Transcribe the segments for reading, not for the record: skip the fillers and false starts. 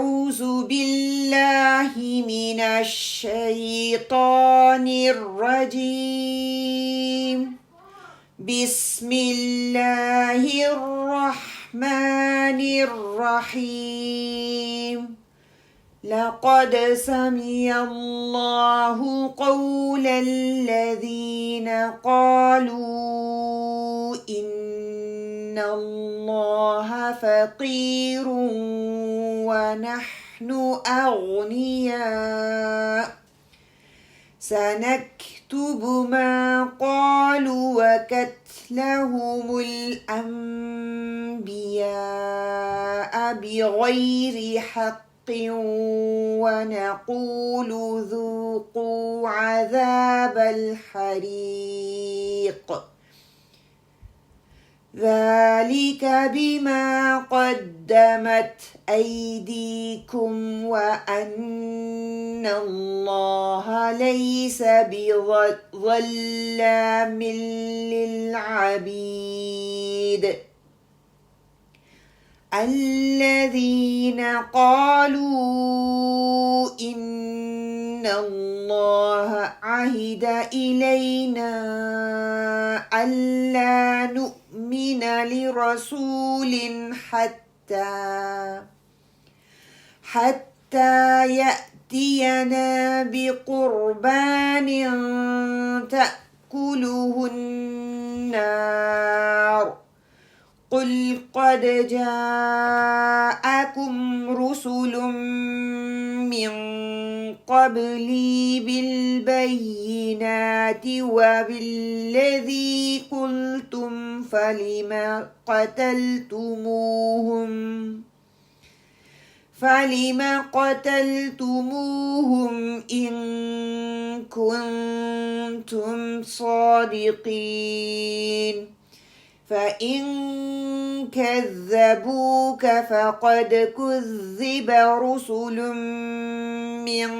أعوذ بالله من الشيطان الرجيم. بسم الله الرحمن الرحيم. لقد سمع الله قول الذين قالوا إن الله فقير ونحن أغنياء سنكتب ما قالوا وقتلهم الأنبياء بغير حق ونقول ذوقوا عذاب الحريق ذلك بما قدمت أيديكم وأن الله ليس بظلام للعبيد. الذين قالوا إن الله عهد إلينا ألا نؤمن لرسول حتى يأتينا بقربان تأكله النار قل قد جاءكم رسل من قبلي بالبينات وبالذي قلتم فلم قتلتموهم إن كنتم صادقين. فإن كذبوك فقد كذب رسل من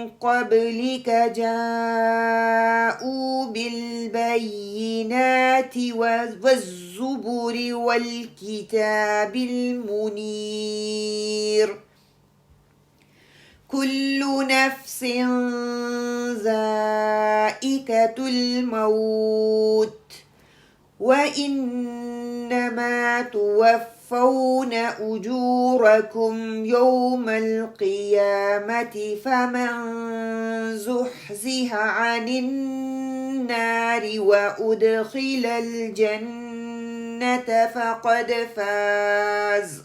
قبلك جاءوا بالبينات والزبر والكتاب المنير. كل نفس ذائقة الموت وإنما توفون أجوركم يوم القيامة فمن زحزح عن النار وأدخل الجنة فقد فاز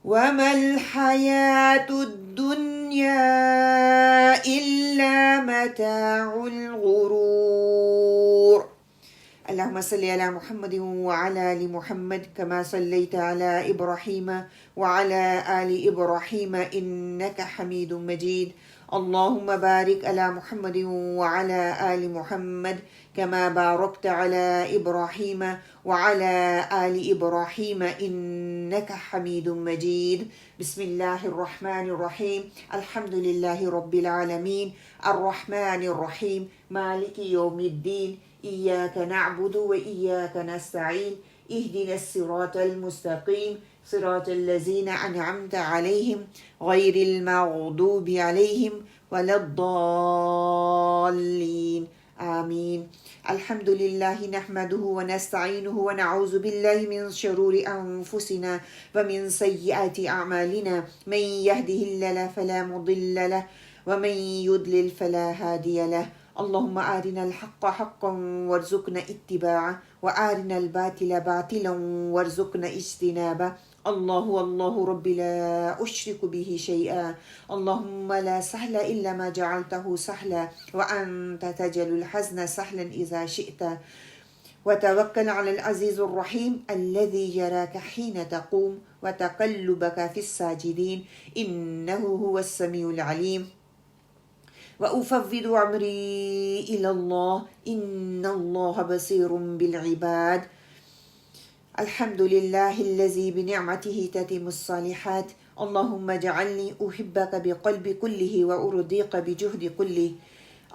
وما الحياة الدنيا إلا متاع الغرور. اللهم صل على محمد وعلى آل محمد كما صليت على إبراهيم وعلى آل إبراهيم إنك حميد مجيد. اللهم بارك على محمد وعلى آل محمد كما باركت على إبراهيم وعلى آل إبراهيم إنك حميد مجيد. بسم الله الرحمن الرحيم. الحمد لله رب العالمين الرحمن الرحيم مالك يوم الدين. إياك نعبد وإياك نستعين. اهدنا الصراط المستقيم صراط الذين أنعمت عليهم غير المغضوب عليهم ولا الضالين آمين. الحمد لله نحمده ونستعينه ونعوذ بالله من شرور أنفسنا ومن سيئات أعمالنا. من يهده الله فلا مضل له ومن يضلل فلا هادي له. اللهم أرنا الحق حقا وارزقنا اتباعه وأرنا الباطل باطلا وارزقنا اجتنابه. الله رب لا أشرك به شيئا. اللهم لا سهل إلا ما جعلته سهلا وأنت تجعل الحزن سهلا إذا شئت. وتوكل على العزيز الرحيم الذي يراك حين تقوم وتقلبك في الساجدين إنه هو السميع العليم. وأفوض أمري إلى الله إن الله بصير بالعباد. الحمد لله الذي بنعمته تتم الصالحات. اللهم اجعلني أحبك بقلب كله وأرضيك بجهد كله.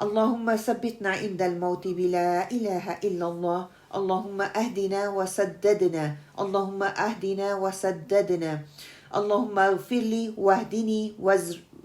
اللهم ثبتنا عند الموت بلا إله إلا الله. اللهم أهدنا وسددنا. اللهم أهدنا وسددنا. اللهم اغفر لي واهدني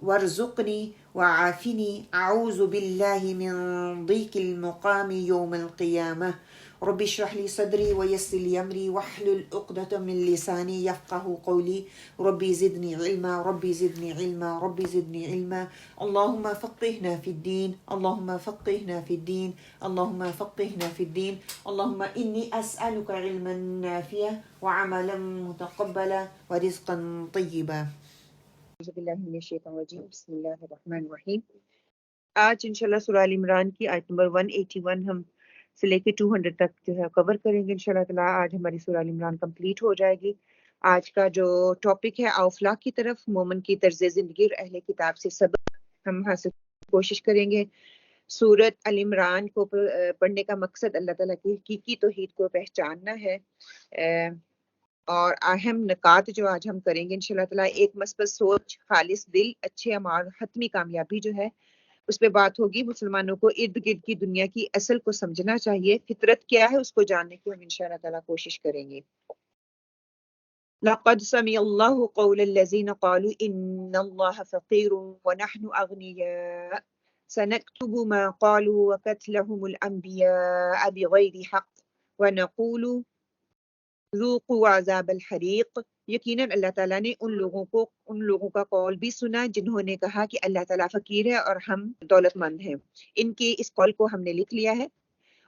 وارزقني وعافني أعوذ بالله من ضيق المقام يوم القيامة رب اشرح لي صدري ويسر لي أمري واحلل عقدة من لساني يفقه قولي ربي زدني علما ربي زدني علما ربي زدني علما اللهم فقهنا في الدين اللهم فقهنا في الدين اللهم فقهنا في الدين اللهم إني أسألك علما نافعا وعملا متقبلا ورزقا طيبا. اعوذ باللہ من الشیطان الرجیم بسم اللہ الرحمن الرحیم۔ آج انشاءاللہ سورہ ال عمران کی آیت نمبر 181 ہم سے لے کے 200 تک جو ہے کور کریں گے انشاءاللہ تعالیٰ۔ آج ہماری سورہ ال عمران کمپلیٹ ہو جائے گی۔ آج کا جو ٹاپک ہے اوفلاق کی طرف، مومن کی طرز زندگی اور اہل کتاب سے سبق ہم حاصل کوشش کریں گے۔ سورۃ ال عمران کو پڑھنے کا مقصد اللہ تعالیٰ کی حقیقی توحید کو پہچاننا ہے، اور اہم نکات جو آج ہم کریں گے انشاءاللہ تعالیٰ۔ ایک مثبت سوچ، خالص دل، اچھے اعمال، حتمی کامیابی جو ہے اس پہ بات ہوگی۔ مسلمانوں کو ارد گرد کی دنیا کی اصل کو سمجھنا چاہیے، فطرت کیا ہے اس کو جاننے کی ہم انشاءاللہ تعالیٰ کوشش کریں گے۔ لقد سمع الله قول الذين قالوا ان الله فقير ونحن اغنياء سنكتب ما قالوا وقتلهم الانبياء بغير حق ونقول ذوقوا عذاب الحریق۔ یقیناً اللہ تعالیٰ نے ان لوگوں کا قول بھی سنا جنہوں نے کہا کہ اللہ تعالیٰ فقیر ہے اور ہم دولت مند ہیں۔ ان کے اس قول کو ہم نے لکھ لیا ہے،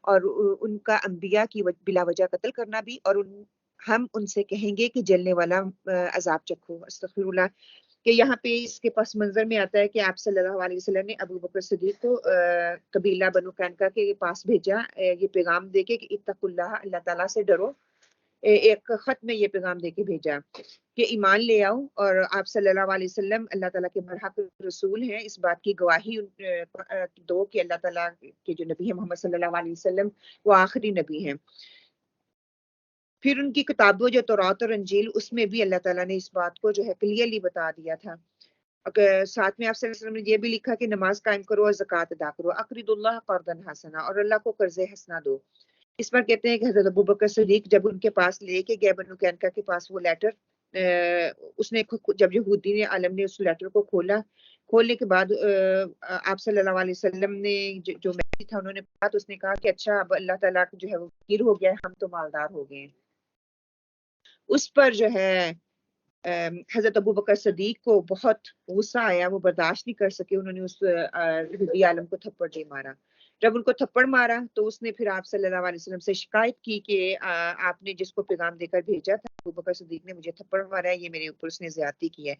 اور ان کا انبیاء کی بلا وجہ قتل کرنا بھی، اور ہم ان سے کہیں گے کہ جلنے والا عذاب چکھو۔ استغفر اللہ۔ کہ یہاں پہ اس کے پس منظر میں آتا ہے کہ آپ صلی اللہ علیہ وسلم نے ابو بکر صدیق کو قبیلہ بنو قینقاع کے پاس بھیجا یہ پیغام دے کے کہ اتقوا اللہ، اللہ تعالیٰ سے ڈرو۔ ایک خط میں یہ پیغام دے کے بھیجا کہ ایمان لے آؤ، اور آپ صلی اللہ علیہ وسلم اللہ تعالیٰ کے برحق رسول ہیں، اس بات کی گواہی دو کہ اللہ تعالیٰ کے جو نبی ہیں محمد صلی اللہ علیہ وسلم وہ آخری نبی ہیں۔ پھر ان کی کتابوں جو تورات اور انجیل، اس میں بھی اللہ تعالیٰ نے اس بات کو جو ہے کلیئرلی بتا دیا تھا۔ ساتھ میں آپ صلی اللہ علیہ وسلم نے یہ بھی لکھا کہ نماز قائم کرو اور زکوٰۃ ادا کرو، اقرضوا اللہ قرضا حسنا، اور اللہ کو قرض حسنا دو۔ اس پر کہتے ہیں کہ حضرت ابوبکر صدیق جب ان کے پاس لے کے گئے بنو قینقاع کے پاس وہ لیٹر، اس نے جب یہودی نے عالم نے اس لیٹر کو کھولنے کے بعد آپ صلی اللہ علیہ وسلم نے جو مہدی تھا انہوں نے کہا، تو اس نے کہا کہ اچھا اب اللہ تعالیٰ جو ہے وہ فقیر ہو گیا ہے، ہم تو مالدار ہو گئے ہیں۔ اس پر جو ہے حضرت ابوبکر صدیق کو بہت غصہ آیا، وہ برداشت نہیں کر سکے، انہوں نے اس یہودی عالم کو تھپڑ دے مارا۔ جب ان کو تھپڑ مارا تو اس نے پھر آپ صلی اللہ علیہ وسلم سے شکایت کی کہ آپ نے جس کو پیغام دے کر بھیجا تھا ابوبکر صدیق نے مجھے تھپڑ مارا ہے، یہ میرے اوپر اس نے زیادتی کی ہے۔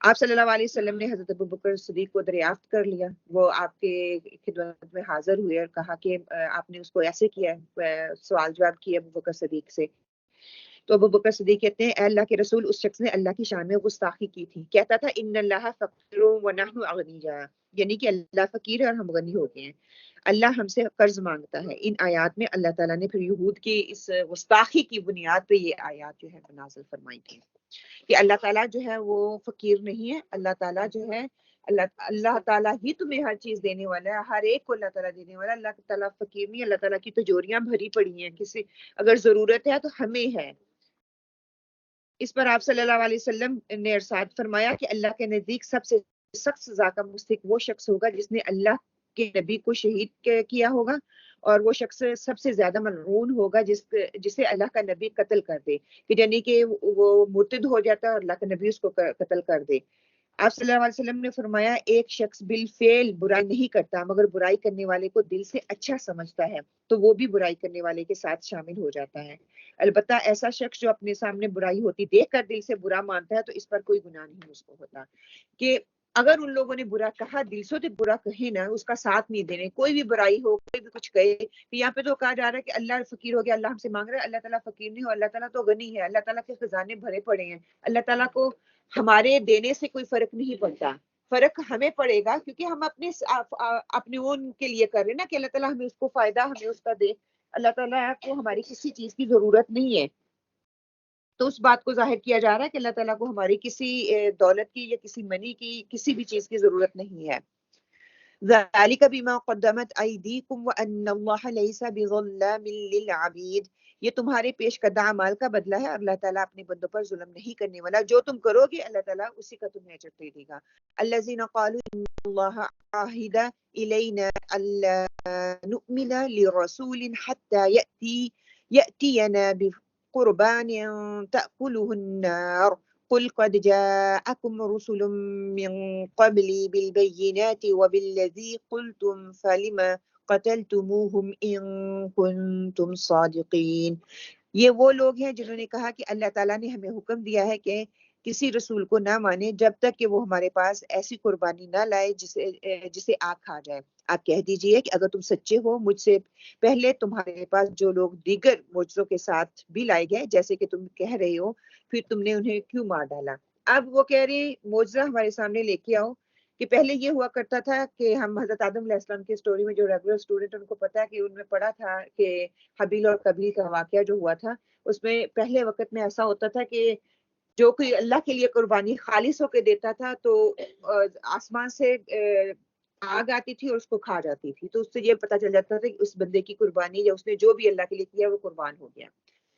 آپ صلی اللہ علیہ وسلم نے حضرت ابوبکر صدیق کو دریافت کر لیا، وہ آپ کے خدمت میں حاضر ہوئے اور کہا کہ آپ نے اس کو ایسے کیا ہے، سوال جواب کیا ابوبکر صدیق سے۔ تو ابوبکر صدیق کہتے ہیں، اے اللہ کے رسول، اس شخص نے اللہ کی شان میں گستاخی کی تھی، کہتا تھا ان اللہ فقیر ونحن اغنیاء، یعنی کہ اللہ فقیر ہے اور ہم غنی ہو گئے ہیں، اللہ ہم سے قرض مانگتا ہے۔ ان آیات میں اللہ تعالیٰ نے پھر یہود کی اس گستاخی کی بنیاد پہ یہ آیات جو ہے نازل فرمائی تھی کہ اللہ تعالیٰ جو ہے وہ فقیر نہیں ہے، اللہ تعالیٰ جو ہے اللہ تعالیٰ ہی تمہیں ہر چیز دینے والا ہے، ہر ایک کو اللہ تعالیٰ دینے والا ہے، اللہ تعالیٰ فقیر نہیں، اللہ تعالیٰ کی تجوریاں بھری پڑی ہیں، کسی اگر ضرورت ہے تو ہمیں ہے۔ اس پر آپ صلی اللہ علیہ وسلم نے ارشاد فرمایا کہ اللہ کے نزدیک سب سے سخت سزا کا مستحق وہ شخص ہوگا جس نے اللہ کے نبی کو شہید کیا ہوگا، اور وہ شخص سب سے زیادہ ملعون ہوگا جسے اللہ کا نبی قتل کر دے، کہ یعنی کہ وہ مرتد ہو جاتا ہے اور اللہ کا نبی اس کو قتل کر دے۔ آپ صلی اللہ علیہ وسلم نے فرمایا ایک شخص بالفعل برائی نہیں کرتا مگر برائی کرنے والے کو دل سے اچھا سمجھتا ہے تو وہ بھی برائی کرنے والے کے ساتھ شامل ہو جاتا ہے۔ البتہ ایسا شخص جو اپنے سامنے برائی ہوتی دیکھ کر دل سے برا مانتا ہے تو اس پر کوئی گناہ نہیں اس کو ہوتا۔ کہ اگر ان لوگوں نے برا کہا، دل سے تو برا کہیں نا، اس کا ساتھ نہیں دینے، کوئی بھی برائی ہو، کوئی بھی کچھ کہے۔ یہاں پہ تو کہا جا رہا ہے کہ اللہ فقیر ہو گیا، اللہ ہم سے مانگ رہا ہے، اللہ تعالیٰ فقیر نہیں ہو، اللہ تعالیٰ تو غنی ہے، اللہ تعالیٰ کے خزانے بھرے پڑے ہیں، اللہ تعالیٰ کو ہمارے دینے سے کوئی فرق نہیں پڑتا، فرق ہمیں پڑے گا کیونکہ ہم اپنے اون کے لیے کر رہے ہیں نا، کہ اللہ تعالیٰ ہمیں اس کو فائدہ ہمیں اس کا دے، اللہ تعالیٰ کو ہماری کسی چیز کی ضرورت نہیں ہے۔ تو اس بات کو ظاہر کیا جا رہا ہے کہ اللہ تعالیٰ کو ہماری کسی دولت کی یا کسی منی کی کسی بھی چیز کی ضرورت نہیں ہے۔ ذلك بما قدمت أيديكم وأن الله ليس بظلام للعبيد. یہ تمہارے پیش کردہ اعمال کا بدلہ ہے اور اللہ تعالیٰ اپنے بندوں پر ظلم نہیں کرنے والا. جو تم کرو گے اللہ تعالیٰ اسی کا تمہیں اجر دے دے گا. الذين قالوا إن الله عهد إلينا ألا نؤمن لرسول حتى يأتينا بقربان تأكله النار قل قد جاءكم رسل من قبلي بالبينات وبالذي قلتم فلم قتلتموهم إن كنتم صادقين. یہ وہ لوگ ہیں جنہوں نے کہا کہ اللہ تعالیٰ نے ہمیں حکم دیا ہے کہ کسی رسول کو نہ مانے جب تک کہ وہ ہمارے پاس ایسی قربانی نہ لائے جسے آگ کھا جائے. آپ کہہ دیجئے کہ اگر تم سچے ہو مجھ سے پہلے تمہارے پاس جو لوگ دیگر معجزوں کے ساتھ بھی لائے گئے جیسے کہ تم کہہ رہے ہو پھر تم نے انہیں کیوں مار ڈالا. اب وہ کہہ رہے معجزہ ہمارے سامنے لے کے آؤ کہ پہلے یہ ہوا کرتا تھا کہ ہم حضرت آدم علیہ السلام کی سٹوری میں جو ریگولر اسٹوڈنٹ ان کو پتا ہے کہ ان میں پڑھا تھا کہ حابیل اور قابیل کا واقعہ جو ہوا تھا اس میں پہلے وقت میں ایسا ہوتا تھا کہ جو کوئی اللہ کے لیے قربانی خالص ہو کے دیتا تھا تو آسمان سے آگ آتی تھی اور اس کو کھا جاتی تھی. تو اس سے یہ پتا چل جاتا تھا کہ اس بندے کی قربانی یا اس نے جو بھی اللہ کے لیے کیا وہ قربان ہو گیا.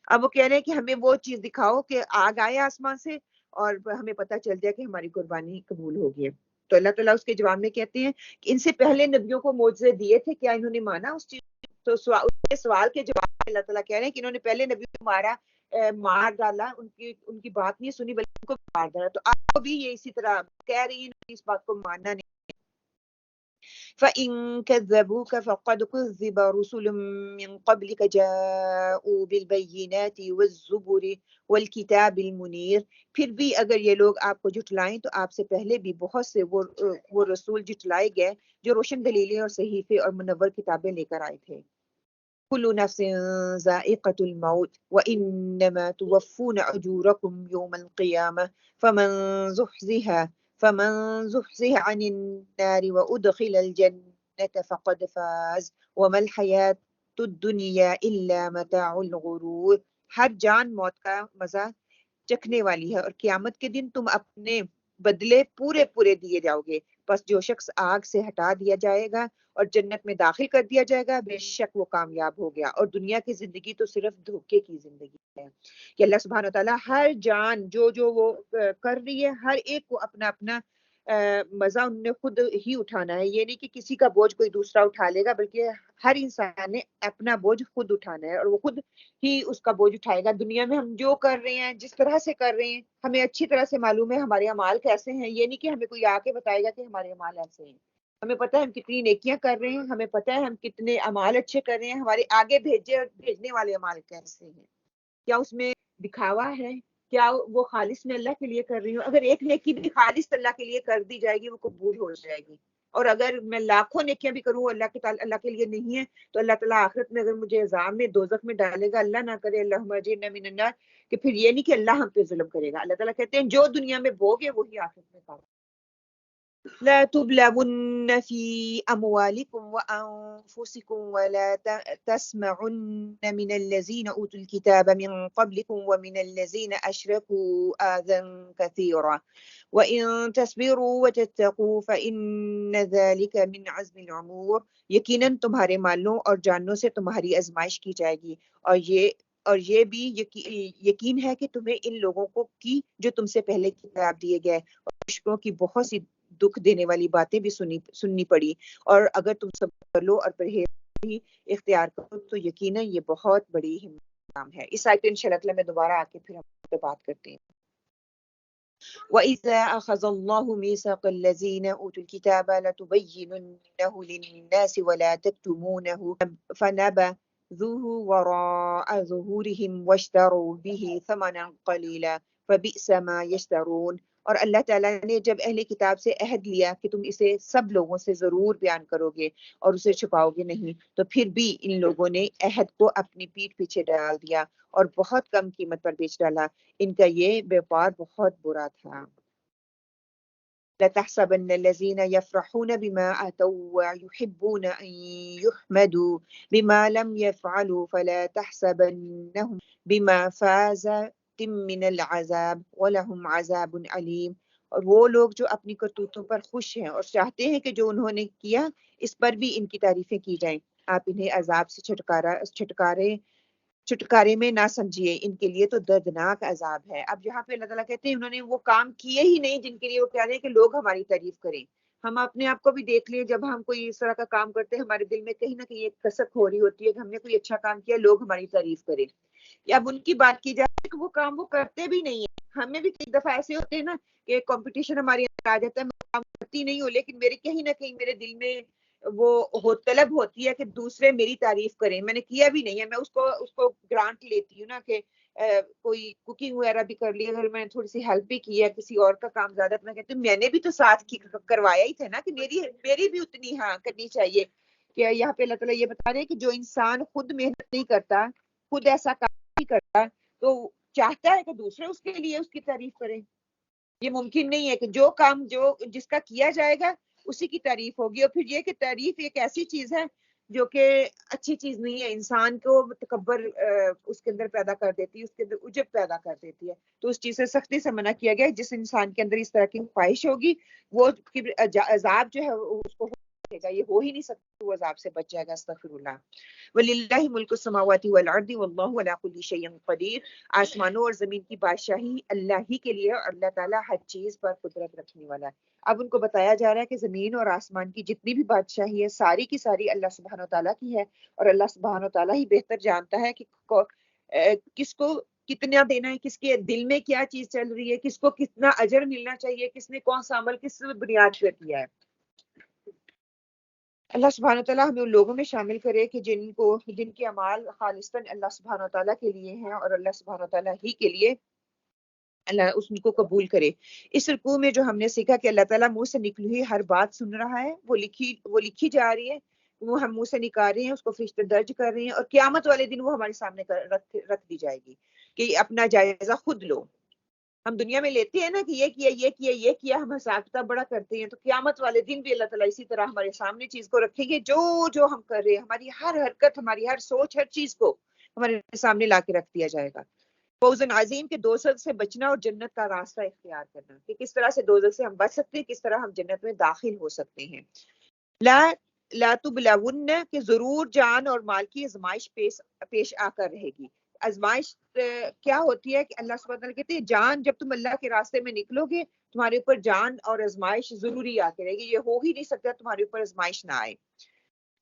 اب وہ کہہ رہے ہیں کہ ہمیں وہ چیز دکھاؤ کہ آگ آئے آسمان سے اور ہمیں پتا چل جائے کہ ہماری قربانی قبول ہو گئی. تو اللہ تعالیٰ اس کے جواب میں کہتے ہیں کہ ان سے پہلے نبیوں کو معجزے دیے تھے کیا انہوں نے مانا اس چیز. تو اس سوال کے جواب میں اللہ تعالیٰ کہہ رہے ہیں کہ انہوں نے پہلے نبیوں کو مار ڈالا ان کی بات نہیں سنی بلکہ ان کو مار ڈالا. تو آپ کو بھی یہ اسی طرح کہہ رہی ہیں اس بات کو ماننا نہیں. فَإِن كَذَّبُوكَ فَقَدْ كُذِّبَ رُسُلٌ مِّن قَبْلِكَ جَاءُوا بِالْبَيِّنَاتِ وَالزُّبُرِ وَالْكِتَابِ الْمُنِيرِ. پھر بھی اگر یہ لوگ آپ کو جھٹلائیں تو آپ سے پہلے بھی بہت سے وہ رسول جھٹلائے گئے جو روشن دلیلیں اور صحیفے اور منور کتابیں لے کر آئے تھے. كل نفس ذائقة الموت وإنما توفون أجوركم يوم القيامة فمن زحزح عن النار وأدخل الجنة فقد فاز وما الحياة الدنيا إلا متاع الغرور. ہر جان موت کا مزہ چکھنے والی ہے اور قیامت کے دن تم اپنے بدلے پورے دیے جاؤ گے. بس جو شخص آگ سے ہٹا دیا جائے گا اور جنت میں داخل کر دیا جائے گا بے شک وہ کامیاب ہو گیا اور دنیا کی زندگی تو صرف دھوکے کی زندگی ہے. کہ اللہ سبحانہ وتعالیٰ ہر جان جو وہ کر رہی ہے ہر ایک کو اپنا اپنا مزہ ان نے خود ہی اٹھانا ہے. یہ نہیں کہ کسی کا بوجھ کوئی دوسرا اٹھا لے گا بلکہ ہر انسان نے اپنا بوجھ خود اٹھانا ہے اور وہ خود ہی اس کا بوجھ اٹھائے گا. دنیا میں ہم جو کر رہے ہیں جس طرح سے کر رہے ہیں ہمیں اچھی طرح سے معلوم ہے ہمارے اعمال کیسے ہیں. یہ نہیں کہ ہمیں کوئی آ کے بتائے گا کہ ہمارے اعمال ایسے ہیں. ہمیں پتہ ہے ہم کتنی نیکیاں کر رہے ہیں ہمیں پتہ ہے ہم کتنے اعمال اچھے کر رہے ہیں. ہمارے آگے بھیجنے والے اعمال کیسے ہیں. کیا اس میں دکھاوا ہے کیا وہ خالص میں اللہ کے لیے کر رہی ہوں. اگر ایک نیکی بھی خالص اللہ کے لیے کر دی جائے گی وہ قبول ہو جائے گی. اور اگر میں لاکھوں نیکیاں بھی کروں اللہ کے لیے نہیں ہے تو اللہ تعالیٰ آخرت میں اگر مجھے عذاب میں دوزخ میں ڈالے گا اللہ نہ کرے اللہم اجرنا من النار کہ پھر یہ نہیں کہ اللہ ہم پہ ظلم کرے گا. اللہ تعالیٰ کہتے ہیں جو دنیا میں بوگے وہی آخرت میں پاؤ. لا تبلون في أموالكم وأنفسكم ولا تسمعن من الذين أوتوا الكتاب من قبلكم ومن الذين أشركوا آذى كثيرا وإن تصبروا وتتقوا فإن ذلك من عزم الأمور. یقیناً تمہارے مالوں اور جانوں سے تمہاری آزمائش کی جائے گی اور یہ بھی یقین ہے کہ تمہیں ان لوگوں کو کی جو تم سے پہلے کتاب دیے گئے اور مشرکوں کی بہت سی دکھ دینے والی باتیں بھی سننی پڑی. اور اگر تم صبر کر لو اور پرہیز بھی اختیار کرو تو یقیناً یہ بہت بڑی ہمت ہے. اس آیت انشاءاللہ میں دوبارہ آ کے پھر ہم پہ بات کرتے ہیں. وَإِذَا أَخَذَ اللَّهُ مِيثَاقَ الَّذِينَ أُوتُوا الْكِتَابَ لَتُبَيِّنُنَّهُ لِلنَّاسِ وَلَا تَكْتُمُونَهُ فَنَبَذُوهُ وَرَاءَ ظُهُورِهِمْ وَاشْتَرَوْا بِهِ ثَمَنًا قَلِيلًا فَبِئْسَ مَا يَشْتَرُونَ. اور اللہ تعالیٰ نے جب اہل کتاب سے عہد لیا کہ تم اسے سب لوگوں سے ضرور بیان کرو گے اور اسے چھپاؤ گے نہیں تو پھر بھی ان لوگوں نے عہد کو اپنی پیٹھ پیچھے ڈال دیا اور بہت کم قیمت پر بیچ ڈالا. ان کا یہ بیپار بہت برا تھا. لَتَحْسَبَنَّ الَّذِينَ يَفْرَحُونَ بِمَا آتَوْا وَيُحِبُّونَ أَن يُحْمَدُوا بِمَا لَمْ يَفْعَلُوا فَلَا تَحْسَبَنَّهُمْ بِمَفَازَةٍ مِّنَ الْعَذَابِ وَلَهُمْ عَذَابٌ أَلِيمٌ. اور وہ لوگ جو اپنی کرتوتوں پر خوش ہیں اور چاہتے ہیں کہ جو انہوں نے کیا اس پر بھی ان کی تعریفیں کی جائیں، آپ انہیں عذاب سے چھٹکارے میں نہ سمجھیے، ان کے لیے تو دردناک عذاب ہے۔ اب یہاں پہ اللہ تعالیٰ کہتے ہیں انہوں نے وہ کام کیے ہی نہیں جن کے لیے وہ کہہ رہے ہیں کہ لوگ ہماری تعریف کریں۔ ہم اپنے آپ کو بھی دیکھ لیں، جب ہم کوئی اس طرح کا کام کرتے ہیں ہمارے دل میں کہیں نہ کہیں ایک کسک ہو رہی ہوتی ہے کہ ہم نے کوئی اچھا کام کیا، لوگ ہماری تعریف کریں۔ یا اب ان کی بات کی جائے کہ وہ کام وہ کرتے بھی نہیں ہیں۔ ہمیں بھی کئی دفعہ ایسے ہوتے ہیں نا کہ کمپٹیشن ہمارے اندر آ جاتا ہے، میں کام کرتی نہیں ہوں لیکن میرے کہیں نہ کہیں میرے دل میں وہ طلب ہوتی ہے کہ دوسرے میری تعریف کریں، میں نے کیا بھی نہیں ہے، میں اس کو گرانٹ لیتی ہوں نا کہ کوئی کوکنگ وغیرہ بھی کر لی، اگر میں نے تھوڑی سی ہیلپ بھی کی ہے کسی اور کا کام زیادہ، میں کہتی ہوں میں نے بھی تو ساتھ کروایا ہی تھا نا، کہ میری بھی اتنی ہاں کرنی چاہیے۔ کہ یہاں پہ اللہ تعالیٰ یہ بتا رہے ہیں کہ جو انسان خود محنت نہیں کرتا، خود ایسا کام نہیں کرتا، تو چاہتا ہے کہ دوسرے اس کے لیے اس کی تعریف کریں۔ یہ ممکن نہیں ہے کہ جو کام جس کا کیا جائے گا اسی کی تعریف ہوگی۔ اور پھر یہ کہ تعریف ایک ایسی چیز ہے جو کہ اچھی چیز نہیں ہے، انسان کو تکبر اس کے اندر پیدا کر دیتی ہے، اس کے اندر عجب پیدا کر دیتی ہے، تو اس چیز سے سختی سے منع کیا گیا ہے۔ جس انسان کے اندر اس طرح کی خواہش ہوگی وہ عذاب جو ہے اس کو ہو گا، یہ ہو ہی نہیں سکتا، وہ عذاب سے بچ جائے گا۔ استغفر اللہ۔ وَلِلَّهِ مُلْكُ السَّمَاوَاتِ وَالْأَرْضِ وَاللَّهُ عَلَىٰ كُلِّ شَيْءٍ قَدِيرٌ۔ آسمانوں اور زمین کی بادشاہی اللہ ہی کے لیے، اور اللہ تعالیٰ ہر چیز پر قدرت رکھنے والا ہے۔ اب ان کو بتایا جا رہا ہے کہ زمین اور آسمان کی جتنی بھی بادشاہی ہے ساری کی ساری اللہ سبحانہ وتعالیٰ کی ہے، اور اللہ سبحانہ وتعالیٰ ہی بہتر جانتا ہے کہ کس کو کتنا دینا ہے، کس کے دل میں کیا چیز چل رہی ہے، کس کو کتنا اجر ملنا چاہیے، کس نے کون سا عمل کس بنیاد پر کیا ہے۔ اللہ سبحانہ وتعالیٰ ہمیں ان لوگوں میں شامل کرے کہ جن کے اعمال خالصتاً اللہ سبحانہ وتعالیٰ کے لیے ہیں، اور اللہ سبحانہ وتعالیٰ ہی کے لیے اللہ اس کو قبول کرے۔ اس رکوع میں جو ہم نے سیکھا کہ اللہ تعالیٰ منہ سے نکلی ہوئی ہر بات سن رہا ہے، وہ لکھی جا رہی ہے، وہ ہم منہ سے نکال رہے ہیں، اس کو فرشتے درج کر رہے ہیں، اور قیامت والے دن وہ ہمارے سامنے رکھ دی جائے گی کہ اپنا جائزہ خود لو۔ ہم دنیا میں لیتے ہیں نا کہ یہ کیا، ہم حساب کتاب بڑا کرتے ہیں، تو قیامت والے دن بھی اللہ تعالیٰ اسی طرح ہمارے سامنے چیز کو رکھیں گے، جو ہم کر رہے ہیں، ہماری ہر حرکت، ہماری ہر سوچ، ہر چیز کو ہمارے سامنے لا کے رکھ دیا جائے گا۔ فوز عظیم کے دوزخ سے بچنا اور جنت کا راستہ اختیار کرنا، کہ کس طرح سے دوزخ سے ہم بچ سکتے ہیں، کس طرح ہم جنت میں داخل ہو سکتے ہیں۔ لا تبلون، کہ ضرور جان اور مال کی آزمائش پیش آ کر رہے گی۔ آزمائش کیا ہوتی ہے کہ اللہ سبحانہ وتعالیٰ کہتے ہیں جان، جب تم اللہ کے راستے میں نکلو گے تمہارے اوپر جان اور آزمائش ضروری آ کے رہے گی، یہ ہو ہی نہیں سکتا تمہارے اوپر آزمائش نہ آئے۔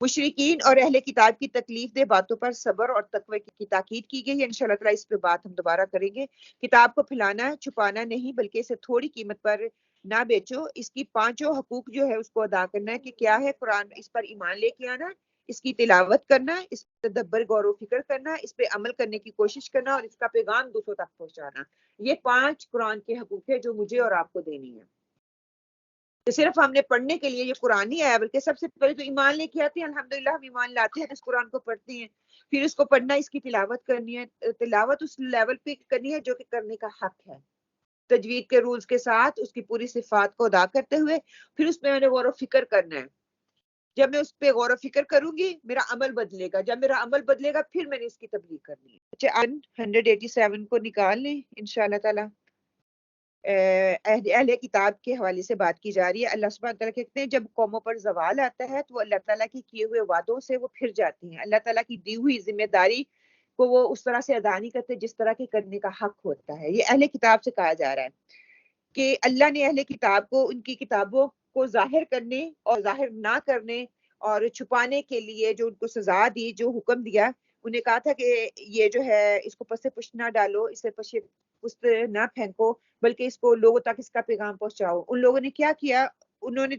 مشرکین اور اہل کتاب کی تکلیف دہ باتوں پر صبر اور تقوی کی تاکید کی گئی ہے۔ انشاءاللہ تعالیٰ اس پہ بات ہم دوبارہ کریں گے۔ کتاب کو پھیلانا چھپانا نہیں، بلکہ اسے تھوڑی قیمت پر نہ بیچو۔ اس کی 5 حقوق جو ہے اس کو ادا کرنا ہے، کہ کیا ہے قرآن، اس پر ایمان لے کے آنا، اس کی تلاوت کرنا، اس پر تدبر غور و فکر کرنا، اس پہ عمل کرنے کی کوشش کرنا، اور اس کا پیغام دوسروں تک پہنچانا۔ یہ 5 قرآن کے حقوق ہے جو مجھے اور آپ کو دینی ہے۔ تو صرف ہم نے پڑھنے کے لیے یہ قرآن نہیں آیا، بلکہ سب سے پہلے تو ایمان لے کے آتے ہیں، الحمدللہ ہم ایمان لاتے ہیں، اس قرآن کو پڑھتے ہیں، پھر اس کو پڑھنا، اس کی تلاوت کرنی ہے، تلاوت اس لیول پہ کرنی ہے جو کہ کرنے کا حق ہے، تجوید کے رولز کے ساتھ اس کی پوری صفات کو ادا کرتے ہوئے، پھر اس میں نے غور و فکر کرنا ہے۔ جب میں اس پہ غور و فکر کروں گی میرا عمل بدلے گا، جب میرا عمل بدلے گا پھر میں نے اس کی تبلیغ کرنی ہے۔ اچھا 187 کو نکال لیں انشاءاللہ تعالی۔ اہل کتاب کے حوالے سے بات کی جا رہی ہے۔ اللہ سبحانہ تعالیٰ کہتے ہیں جب قوموں پر زوال آتا ہے تو وہ اللہ تعالیٰ کی کیے ہوئے وعدوں سے وہ پھر جاتی ہیں، اللہ تعالیٰ کی دی ہوئی ذمہ داری کو وہ اس طرح سے ادا نہیں کرتے جس طرح کے کرنے کا حق ہوتا ہے۔ یہ اہل کتاب سے کہا جا رہا ہے کہ اللہ نے اہل کتاب کو ان کی کتابوں کو ظاہر کرنے اور ظاہر نہ کرنے اور چھپانے کے لیے جو ان کو سزا دی، جو حکم دیا، انہیں کہا تھا کہ یہ جو ہے اس کو پس پشت نہ ڈالو، اسے پشت نہ پھینکو، بلکہ اس کو لوگوں تک اس کا پیغام پہنچاؤ۔ ان لوگوں نے کیا کیا؟ انہوں نے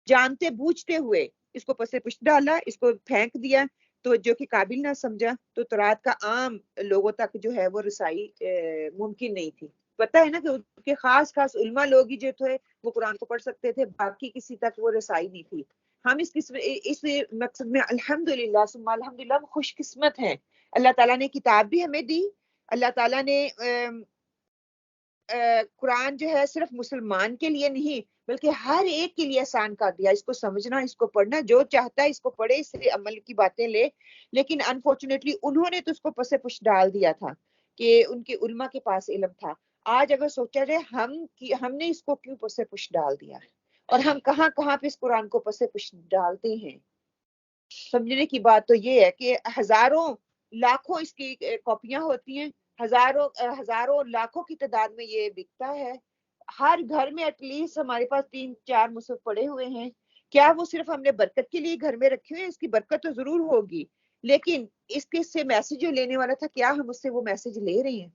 جانتے بوجھتے ہوئے اس کو پس پشت ڈالا، اس کو پھینک دیا، تو جو کہ قابل نہ سمجھا، تو تورات کا عام لوگوں تک جو ہے وہ رسائی ممکن نہیں تھی۔ پتہ ہے نا کہ ان کے خاص علماء لوگ ہی جو تھے وہ قرآن کو پڑھ سکتے تھے، باقی کسی تک وہ رسائی نہیں تھی۔ ہم اس مقصد میں الحمدللہ ثم الحمدللہ خوش قسمت ہیں۔ اللہ تعالیٰ نے کتاب بھی ہمیں دی، اللہ تعالیٰ نے قرآن جو ہے صرف مسلمان کے لیے نہیں بلکہ ہر ایک کے لیے آسان کر دیا، اس کو سمجھنا، اس کو پڑھنا، جو چاہتا ہے اس کو پڑھے، اس سے عمل کی باتیں لے۔ لیکن انفارچونیٹلی انہوں نے تو اس کو پس پش ڈال دیا تھا کہ ان کے علماء کے پاس علم تھا۔ آج اگر سوچا جائے ہم نے اس کو کیوں پس پش ڈال دیا ہے، اور ہم کہاں کہاں پہ اس قرآن کو پس پش ڈالتے ہیں. سمجھنے کی بات تو یہ ہے کہ ہزاروں لاکھوں اس کی کاپیاں ہوتی ہیں، ہزاروں لاکھوں کی تعداد میں یہ بکتا ہے. ہر گھر میں ایٹ لیسٹ ہمارے پاس 3-4 مصحف پڑے ہوئے ہیں. کیا وہ صرف ہم نے برکت کے لیے گھر میں رکھے ہوئے ہیں؟ اس کی برکت تو ضرور ہوگی، لیکن اس کے سے میسج جو لینے والا تھا، کیا ہم اس سے وہ میسج لے رہے ہیں؟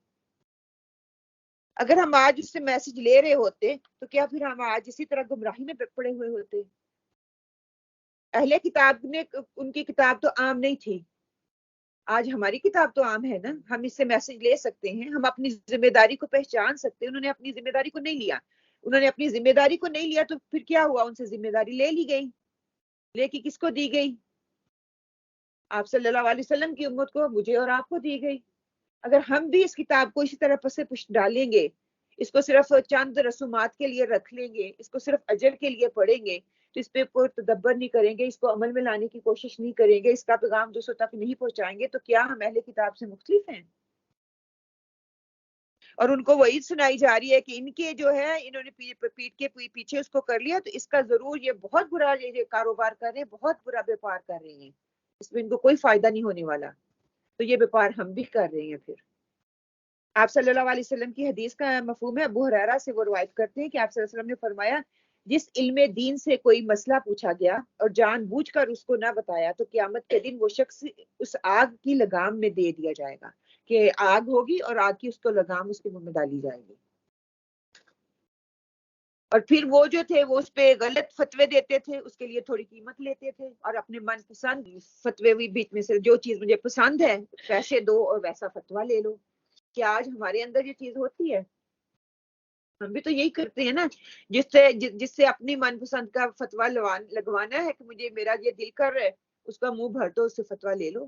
اگر ہم آج اس سے میسج لے رہے ہوتے تو کیا پھر ہم آج اسی طرح گمراہی میں پڑے ہوئے ہوتے؟ اہل کتاب نے ان کی کتاب تو عام نہیں تھی، آج ہماری کتاب تو عام ہے نا. ہم اس سے میسج لے سکتے ہیں، ہم اپنی ذمہ داری کو پہچان سکتے ہیں. انہوں نے اپنی ذمہ داری کو نہیں لیا، انہوں نے اپنی ذمہ داری کو نہیں لیا تو پھر کیا ہوا؟ ان سے ذمہ داری لے لی گئی. لے کے کس کو دی گئی؟ آپ صلی اللہ علیہ وسلم کی امت کو، مجھے اور آپ کو دی گئی. اگر ہم بھی اس کتاب کو اسی طرح پس پش ڈالیں گے، اس کو صرف چند رسومات کے لیے رکھ لیں گے، اس کو صرف اجر کے لیے پڑھیں گے، تو اس پہ کوئی تدبر نہیں کریں گے، اس کو عمل میں لانے کی کوشش نہیں کریں گے، اس کا پیغام دوسروں تک نہیں پہنچائیں گے، تو کیا ہم اہل کتاب سے مختلف ہیں؟ اور ان کو وہی سنائی جا رہی ہے کہ ان کے جو ہے انہوں نے پیٹ کے پیچھے اس کو کر لیا، تو اس کا ضرور یہ بہت برا یہ کاروبار کر رہے ہیں، بہت برا بیپار کر رہے ہیں، اس میں ان کو کوئی فائدہ نہیں ہونے والا. تو یہ بیپار ہم بھی کر رہے ہیں. پھر آپ صلی اللہ علیہ وسلم کی حدیث کا مفہوم ہے، ابو ہریرہ سے وہ روایت کرتے ہیں کہ آپ صلی اللہ علیہ وسلم نے فرمایا، جس علم دین سے کوئی مسئلہ پوچھا گیا اور جان بوجھ کر اس کو نہ بتایا، تو قیامت کے دن وہ شخص اس آگ کی لگام میں دے دیا جائے گا، کہ آگ ہوگی اور آگ کی اس کو لگام اس کے منہ میں ڈالی جائے گی. اور پھر وہ جو تھے وہ اس پہ غلط فتوے دیتے تھے، اس کے لیے تھوڑی قیمت لیتے تھے، اور اپنے من پسند فتوے بھی بیچ میں سے جو چیز مجھے پسند ہے پیسے دو اور ویسا فتوا لے لو. کیا آج ہمارے اندر یہ چیز ہوتی ہے؟ ہم بھی تو یہی کرتے ہیں نا، جس سے اپنی من پسند کا فتوا لگوانا ہے کہ مجھے میرا یہ دل کر رہا ہے، اس کا منہ بھر دو، اس سے فتوا لے لو.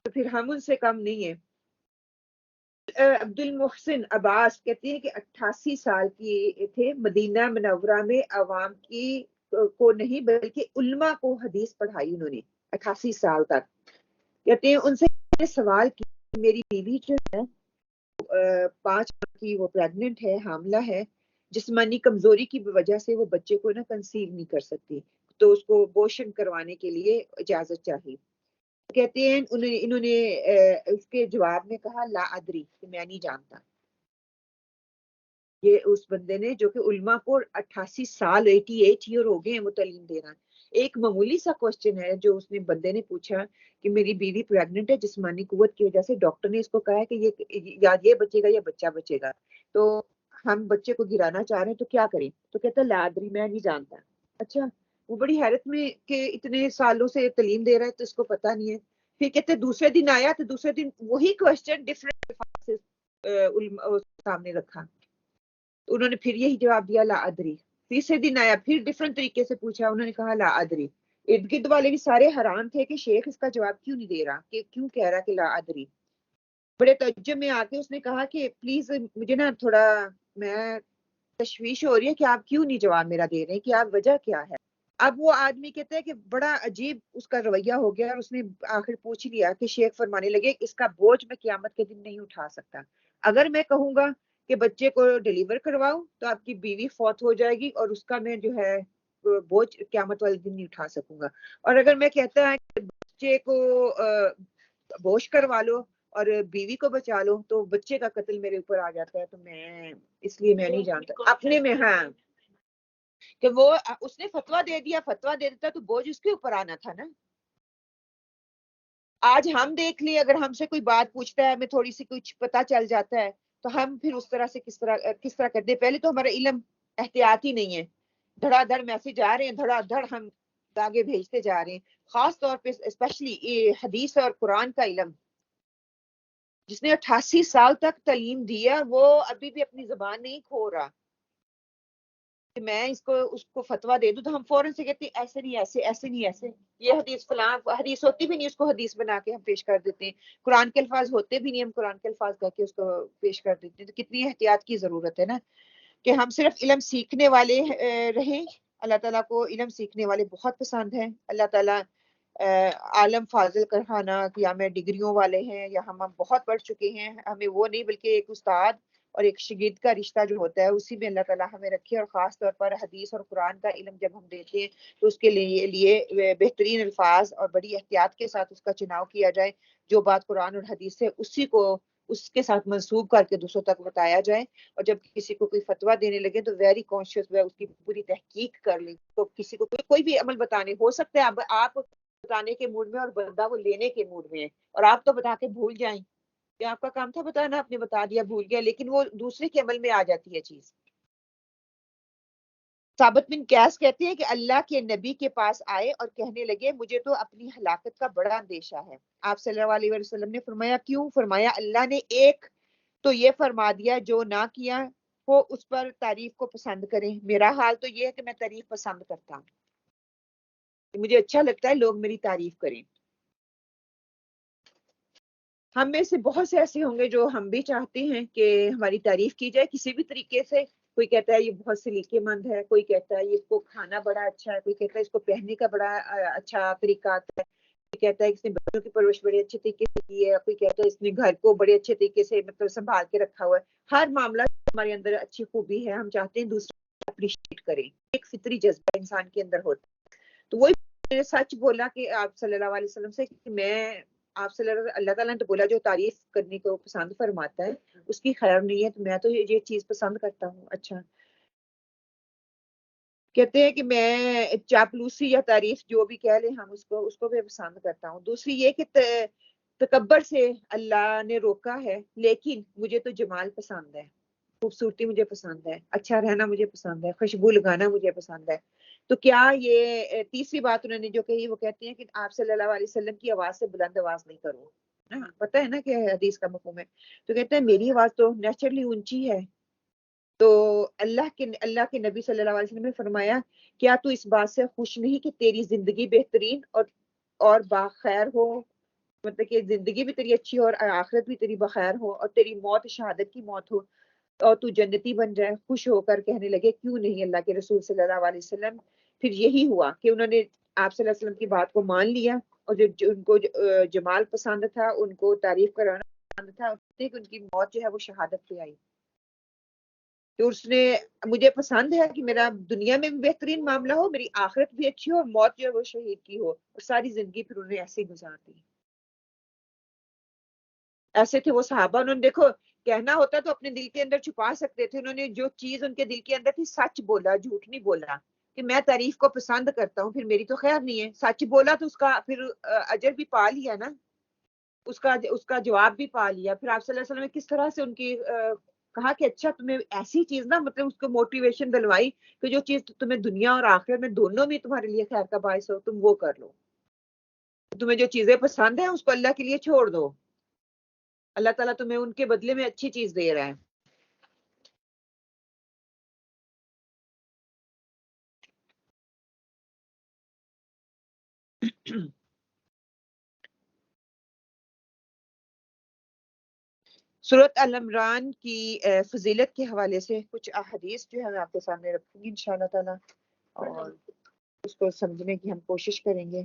تو پھر ہم ان سے کم نہیں ہیں. عبد المحسن عباس کہتے ہیں کہ 88 سال کی تھے، مدینہ منورہ میں عوام کو نہیں بلکہ علماء کو حدیث پڑھائی انہوں نے 88 سال تک. کہتے ہیں ان سے سوال کی، میری بیوی جو ہے 5 ماہ کی وہ پریگننٹ ہے، حاملہ ہے، جسمانی کمزوری کی وجہ سے وہ بچے کو کنسیو نہیں کر سکتی، تو اس کو ابورشن کروانے کے لیے اجازت چاہیے. کہتے ہیں انہوں نے اس کے جواب میں کہا لا ادری، کہ میں نہیں جانتا. یہ اس بندے نے جو کہ علماء کو 88 سال 88 ایئر ہو گئے ہیں وہ تعلیم دے رہا ہے. ایک معمولی سا کوشچن ہے جو اس نے بندے نے پوچھا کہ میری بیوی پریگننٹ ہے، جسمانی قوت کی وجہ سے ڈاکٹر نے اس کو کہا ہے کہ یہ بچے گا یا بچہ بچے گا، تو ہم بچے کو گرانا چاہ رہے ہیں، تو کیا کریں؟ تو کہتا لا ادری، میں نہیں جانتا. اچھا، وہ بڑی حیرت میں کہ اتنے سالوں سے تعلیم دے رہا ہے تو اس کو پتہ نہیں ہے. پھر کہتے دوسرے دن آیا تو دوسرے دن وہی کوشچن ڈفرینٹ سامنے رکھا، انہوں نے پھر یہی جواب دیا لا ادری. تیسرے دن آیا، پھر ڈفرینٹ طریقے سے پوچھا، انہوں نے کہا لا ادری. ارد گرد والے بھی سارے حیران تھے کہ شیخ اس کا جواب کیوں نہیں دے رہا، کہ کیوں کہہ رہا کہ لا ادری. بڑے تعجب میں آ کے اس نے کہا کہ پلیز مجھے نا تھوڑا میں تشویش ہو رہی ہے کہ آپ کیوں نہیں جواب میرا دے رہے ہیں، کہ آپ وجہ کیا ہے. اب وہ آدمی کہتا ہے کہ بڑا عجیب اس کا رویہ ہو گیا، اور اس نے آخر پوچھ لیا کہ شیخ فرمانے لگے اس کا بوجھ میں قیامت کے دن نہیں اٹھا سکتا. اگر میں کہوں گا کہ بچے کو ڈیلیور کرواؤ تو آپ کی بیوی فوت ہو جائے گی، اور اس کا میں جو ہے بوجھ قیامت والے دن نہیں اٹھا سکوں گا. اور اگر میں کہتا ہے کہ بچے کو بوش کروا لو اور بیوی کو بچا لو تو بچے کا قتل میرے اوپر آ جاتا ہے، تو میں اس لیے میں نہیں جانتا اپنے میں. ہاں، کہ وہ اس نے فتوا دے دیا، فتوا دے دیتا تو بوجھ اس کے اوپر آنا تھا نا. آج ہم دیکھ لیں، اگر ہم سے کوئی بات پوچھتا ہے، ہمیں تھوڑی سی کچھ پتا چل جاتا ہے، تو ہم پھر اس طرح سے کس طرح کرتے. پہلے تو ہمارا علم احتیاطی نہیں ہے، دھڑا دھڑ میسج آ رہے ہیں، دھڑا دھڑ ہم آگے بھیجتے جا رہے ہیں. خاص طور پہ اسپیشلی حدیث اور قرآن کا علم، جس نے 88 سال تک تعلیم دیا، وہ ابھی بھی اپنی زبان نہیں کھو رہا کہ میں اس کو فتوا دے دوں تو ہم فوراً سے کہتے ہیں ایسے نہیں، ایسے نہیں، ایسے یہ حدیث فلاں حدیث ہوتی بھی نہیں، اس کو حدیث بنا کے ہم پیش کر دیتے ہیں. قرآن کے الفاظ ہوتے بھی نہیں، ہم قرآن کے الفاظ کہہ کے اس کو پیش کر دیتے ہیں. تو کتنی احتیاط کی ضرورت ہے نا، کہ ہم صرف علم سیکھنے والے رہیں. اللہ تعالیٰ کو علم سیکھنے والے بہت پسند ہیں. اللہ تعالیٰ عالم فاضل کرخانہ یا میں ڈگریوں والے ہیں یا ہم بہت پڑھ چکے ہیں، ہمیں وہ نہیں، بلکہ ایک استاد اور ایک شاگرد کا رشتہ جو ہوتا ہے اسی میں اللہ تعالیٰ ہمیں رکھے، اور خاص طور پر حدیث اور قرآن کا علم جب ہم دیتے ہیں تو اس کے لیے بہترین الفاظ اور بڑی احتیاط کے ساتھ اس کا چناؤ کیا جائے، جو بات قرآن اور حدیث سے اسی کو اس کے ساتھ منسوب کر کے دوسروں تک بتایا جائے، اور جب کسی کو کوئی فتویٰ دینے لگے تو ویری کانشیس وہ اس کی پوری تحقیق کر لیں، تو کسی کو کوئی بھی عمل بتانے ہو سکتا ہے اب آپ بتانے کے موڈ میں اور بندہ وہ لینے کے موڈ میں ہے، اور آپ تو بتا کے بھول جائیں کہ آپ کا کام تھا بتانا، آپ نے بتا دیا بھول گیا، لیکن وہ دوسرے کے عمل میں آ جاتی ہے چیز۔ ثابت بن قیس کہتے ہیں کہ اللہ کے نبی کے پاس آئے اور کہنے لگے مجھے تو اپنی ہلاکت کا بڑا اندیشہ ہے۔ آپ صلی اللہ علیہ وسلم نے فرمایا کیوں؟ فرمایا اللہ نے ایک تو یہ فرما دیا جو نہ کیا ہو اس پر تعریف کو پسند کریں، میرا حال تو یہ ہے کہ میں تعریف پسند کرتا ہوں، مجھے اچھا لگتا ہے لوگ میری تعریف کریں۔ ہم میں سے بہت سے ایسے ہوں گے جو ہم بھی چاہتے ہیں کہ ہماری تعریف کی جائے کسی بھی طریقے سے، کوئی کہتا ہے یہ بہت سلیقے مند ہے، کوئی کہتا ہے اس کو کھانا بڑا اچھا ہے، کوئی کہتا ہے اس کو پہننے کا بڑا اچھا طریقہ آتا ہے، کوئی کہتا ہے اس نے بچوں کی پرورش بڑے اچھے طریقے سے کی ہے، کوئی کہتا ہے اس نے گھر کو بڑے اچھے طریقے سے مطلب سنبھال کے رکھا ہوا ہے۔ ہر معاملہ ہمارے اندر اچھی خوبی ہے، ہم چاہتے ہیں دوسرے کو اپریشیٹ کریں، ایک فطری جذبہ انسان کے اندر ہوتا ہے۔ تو وہی میں نے سچ بولا کہ آپ صلی اللہ علیہ وسلم سے کہ میں آپ صلی اللہ تعالیٰ نے تو بولا جو تعریف کرنے کو پسند فرماتا ہے اس کی خیر نہیں ہے، تو میں تو یہ چیز پسند کرتا ہوں۔ اچھا کہتے ہیں کہ میں چاپلوسی یا تعریف جو بھی کہہ لیں ہم اس کو بھی پسند کرتا ہوں۔ دوسری یہ کہ تکبر سے اللہ نے روکا ہے، لیکن مجھے تو جمال پسند ہے، خوبصورتی مجھے پسند ہے، اچھا رہنا مجھے پسند ہے، خوشبو لگانا مجھے پسند ہے۔ تو کیا یہ تیسری بات انہوں نے جو کہی وہ کہتی ہیں کہ آپ صلی اللہ علیہ وسلم کی آواز سے بلند آواز نہیں کرو، پتہ ہے نا کہ حدیث کا مفہوم ہے، تو کہتے ہیں میری آواز تو نیچرلی اونچی ہے۔ تو اللہ کے نبی صلی اللہ علیہ وسلم نے فرمایا کیا تو اس بات سے خوش نہیں کہ تیری زندگی بہترین اور باخیر ہو، مطلب کہ زندگی بھی تیری اچھی ہو اور آخرت بھی تیری بخیر ہو، اور تیری موت شہادت کی موت ہو اور تو جنتی بن جائے۔ خوش ہو کر کہنے لگے کیوں نہیں اللہ کے رسول صلی اللہ علیہ وسلم۔ پھر یہی ہوا کہ انہوں نے آپ صلی اللہ علیہ وسلم کی بات کو مان لیا، اور جو ان کو جمال پسند تھا، ان کو تعریف کرانا پسند تھا، کہ ان کی موت جو ہے وہ شہادت پہ آئی۔ تو اس نے مجھے پسند ہے کہ میرا دنیا میں بھی بہترین معاملہ ہو، میری آخرت بھی اچھی ہو، اور موت جو ہے وہ شہید کی ہو، اور ساری زندگی پھر انہوں نے ایسے ہی گزار دی۔ ایسے تھے وہ صحابہ، انہوں نے دیکھو کہنا ہوتا تو اپنے دل کے اندر چھپا سکتے تھے، انہوں نے جو چیز ان کے دل کے اندر تھی سچ بولا، جھوٹ نہیں بولا کہ میں تعریف کو پسند کرتا ہوں پھر میری تو خیر نہیں ہے، سچ بولا تو اس کا پھر اجر بھی پا لیا نا، اس کا جواب بھی پا لیا۔ پھر آپ صلی اللہ علیہ وسلم نے کس طرح سے ان کی کہا کہ اچھا تمہیں ایسی چیز نا، مطلب اس کو موٹیویشن دلوائی کہ جو چیز تمہیں دنیا اور آخرت میں دونوں میں تمہارے لیے خیر کا باعث ہو تم وہ کر لو، تمہیں جو چیزیں پسند ہیں اس کو اللہ کے لیے چھوڑ دو، اللہ تعالیٰ تمہیں ان کے بدلے میں اچھی چیز دے رہا ہے۔ سورۃ ال-عمران کی فضیلت کے حوالے سے کچھ احادیث جو ہے میں آپ کے سامنے رکھوں گی انشاءاللہ تعالیٰ، اور اس کو سمجھنے کی ہم کوشش کریں گے۔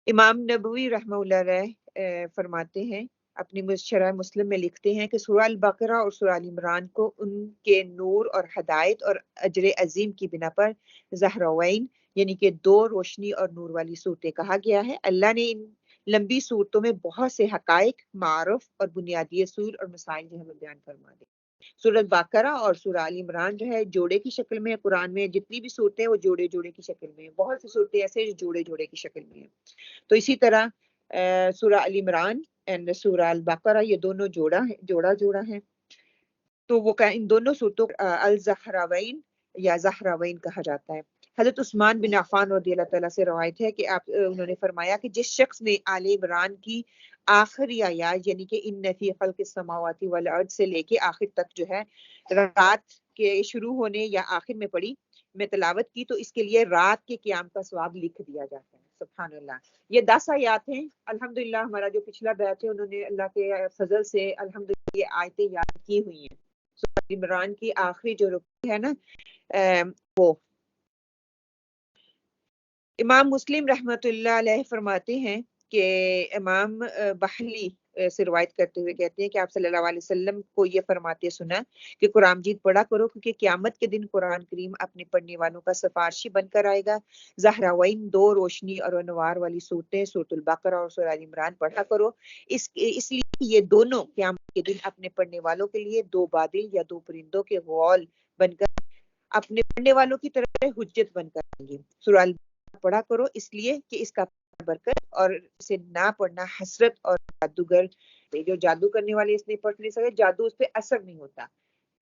امام نبوی رحمہ اللہ علیہ فرماتے ہیں، اپنی شرح مسلم میں لکھتے ہیں کہ سورہ البقرہ اور سورہ ال عمران کو ان کے نور اور ہدایت اور اجر عظیم کی بنا پر زہراوین یعنی کہ دو روشنی اور نور والی صورتیں کہا گیا ہے۔ اللہ نے ان لمبی صورتوں میں بہت سے حقائق، معارف اور بنیادی اصول اور مسائل جو ہے وہ بیان فرما دے۔ سورۃ بقرہ اور سورہ ال عمران جو ہے جوڑے کی شکل میں، قرآن میں جتنی بھی صورتیں ہیں وہ جوڑے جوڑے کی شکل میں ہیں، بہت سی صورتیں ایسے جو جوڑے جوڑے کی شکل میں ہیں۔ تو اسی طرح سورہ ال عمران اینڈ سورہ البقرہ یہ دونوں جوڑا ہے، تو وہ ان دونوں صورتوں الزہراوین یا زہراوین کہا جاتا ہے۔ حضرت عثمان بن عفان رضی اللہ تعالیٰ سے روایت ہے کہ انہوں نے فرمایا کہ جس شخص نے آل عمران کی آخری آیات یعنی کہ ان فی خلق السماوات والارض سے لے کے آخر تک جو ہے رات کے شروع ہونے یا آخر میں پڑھی میں تلاوت کی تو اس کے لیے رات کے قیام کا ثواب لکھ دیا جاتا ہے۔ سبحان اللہ، یہ 10 آیات ہیں۔ الحمدللہ ہمارا جو پچھلا بیچ ہے انہوں نے اللہ کے فضل سے الحمدللہ یہ آیتیں یاد کی ہوئی ہیں۔ سورہ عمران کی آخری جو رکو ہے نا وہ امام مسلم رحمۃ اللہ علیہ فرماتے ہیں کہ امام بحلی سے روایت کرتے ہوئے کہتے ہیں کہ آپ صلی اللہ علیہ وسلم کو یہ فرماتے سنا کہ قرآن مجید پڑھا کرو، کیونکہ قیامت کے دن قرآن کریم اپنے پڑھنے والوں کا سفارشی بن کر آئے گا۔ زہراوین 2 روشنی اور انوار والی صورتیں سورۃ البقرہ اور سورۃ آل عمران پڑھا کرو، اس لیے کہ یہ دونوں قیامت کے دن اپنے پڑھنے والوں کے لیے 2 بادل یا 2 پرندوں کے غول بن کر اپنے پڑھنے والوں کی طرف حجت بن کر آئیں گے۔ سورہ البقرہ پڑھا کرو اس لیے کہ اس کا برکت اور اسے نہ پڑھنا حسرت اور جادوگر جو جادو کرنے والے اس نے پڑھ نہیں سکے، جادو اس پہ اثر نہیں ہوتا۔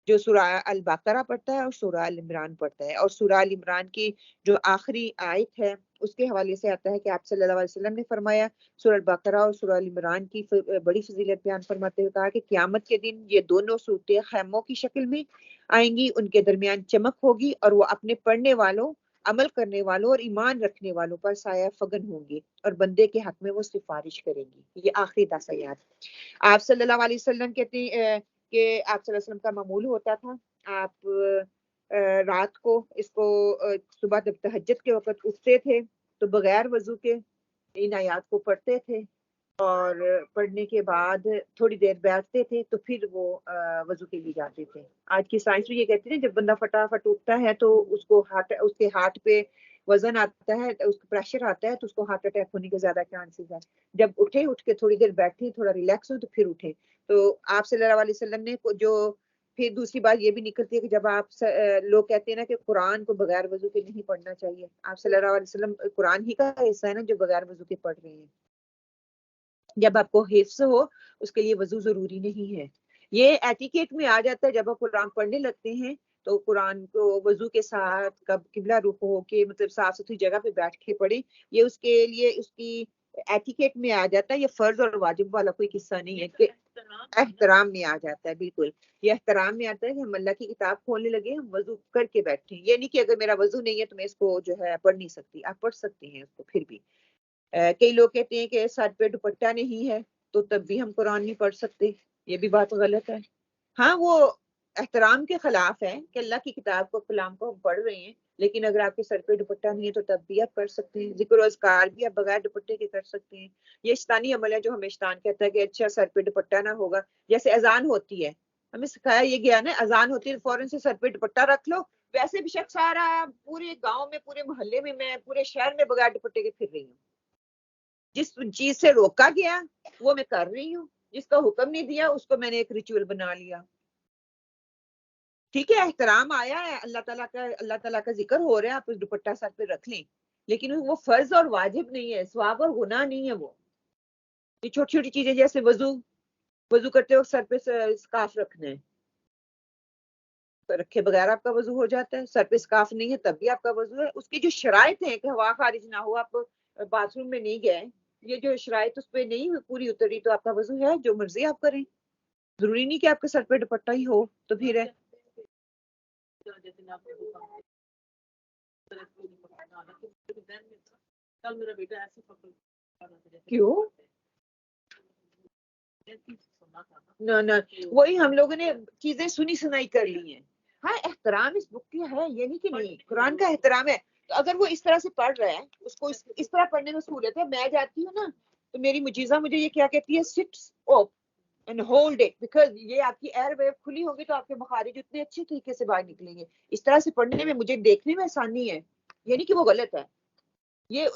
جو سورہ البقرہ پڑھتا ہے اور سورہ ال عمران پڑھتا ہے، اور سورہ ال عمران کی جو آخری آیت ہے اس کے حوالے سے آتا ہے کہ آپ صلی اللہ علیہ وسلم نے فرمایا، سورہ البقرہ اور سورہ ال عمران کی بڑی فضیلت بیان فرماتے ہوئے کہا کہ قیامت کے دن یہ دونوں صورتیں خیموں کی شکل میں آئیں گی، ان کے درمیان چمک ہوگی اور وہ اپنے پڑھنے والوں، عمل کرنے والوں اور ایمان رکھنے والوں پر سایہ فگن ہوں گی اور بندے کے حق میں وہ سفارش کریں گی۔ یہ آخری 10 آیات۔ آپ صلی اللہ علیہ وسلم کہتے ہیں کہ آپ صلی اللہ علیہ وسلم کا معمول ہوتا تھا، آپ رات کو اس کو صبح جب تہجد کے وقت اٹھتے تھے تو بغیر وضو کے ان آیات کو پڑھتے تھے، اور پڑھنے کے بعد تھوڑی دیر بیٹھتے تھے تو پھر وہ وضو کے لیے جاتے تھے۔ آج کی سائنس بھی یہ کہتی ہے جب بندہ فٹافٹ اٹھتا ہے تو اس کے ہارٹ پہ وزن آتا ہے، اس کو پریشر آتا ہے تو اس کو ہارٹ اٹیک ہونے کے زیادہ چانسز ہیں۔ جب اٹھ کے تھوڑی دیر بیٹھے، تھوڑا ریلیکس ہو تو پھر اٹھے۔ تو آپ صلی اللہ علیہ وسلم نے جو پھر دوسری بات یہ بھی نکلتی ہے کہ جب آپ لوگ کہتے ہیں نا کہ قرآن کو بغیر وضو کے نہیں پڑھنا چاہیے، آپ صلی اللہ علیہ وسلم قرآن ہی کا حصہ ہے نا جو بغیر وضو کے پڑھ رہے ہیں۔ جب آپ کو حفظ ہو اس کے لیے وضو ضروری نہیں ہے، یہ ایٹیکیٹ میں آ جاتا ہے۔ جب آپ قرآن پڑھنے لگتے ہیں تو قرآن کو وضو کے ساتھ کب قبلہ رخ ہو کے مطلب صاف ستھری جگہ پہ بیٹھ کے پڑھیں، یہ اس کے لیے اس کی ایٹیکیٹ میں آ جاتا ہے۔ یہ فرض اور واجب والا کوئی قصہ نہیں ہے کہ احترام میں آ جاتا ہے، بالکل یہ احترام میں آتا ہے کہ ہم اللہ کی کتاب کھولنے لگے، ہم وضو کر کے بیٹھیں۔ یہ نہیں کہ اگر میرا وضو نہیں ہے تو میں اس کو جو ہے پڑھ نہیں سکتی، آپ پڑھ سکتے ہیں اس کو پھر بھی۔ کئی لوگ کہتے ہیں کہ سر پہ دوپٹہ نہیں ہے تو تب بھی ہم قرآن نہیں پڑھ سکتے، یہ بھی بات غلط ہے۔ ہاں وہ احترام کے خلاف ہے کہ اللہ کی کتاب کو کلام کو ہم پڑھ رہے ہیں، لیکن اگر آپ کے سر پہ دوپٹہ نہیں ہے تو تب بھی آپ کر سکتے ہیں۔ ذکر و اذکار بھی آپ بغیر دوپٹے کے کر سکتے ہیں۔ یہ شیطانی عمل ہے جو ہمیں شیطان کہتا ہے کہ اچھا سر پہ دوپٹہ نہ ہوگا، جیسے اذان ہوتی ہے، ہمیں سکھایا یہ گیا نا اذان ہوتی ہے فوراً سے سر پہ دوپٹہ رکھ لو۔ ویسے بھی شخص سارا پورے گاؤں میں، پورے محلے میں، میں پورے شہر میں بغیر دوپٹے کے پھر رہی ہوں۔ جس چیز سے روکا گیا وہ میں کر رہی ہوں، جس کا حکم نہیں دیا اس کو میں نے ایک ریچول بنا لیا۔ ٹھیک ہے، احترام آیا ہے، اللہ تعالیٰ کا ذکر ہو رہا ہے، آپ دوپٹہ سر پہ رکھ لیں، لیکن وہ فرض اور واجب نہیں ہے، ثواب اور گناہ نہیں ہے۔ وہ یہ چھوٹی چھوٹی چیزیں جیسے وضو کرتے وقت سر پہ سکارف رکھنا ہے، رکھے بغیر آپ کا وضو ہو جاتا ہے۔ سر پہ سکارف نہیں ہے تب بھی آپ کا وضو ہے۔ اس کی جو شرائط ہیں کہ ہوا خارج نہ ہو، آپ باتھ روم میں نہیں گئے، یہ جو شرائط اس پہ نہیں پوری اتری تو آپ کا وضو ہے، جو مرضی آپ کریں، ضروری نہیں کہ آپ کے سر پہ دوپٹہ ہی ہو تو پھر ہے۔ کیوں نہ وہی ہم لوگوں نے چیزیں سنی سنائی کر لی ہیں۔ ہاں احترام اس بک کی ہے، یہ نہیں کہ نہیں، قرآن کا احترام ہے۔ تو اگر وہ اس طرح سے پڑھ رہا ہے، اس کو اس طرح پڑھنے میں سہولت ہے۔ میں جاتی ہوں نا تو میری مجیزہ مجھے یہ کیا کہتی ہے، سٹ up and hold it, because یہ آپ کی ایئر ویو کھلی ہوگی تو آپ کے مخارج اتنے اچھے طریقے سے باہر نکلیں گے۔ اس طرح سے پڑھنے میں مجھے دیکھنے میں آسانی ہے، یہ نہیں کہ وہ غلط ہے۔ یہ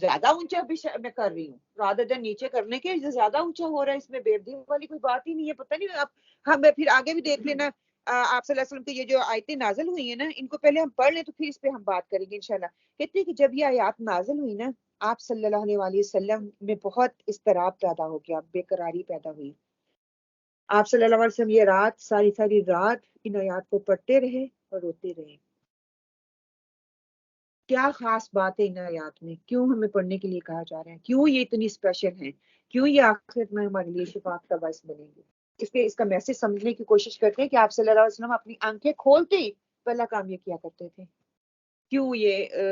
زیادہ اونچا بھی میں کر رہی ہوں، رادر دین نیچے کرنے کے زیادہ اونچا ہو رہا ہے، اس میں بے دل والی کوئی بات ہی نہیں ہے۔ پتہ نہیں آپ ہمیں پھر آگے بھی دیکھ لینا، آپ صلی اللہ علیہ وسلم کی یہ جو آیتیں نازل ہوئی ہیں نا، ان کو پہلے ہم پڑھ لیں تو پھر اس پہ ہم بات کریں گے انشاءاللہ۔ کہتے ہیں کہ جب یہ آیات نازل ہوئی نا، آپ صلی اللہ علیہ وسلم میں بہت اضطراب پیدا ہو گیا، بے قراری پیدا ہوئی۔ آپ صلی اللہ علیہ وسلم یہ رات ساری رات ان آیات کو پڑھتے رہے اور روتے رہے۔ کیا خاص بات ہے ان آیات میں؟ کیوں ہمیں پڑھنے کے لیے کہا جا رہا ہے؟ کیوں یہ اتنی اسپیشل ہیں؟ کیوں یہ آخرت میں ہمارے لیے شفاعت کا باعث بنیں گے؟ اس کا میسج سمجھنے کی کوشش کرتے ہیں کہ آپ صلی اللہ علیہ وسلم اپنی آنکھیں کھولتے ہی پہلا کام یہ کیا کرتے تھے، کیوں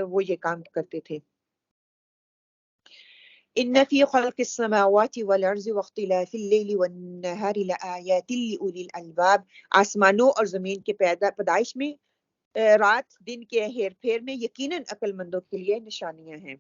وہ یہ کام کرتے تھے۔ ان فی خلق السماوات والارض واختلاف اللیل والنہار لآیات لأولی الالباب، آسمانوں اور زمین کے پیدائش میں، رات دن کے ہیر پھیر میں یقیناً عقل مندوں کے لیے نشانیاں ہیں۔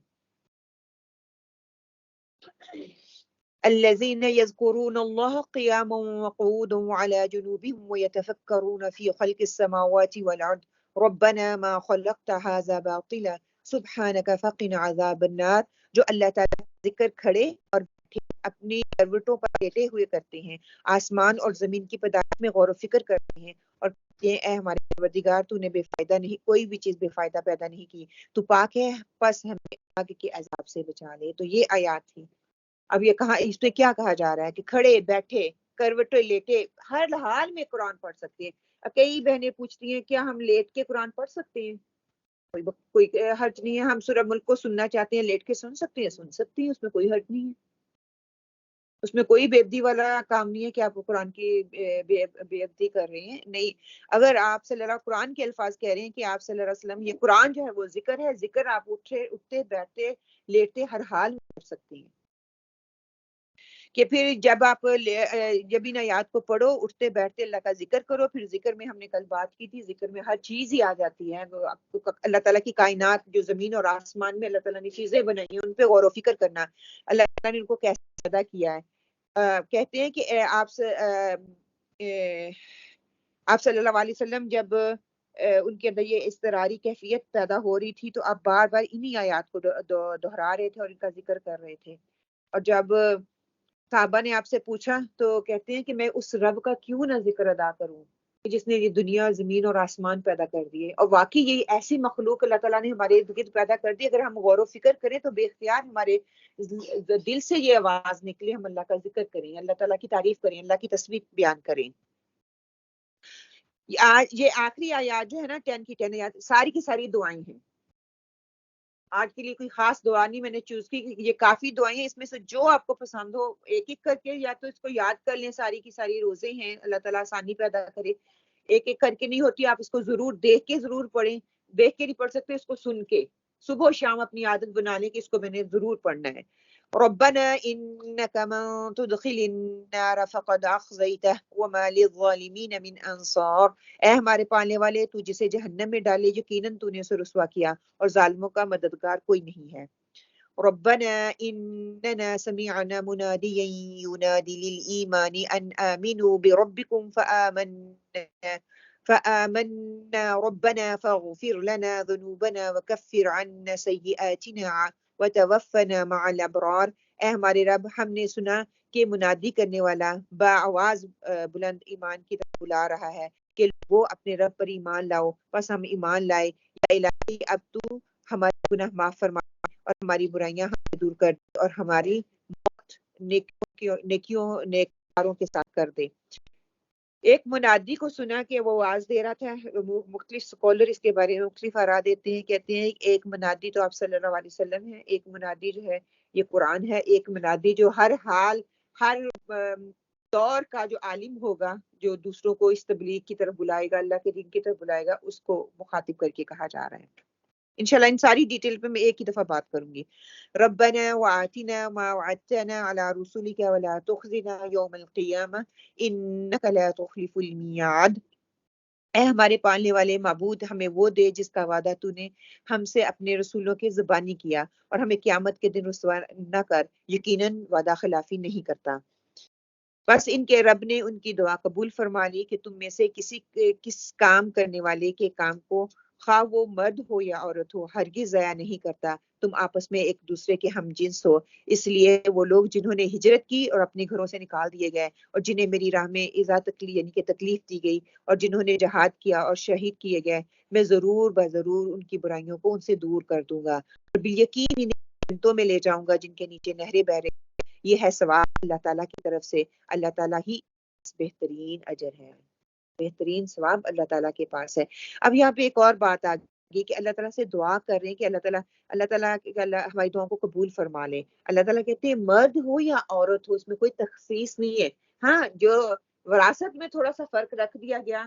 الذين يذكرون الله قياما وقعودا وعلى جنوبهم ويتفكرون في خلق السماوات والأرض ربنا ما خلقت هذا باطلا سبحانك فقنا عذاب النار. جو اللہ تعالیٰ کا ذکر کھڑے اور بیٹھے اپنی کروٹوں پر لیٹے ہوئے کرتے ہیں، آسمان اور زمین کی پیدائش میں غور و فکر کرتے ہیں اور کہتے ہیں اے ہمارے پروردگار تو نے بے فائدہ نہیں، کوئی بھی چیز بے فائدہ پیدا نہیں کی، تو پاک ہے، پس ہمیں آگے کے عذاب سے بچا لے. تو یہ آیات تھی. اب یہ کہاں اس میں کیا کہا جا رہا ہے کہ کھڑے بیٹھے کروٹے لیٹے ہر حال میں قرآن پڑھ سکتے ہیں. کئی بہنیں پوچھتی ہیں کیا ہم لیٹ کے قرآن پڑھ سکتے ہیں؟ کوئی حرج نہیں ہے. ہم سورہ ملک کو سننا چاہتے ہیں، لیٹ کے سن سکتے ہیں، سن سکتے ہیں، اس میں کوئی حرج نہیں ہے. اس میں کوئی بے ادبی والا کام نہیں ہے کہ آپ قرآن کی بے ادبی کر رہے ہیں. نہیں، اگر آپ صلی اللہ قرآن کے الفاظ کہہ رہے ہیں کہ آپ صلی اللہ علیہ وسلم یہ قرآن جو ہے وہ ذکر ہے، ذکر آپ اٹھتے بیٹھتے لیٹتے ہر حال میں کر سکتے ہیں. کہ پھر جب آپ جب ان آیات کو پڑھو اٹھتے بیٹھتے اللہ کا ذکر کرو. پھر ذکر میں ہم نے کل بات کی تھی، ذکر میں ہر چیز ہی آ جاتی ہے. اللہ تعالیٰ کی کائنات جو زمین اور آسمان میں اللہ تعالیٰ نے چیزیں بنائی ہیں ان پہ غور و فکر کرنا، اللہ تعالیٰ نے ان کو کیسے پیدا کیا ہے. کہتے ہیں کہ آپ صلی اللہ علیہ وسلم جب ان کے اندر یہ اضطراری کیفیت پیدا ہو رہی تھی تو آپ بار بار انہی آیات کو دہرا رہے تھے اور ان کا ذکر کر رہے تھے. اور جب صحابہ نے آپ سے پوچھا تو کہتے ہیں کہ میں اس رب کا کیوں نہ ذکر ادا کروں جس نے یہ دنیا زمین اور آسمان پیدا کر دیے. اور واقعی یہ ایسی مخلوق اللہ تعالیٰ نے ہمارے ارد گرد پیدا کر دی. اگر ہم غور و فکر کریں تو بے اختیار ہمارے دل سے یہ آواز نکلے ہم اللہ کا ذکر کریں، اللہ تعالیٰ کی تعریف کریں، اللہ کی تصویر بیان کریں. یہ آخری آیات جو ہے نا 10 کی 10 آیات ساری کی ساری دعائیں ہیں. آج کے لیے کوئی خاص دعا نہیں میں نے چوز کی، یہ کافی دعائیں ہیں. اس میں سے جو آپ کو پسند ہو ایک ایک کر کے یا تو اس کو یاد کر لیں. ساری کی ساری روزے ہیں، اللہ تعالیٰ آسانی پیدا کرے. ایک ایک کر کے نہیں ہوتی، آپ اس کو ضرور دیکھ کے ضرور پڑھیں. دیکھ کے نہیں پڑھ سکتے اس کو سن کے صبح و شام اپنی عادت بنا لیں کہ اس کو میں نے ضرور پڑھنا ہے. ربنا انك من تدخل النار فقد اخزيته وما للظالمين من انصار. اے ہمارے پالنے والے تو جسے جہنم میں ڈالے یقیناً تو نے اسے رسوا کیا اور ظالموں کا مددگار کوئی نہیں ہے. ربنا اننا سمعنا مناديا ينادي للإيمان ان آمنوا بربكم فآمنا ربنا فاغفر لنا ذنوبنا وكفر عنا سيئاتنا وتوفنا مع الابرار. اے ہمارے رب ہم نے سنا کہ منادی کرنے والا بآواز بلند ایمان کی طرف بلا رہا ہے کہ وہ اپنے رب پر ایمان لاؤ. بس ہم ایمان لائے. یا الہی اب تو ہمارے گناہ معاف فرما اور ہماری برائیاں ہمیں دور کر دے اور ہماری موت نیکاروں کے ساتھ کر دے. ایک منادی کو سنا کہ وہ آواز دے رہا تھا. مختلف سکولر اس کے بارے میں مختلف آراء دیتے ہیں. کہتے ہیں ایک منادی تو آپ صلی اللہ علیہ وسلم ہے، ایک منادی جو ہے یہ قرآن ہے، ایک منادی جو ہر حال ہر دور کا جو عالم ہوگا جو دوسروں کو اس تبلیغ کی طرف بلائے گا، اللہ کے دین کی طرف بلائے گا، اس کو مخاطب کر کے کہا جا رہا ہے. انشاءاللہ ان ساری ڈیٹیل پہ میں ایک ہی دفعہ بات کروں گی. ربنا وآتنا ما وعدتنا على رسلك ولا تخزنا يوم القيامة انك لا تخلف الميعاد. اے ہمارے پالنے والے معبود ہمیں وہ دے جس کا وعدہ تو نے ہم سے اپنے رسولوں کے زبانی کیا اور ہمیں قیامت کے دن رسوا نہ کر، یقیناً وعدہ خلافی نہیں کرتا. بس ان کے رب نے ان کی دعا قبول فرما لی کہ تم میں سے کس کام کرنے والے کے کام کو خواہ وہ مرد ہو یا عورت ہو ہرگز ضائع نہیں کرتا. تم آپس میں ایک دوسرے کے ہم جنس ہو. اس لیے وہ لوگ جنہوں نے ہجرت کی اور اپنے گھروں سے نکال دیے گئے اور جنہیں میری راہ میں ایذا تکلیف یعنی کہ تکلیف دی گئی اور جنہوں نے جہاد کیا اور شہید کیے گئے، میں ضرور بضرور ان کی برائیوں کو ان سے دور کر دوں گا اور بالیقین انہیں جنتوں میں لے جاؤں گا جن کے نیچے نہریں بہ رہی. یہ ہے ثواب اللہ تعالیٰ کی طرف سے. اللہ تعالیٰ ہی بہترین اجر ہے، بہترین ثواب اللہ تعالیٰ کے پاس ہے. اب یہاں پہ ایک اور بات آ گئی کہ اللہ تعالیٰ سے دعا کر رہے ہیں کہ اللہ تعالیٰ ہماری دعاؤں کو قبول فرما لے. اللہ تعالیٰ کہتے ہیں مرد ہو یا عورت ہو اس میں کوئی تخصیص نہیں ہے. ہاں جو وراثت میں تھوڑا سا فرق رکھ دیا گیا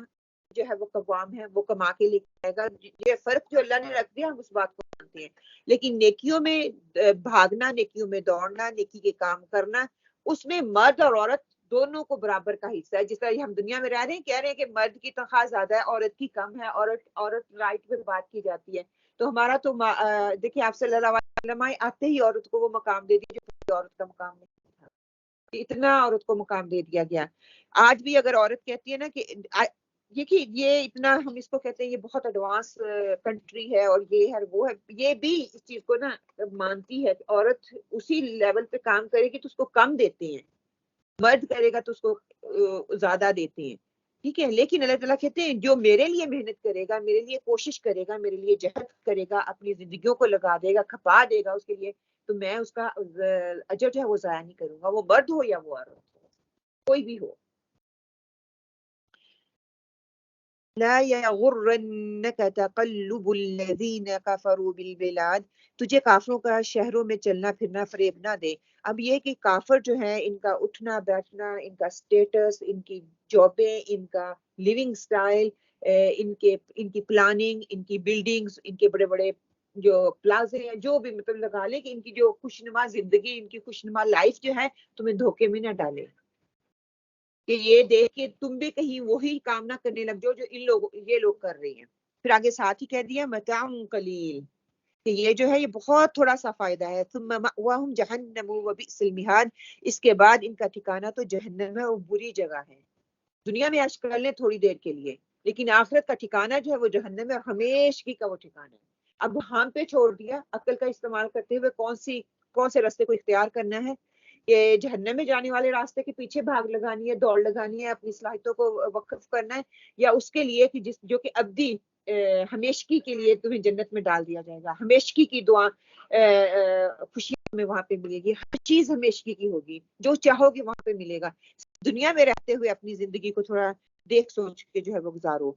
جو ہے وہ قوام ہے، وہ کما کے لے کے آئے گا. یہ فرق جو اللہ نے رکھ دیا ہم اس بات کو مانتے ہیں. لیکن نیکیوں میں بھاگنا، نیکیوں میں دوڑنا، نیکی کے کام کرنا، اس میں مرد اور عورت دونوں کو برابر کا حصہ ہے. جس طرح ہم دنیا میں رہ رہے ہیں کہہ رہے ہیں کہ مرد کی تنخواہ زیادہ ہے، عورت کی کم ہے، عورت رائٹ پہ بات کی جاتی ہے. تو ہمارا تو دیکھیں آپ صلی اللہ علیہ وسلم آتے ہی عورت کو وہ مقام دے دیا جو عورت کا مقام نہیں تھا. اتنا عورت کو مقام دے دیا گیا. آج بھی اگر عورت کہتی ہے نا کہ دیکھیے یہ اتنا ہم اس کو کہتے ہیں یہ بہت ایڈوانس کنٹری ہے اور یہ ہے وہ ہے، یہ بھی اس چیز کو نا مانتی ہے کہ عورت اسی لیول پہ کام کرے گی تو اس کو کم دیتے ہیں، مرد کرے گا تو اس کو زیادہ دیتے ہیں. ٹھیک ہے، لیکن اللہ تعالیٰ کہتے ہیں جو میرے لیے محنت کرے گا، میرے لیے کوشش کرے گا، میرے لیے جہد کرے گا، اپنی زندگیوں کو لگا دے گا، کھپا دے گا اس کے لیے، تو میں اس کا اجر جو ہے وہ ضائع نہیں کروں گا، وہ مرد ہو یا وہ عورت ہو، کوئی بھی ہو. لا یغرنک تقلب الذین کفروا بالبلاد، تجھے کافروں کا شہروں میں چلنا پھرنا فریب نہ دے. اب یہ کہ کافر جو ہے ان کا اٹھنا بیٹھنا، ان کا سٹیٹس، ان کی جابیں، ان کا لیونگ سٹائل، ان کی پلاننگ، ان کی بلڈنگز، ان کے بڑے بڑے جو پلازے ہیں، جو بھی مطلب لگا لیں کہ ان کی جو خوشنما زندگی، ان کی خوشنما لائف جو ہے تمہیں دھوکے میں نہ ڈالے، کہ یہ دیکھ کے تم بھی کہیں وہی کام نہ کرنے لگ جاؤ جو یہ لوگ کر رہے ہیں. پھر آگے ساتھ ہی کہہ دیا متاع قلیل، کہ یہ جو ہے یہ بہت تھوڑا سا فائدہ ہے. ثم مأواہم جہنم وبئس المہاد، اس کے بعد ان کا ٹھکانہ تو جہنم ہے، وہ بری جگہ ہے. دنیا میں عیش کر لیں تھوڑی دیر کے لیے، لیکن آخرت کا ٹھکانہ جو ہے وہ جہنم ہے، اور ہمیشگی کا وہ ٹھکانہ ہے. اب ہم پہ چھوڑ دیا عقل کا استعمال کرتے ہوئے کون سے راستے کو اختیار کرنا ہے. یہ جہنم میں جانے والے راستے کے پیچھے بھاگ لگانی ہے، دوڑ لگانی ہے، اپنی صلاحیتوں کو وقف کرنا ہے، یا اس کے لیے کہ جو کہ ابدی ہمیشگی کے لیے تمہیں جنت میں ڈال دیا جائے گا، ہمیشگی کی دعا خوشی میں وہاں پہ ملے گی، ہر چیز ہمیشگی کی ہوگی، جو چاہو گے وہاں پہ ملے گا. دنیا میں رہتے ہوئے اپنی زندگی کو تھوڑا دیکھ سوچ کے جو ہے وہ گزارو.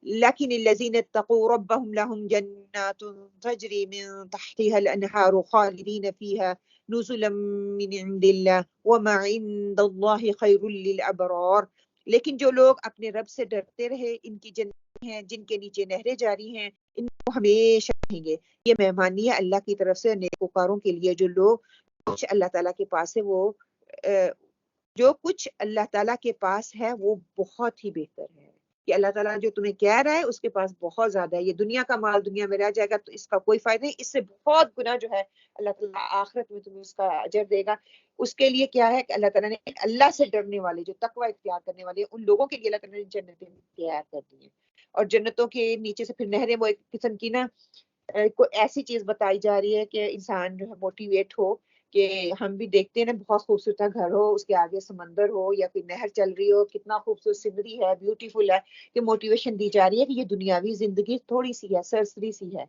لیکن الذین اتقوا ربهم لهم جنات تجری من تحتها الانہار خالدین فیہا نزلا من عند اللہ وما عند اللہ خیر للابرار. لیکن جو لوگ اپنے رب سے ڈرتے رہے، ان کی جنتیں ہیں جن کے نیچے نہریں جاری ہیں، ان کو ہمیشہ رہیں گے. یہ مہمانی ہے اللہ کی طرف سے نیکوکاروں کے لیے، جو لوگ کچھ اللہ تعالیٰ کے پاس ہے وہ جو کچھ اللہ تعالیٰ کے پاس ہے وہ بہت ہی بہتر ہے. کہ اللہ تعالیٰ جو تمہیں کہہ رہا ہے اس کے پاس بہت زیادہ ہے. یہ دنیا کا مال دنیا میں رہ جائے گا تو اس کا کوئی فائدہ نہیں، اس سے بہت گنا جو ہے اللہ تعالیٰ آخرت میں تمہیں اس کا اجر دے گا. اس کے لیے کیا ہے کہ اللہ تعالیٰ نے اللہ سے ڈرنے والے، جو تقوی اختیار کرنے والے، ان لوگوں کے لیے اللہ تعالیٰ نے جنتیں تیار کر دی ہیں. اور جنتوں کے نیچے سے پھر نہریں، وہ ایک قسم کی نا کوئی ایسی چیز بتائی جا رہی ہے کہ انسان جو ہے موٹیویٹ ہو، کہ ہم بھی دیکھتے ہیں نا بہت خوبصورت گھر ہو، اس کے آگے سمندر ہو یا کوئی نہر چل رہی ہو، کتنا خوبصورت سینری ہے، بیوٹیفل ہے، کہ موٹیویشن دی جا رہی ہے کہ یہ دنیاوی زندگی تھوڑی سی ہے، سرسری سی ہے،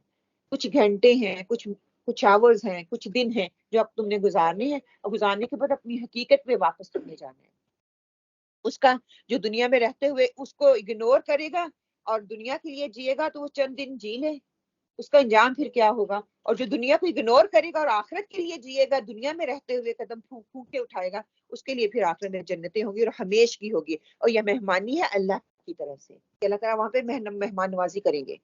کچھ گھنٹے ہیں، کچھ آورز ہیں، کچھ دن ہیں جو اب تم نے گزارنے ہیں، اور گزارنے کے بعد اپنی حقیقت میں واپس تم نے جانا ہے. اس کا جو دنیا میں رہتے ہوئے اس کو اگنور کرے گا اور دنیا کے لیے جیے گا تو وہ چند دن جی لے، اس کا انجام پھر کیا ہوگا. اور جو دنیا کو اگنور کرے گا اور آخرت کے لیے جیے گا، دنیا میں رہتے ہوئے قدم پھونک پھونک کے اٹھائے گا، اس کے لیے پھر آخرت میں جنتیں ہوں گی اور ہمیشگی ہوگی. اور یہ مہمانی ہے اللہ کی طرف سے کہ اللہ تعالیٰ وہاں پہ مہمان نوازی کریں گے.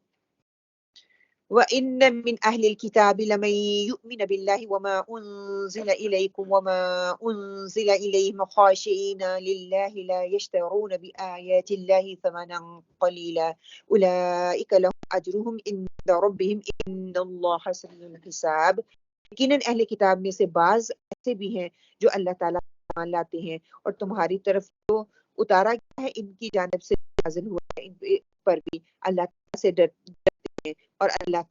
وَإِنَّ مِنْ أَهْلِ الْكِتَابِ لَمَن يُؤْمِنَ بِاللَّهِ وَمَا أُنزِلَ إِلَيْكُمْ وَمَا أُنزِلَ إِلَيْهِمْ خَاشِعِينَ لِلَّهِ لَا يَشْتَرُونَ بِآيَاتِ اللَّهِ ثَمَنًا قَلِيلًا أُولَئِكَ لَهُمْ أَجْرُهُمْ عِندَ رَبِّهِمْ إِنَّ اللَّهَ سَرِيعُ الْحِسَابِ. یقیناً اہل کتاب میں سے بعض ایسے بھی ہیں جو اللہ تعالیٰ مان لاتے ہیں، اور تمہاری طرف تو اتارا گیا ہے ان کی جانب سے نازل ہوا ہے، ان پر بھی اللہ تعالیٰ سے ڈرتے ہیں، اور اللہ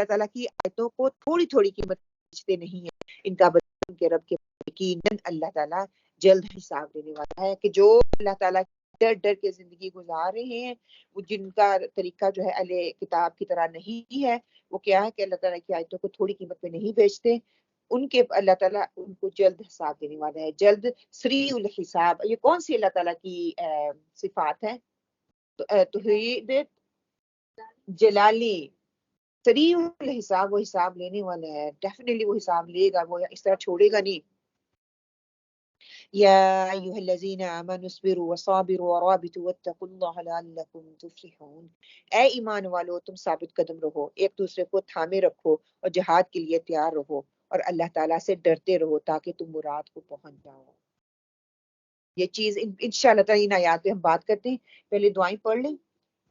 تعالیٰ کی آیتوں کو تھوڑی تھوڑی قیمت بیچتے نہیں ہیں. ان کا بدلہ ان کے رب کے یقیناً اللہ تعالیٰ جلد حساب دینے والا ہے. کہ جو اللہ تعالیٰ ڈر ڈر کے زندگی گزار رہے ہیں، وہ جن کا طریقہ جو ہے اہل کتاب کی طرح نہیں ہے، وہ کیا ہے کہ اللہ تعالیٰ کی آیتوں کو تھوڑی قیمت میں نہیں بیچتے، ان کے اللہ تعالیٰ ان کو جلد حساب دینے والا ہے. جلد سریع الحساب، یہ کون سی اللہ تعالیٰ کی صفات ہے؟ توحید جلالی، سریع الحساب، وہ حساب لینے والا ہے، ڈیفینیٹلی وہ حساب لے گا، وہ اس طرح چھوڑے گا نہیں. یا ایھا الذین آمنوا اصبروا وصابروا ورابطوا واتقوا اللہ لعلکم تفلحون. اے ایمان والو تم ثابت قدم رہو، ایک دوسرے کو تھامے رکھو اور جہاد کے لیے تیار رہو، اور اللہ تعالیٰ سے ڈرتے رہو تاکہ تم مراد کو پہنچ جاؤ. یہ چیز انشاءاللہ تعالیٰ ان آیات پہ ہم بات کرتے ہیں. پہلے دعائیں پڑھ لیں،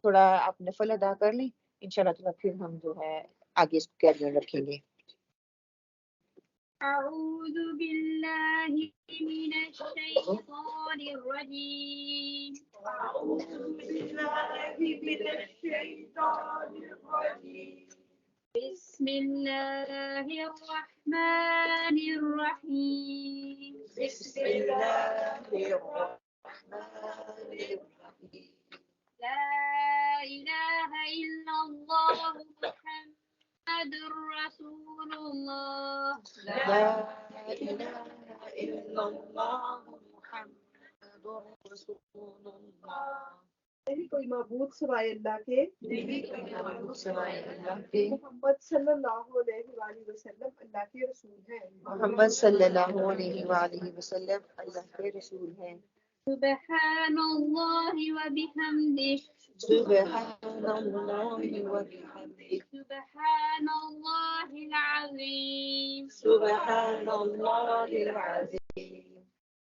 تھوڑا آپ نفل ادا کر لیں، انشاءاللہ تعالیٰ پھر ہم جو ہے آگے اس کو کیری آن رکھیں گے. أعوذ بالله من الشيطان الرجيم. بسم الله الرحمن الرحيم. لا إله إلا الله محمد رسول الله. نہیں کوئی معبود سوائے اللہ کے محمد صلی اللہ علیہ وآلہ وسلم اللہ کے رسول ہیں. محمد صلی اللہ علیہ وآلہ وسلم اللہ کے رسول ہیں. سبحان الله وبحمده. سبحان اللہ وبحمدہ. سبحان الله العظيم. سبحان اللہ العظیم.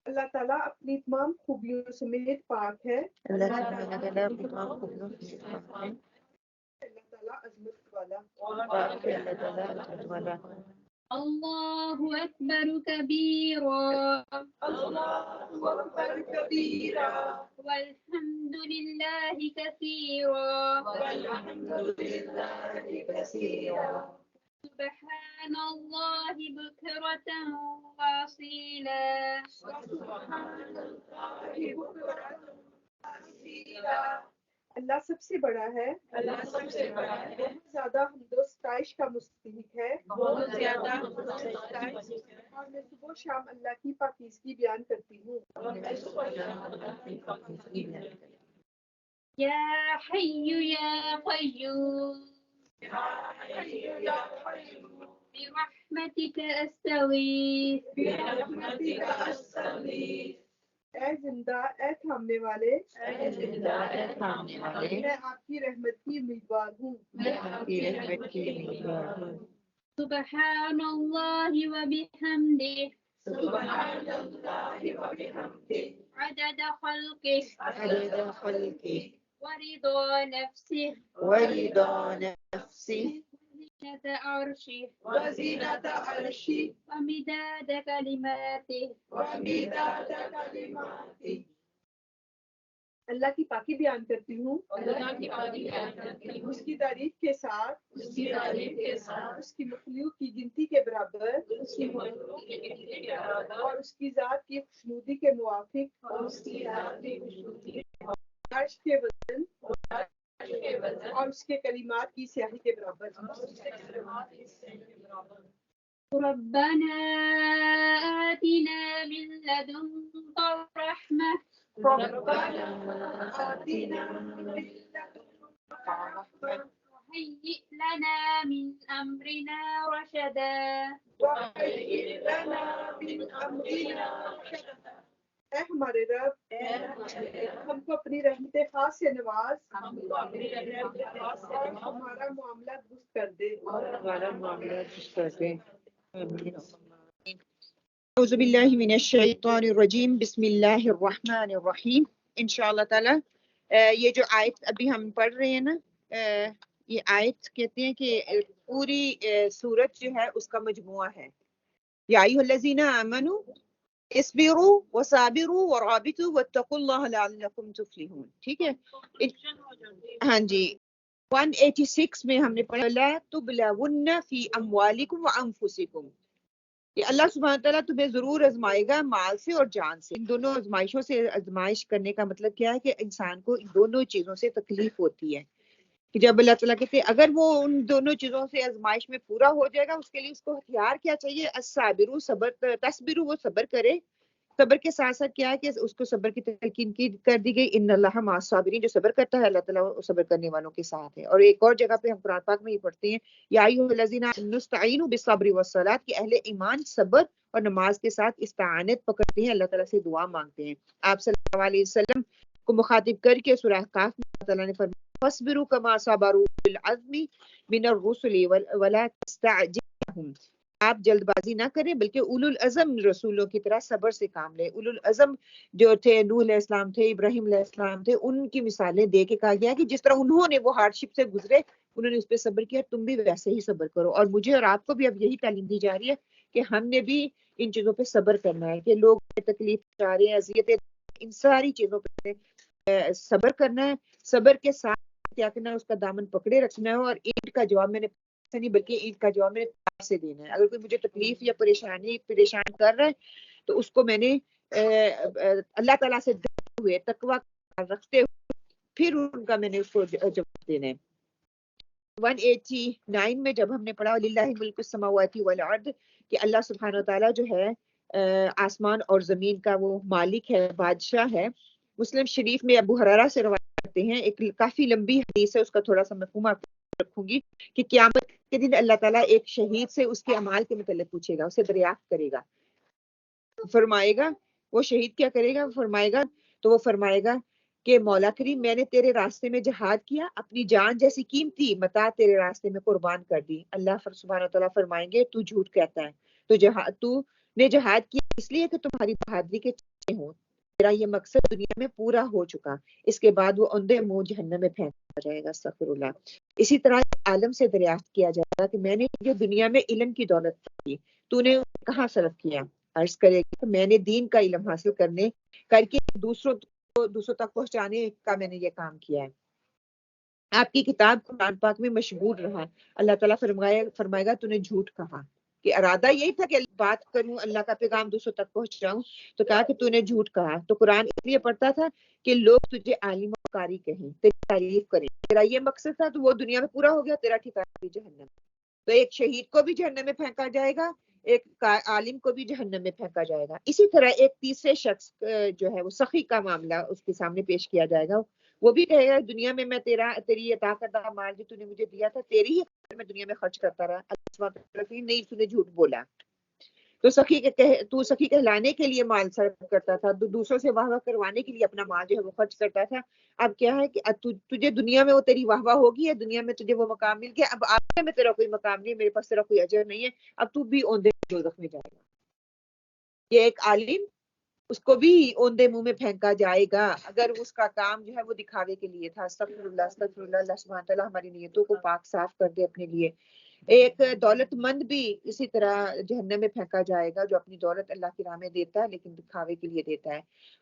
اللہ تعالیٰ اپنی تمام خوبیوں سمیت پاک ہے. اللہ تعالیٰ تمام خوبیوں سے پاک ہے. اللہ تعالیٰ عظمت والا. پاک ہے اللہ تعالیٰ عظمت والا. الله أكبر كبيرا. والحمد لله كثيرا. سبحان الله بكرة وأصيلا. اللہ سب سے بڑا ہے. بہت زیادہ حمد و ستائش کا مستحق ہے. اور میں صبح و شام اللہ کی پاکیزگی بیان کرتی ہوں. يا حي يا قيوم. برحمتك أستغيث. اے زندہ اے تھامنے والے میں میں آپ کی رحمت کی امیدوار ہوں. آپ کی رحمت کی امیدوار ہوں. سبحان الله وبحمده. عدد خلقه عدد خلقه ورضا نفسه ورضا نفسه وزنة عرشه ومداد كلماته. اللہ کی پاکی بیان کرتی ہوں. اس کی تعریف کے ساتھ اس کی مخلوق کی گنتی کے برابر اور اس کی ذات کی خوشنودی کے موافق عرش کے وزن اور اس کے کلمات کی سیاہی کے برابر. ربنا آتنا من لدنك رحمة وهيئ لنا من أمرنا رشدا. اے ہمارے رب ہم کو اپنی رحمت خاص سے نواز اور ہمارا معاملہ درست کر دے. اعوذ باللہ من الشیطان الرجیم. بسم اللہ الرحمن الرحیم. انشاءاللہ تعالی یہ جو آیت ابھی ہم پڑھ رہے ہیں نا، یہ آیت کہتے ہیں کہ پوری سورت جو ہے اس کا مجموعہ ہے. یا ایھا الذین آمنوا اصبروا وصابروا ورابطوا واتقوا اللہ لعلکم تفلحون. ٹھیک ہے، ہاں جی. 186 میں ہم نے پڑھا لا تبلون فی اموالکم وانفسکم. کہ اللہ سبحانہ تعالیٰ تمہیں ضرور آزمائے گا مال سے اور جان سے. ان دونوں آزمائشوں سے آزمائش کرنے کا مطلب کیا ہے کہ انسان کو ان دونوں چیزوں سے تکلیف ہوتی ہے. کہ جب اللہ تعالیٰ کہتے ہیں اگر وہ ان دونوں چیزوں سے آزمائش میں پورا ہو جائے گا، اس کے لیے اس کو ہتھیار کیا چاہیے؟ الصابر، صبر، تصبر، وہ صبر کرے. صبر کے ساتھ ساتھ کیا ہے کہ اس کو صبر کی تلقین کر دی گئی، ان اللہ مع الصابرین، جو صبر کرتا ہے اللہ تعالیٰ صبر کرنے والوں کے ساتھ ہے. اور ایک اور جگہ پہ ہم قرآن پاک میں یہ پڑھتے ہیں یا ایھا الذین آمنوا استعینوا بالصبر والصلاۃ، کہ اہل ایمان صبر اور نماز کے ساتھ استعانت پکڑتے ہیں، اللہ تعالیٰ سے دعا مانگتے ہیں. آپ صلی اللہ علیہ وسلم کو مخاطب کر کے سورہ کہف میں اللہ تعالیٰ نے فرمایا فاصبروا كما صبر اولو العزم من الرسل ولا تستعجلهم. آپ جلد بازی نہ کریں بلکہ اولو العزم رسولوں کی طرح صبر سے کام لیں. اولو العزم جو تھے نوح علیہ السلام تھے، ابراہیم علیہ السلام تھے، ان کی مثالیں دے کے کہا گیا کہ جس طرح انہوں نے وہ ہارڈشپ سے گزرے انہوں نے اس پہ صبر کیا، تم بھی ویسے ہی صبر کرو. اور مجھے اور آپ کو بھی اب یہی تعلیم دی جا رہی ہے کہ ہم نے بھی ان چیزوں پہ صبر کرنا ہے، کہ لوگ تکلیف اٹھا رہے ہیں، اذیتیں، ان ساری چیزوں پہ صبر کرنا ہے. صبر کے ساتھ کیا کرنا ہے، اس کا دامن پکڑے رکھنا ہے. اور اینٹ کا جواب میں نے نہیں بلکہ اینٹ کا جواب میں نے پیار سے دینا ہے. اگر کوئی مجھے تکلیف یا پریشان کر رہا ہے تو اس کو میں نے اللہ تعالیٰ سے ڈرتے ہوئے، تقویٰ رکھتے ہوئے پھر ان کا میں نے اس کو جواب دینا ہے. 189 میں جب ہم نے پڑھا للہ ملک السماوات والارض، کہ اللہ سبحانہ وتعالیٰ جو ہے آسمان اور زمین کا وہ مالک ہے، بادشاہ ہے. مسلم شریف میں ابو ہریرہ سے روایت کرتے ہیں، ایک کافی لمبی حدیث ہے، اس کا تھوڑا سا مفہوم آپ رکھوں گی، کہ قیامت کے دن اللہ تعالیٰ ایک شہید سے اس کے اعمال کے متعلق پوچھے گا، اسے دریافت کرے گا. فرمائے گا وہ شہید کیا کرے گا، وہ فرمائے گا کہ مولا کریم، میں نے تیرے راستے میں جہاد کیا، اپنی جان جیسی قیمتی متاع تیرے راستے میں قربان کر دی. اللہ سبحانہ وتعالیٰ فرمائیں گے تو جھوٹ کہتا ہے، تو نے جہاد کیا اس لیے کہ تمہاری بہادری کے چہرے ہوں، تیرا یہ مقصد دنیا میں پورا ہو چکا. اس کے بعد وہ اندھے منہ جہنم میں پھینکا جائے گا. استغفر اللہ. اسی طرح عالم سے دریافت کیا جائے گا کہ میں نے جو دنیا میں علم کی دولت دی، تو نے کہاں صرف کیا؟ عرض کرے گا کہ میں نے دین کا علم حاصل کر کے دوسروں تک پہنچانے کا میں نے یہ کام کیا ہے. آپ کی کتاب قرآن پاک میں مشغول رہا. اللہ تعالیٰ فرمائے گا تو نے جھوٹ کہا، کہ ارادہ یہی تھا کہ بات کروں، اللہ کا پیغام دوسروں تک پہنچاؤں، تو کہا کہ تو نے جھوٹ کہا. تو قرآن اس لیے پڑھتا تھا کہ لوگ تجھے عالم و قاری کہیں، تیری تعریف کریں. تیرا یہ مقصد تھا تو وہ دنیا میں پورا ہو گیا، تیرا ٹھکانہ بھی جہنم. تو ایک شہید کو بھی جہنم میں پھینکا جائے گا، ایک عالم کو بھی جہنم میں پھینکا جائے گا. اسی طرح ایک تیسرے شخص جو ہے وہ سخی کا معاملہ اس کے سامنے پیش کیا جائے گا. وہ بھی کہے گا دنیا میں تیری عطا کردہ مال جو تو نے مجھے دیا تھا، تیری ہی میں دنیا میں خرچ کرتا رہا. نہیں، تو نے جھوٹ بولا. تو سخی کہلانے کے لیے مال صرف کرتا تھا، دوسروں سے واہ واہ کروانے کے لیے اپنا مال جو ہے وہ خرچ کرتا تھا. اب کیا ہے کہ تجھے دنیا میں وہ تیری واہ واہ ہوگی، ہے دنیا میں تجھے وہ مقام مل گیا، اب آخرت میں تیرا کوئی مقام نہیں، میرے پاس تیرا کوئی اجر نہیں ہے، اب تو بھی اوندے دوزخ میں جائے گا. یہ ایک عالم، اس کو بھی اوندے منہ میں پھینکا جائے گا اگر اس کا کام جو ہے وہ دکھاوے کے لیے تھا. استغفر اللہ استغفر اللہ. اللہ سبحانہ تعالیٰ ہماری نیتوں کو پاک صاف کر دے اپنے لیے. ایک دولت مند بھی اسی طرح جہنم میں پھینکا جائے گا، جو اپنی دولت اللہ کی راہ میں دیتا ہے لیکن دکھاوے کے لیے دیتا ہے.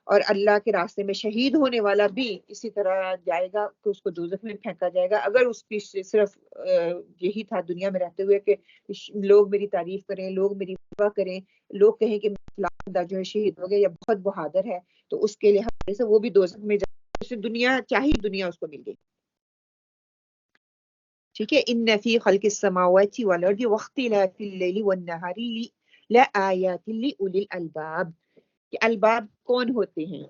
اور اللہ کے راستے میں شہید ہونے والا بھی اسی طرح جائے گا کہ اس کو دوزخ میں پھینکا جائے گا، اگر اس کی صرف یہی تھا دنیا میں رہتے ہوئے کہ لوگ میری تعریف کریں، لوگ میری دعا کریں، لوگ کہیں کہ بندہ جو ہے شہید ہو گیا یا بہت بہادر ہے، تو اس کے لحاظ سے وہ بھی دوزخ میں جائے. دنیا چاہیے، دنیا اس کو مل گئی. ٹھیک ہے. ان فی خلق السماوات والارض واختلاف اللیل والنہار لآیات لأولی الالباب. کہ الباب کون ہوتے ہیں؟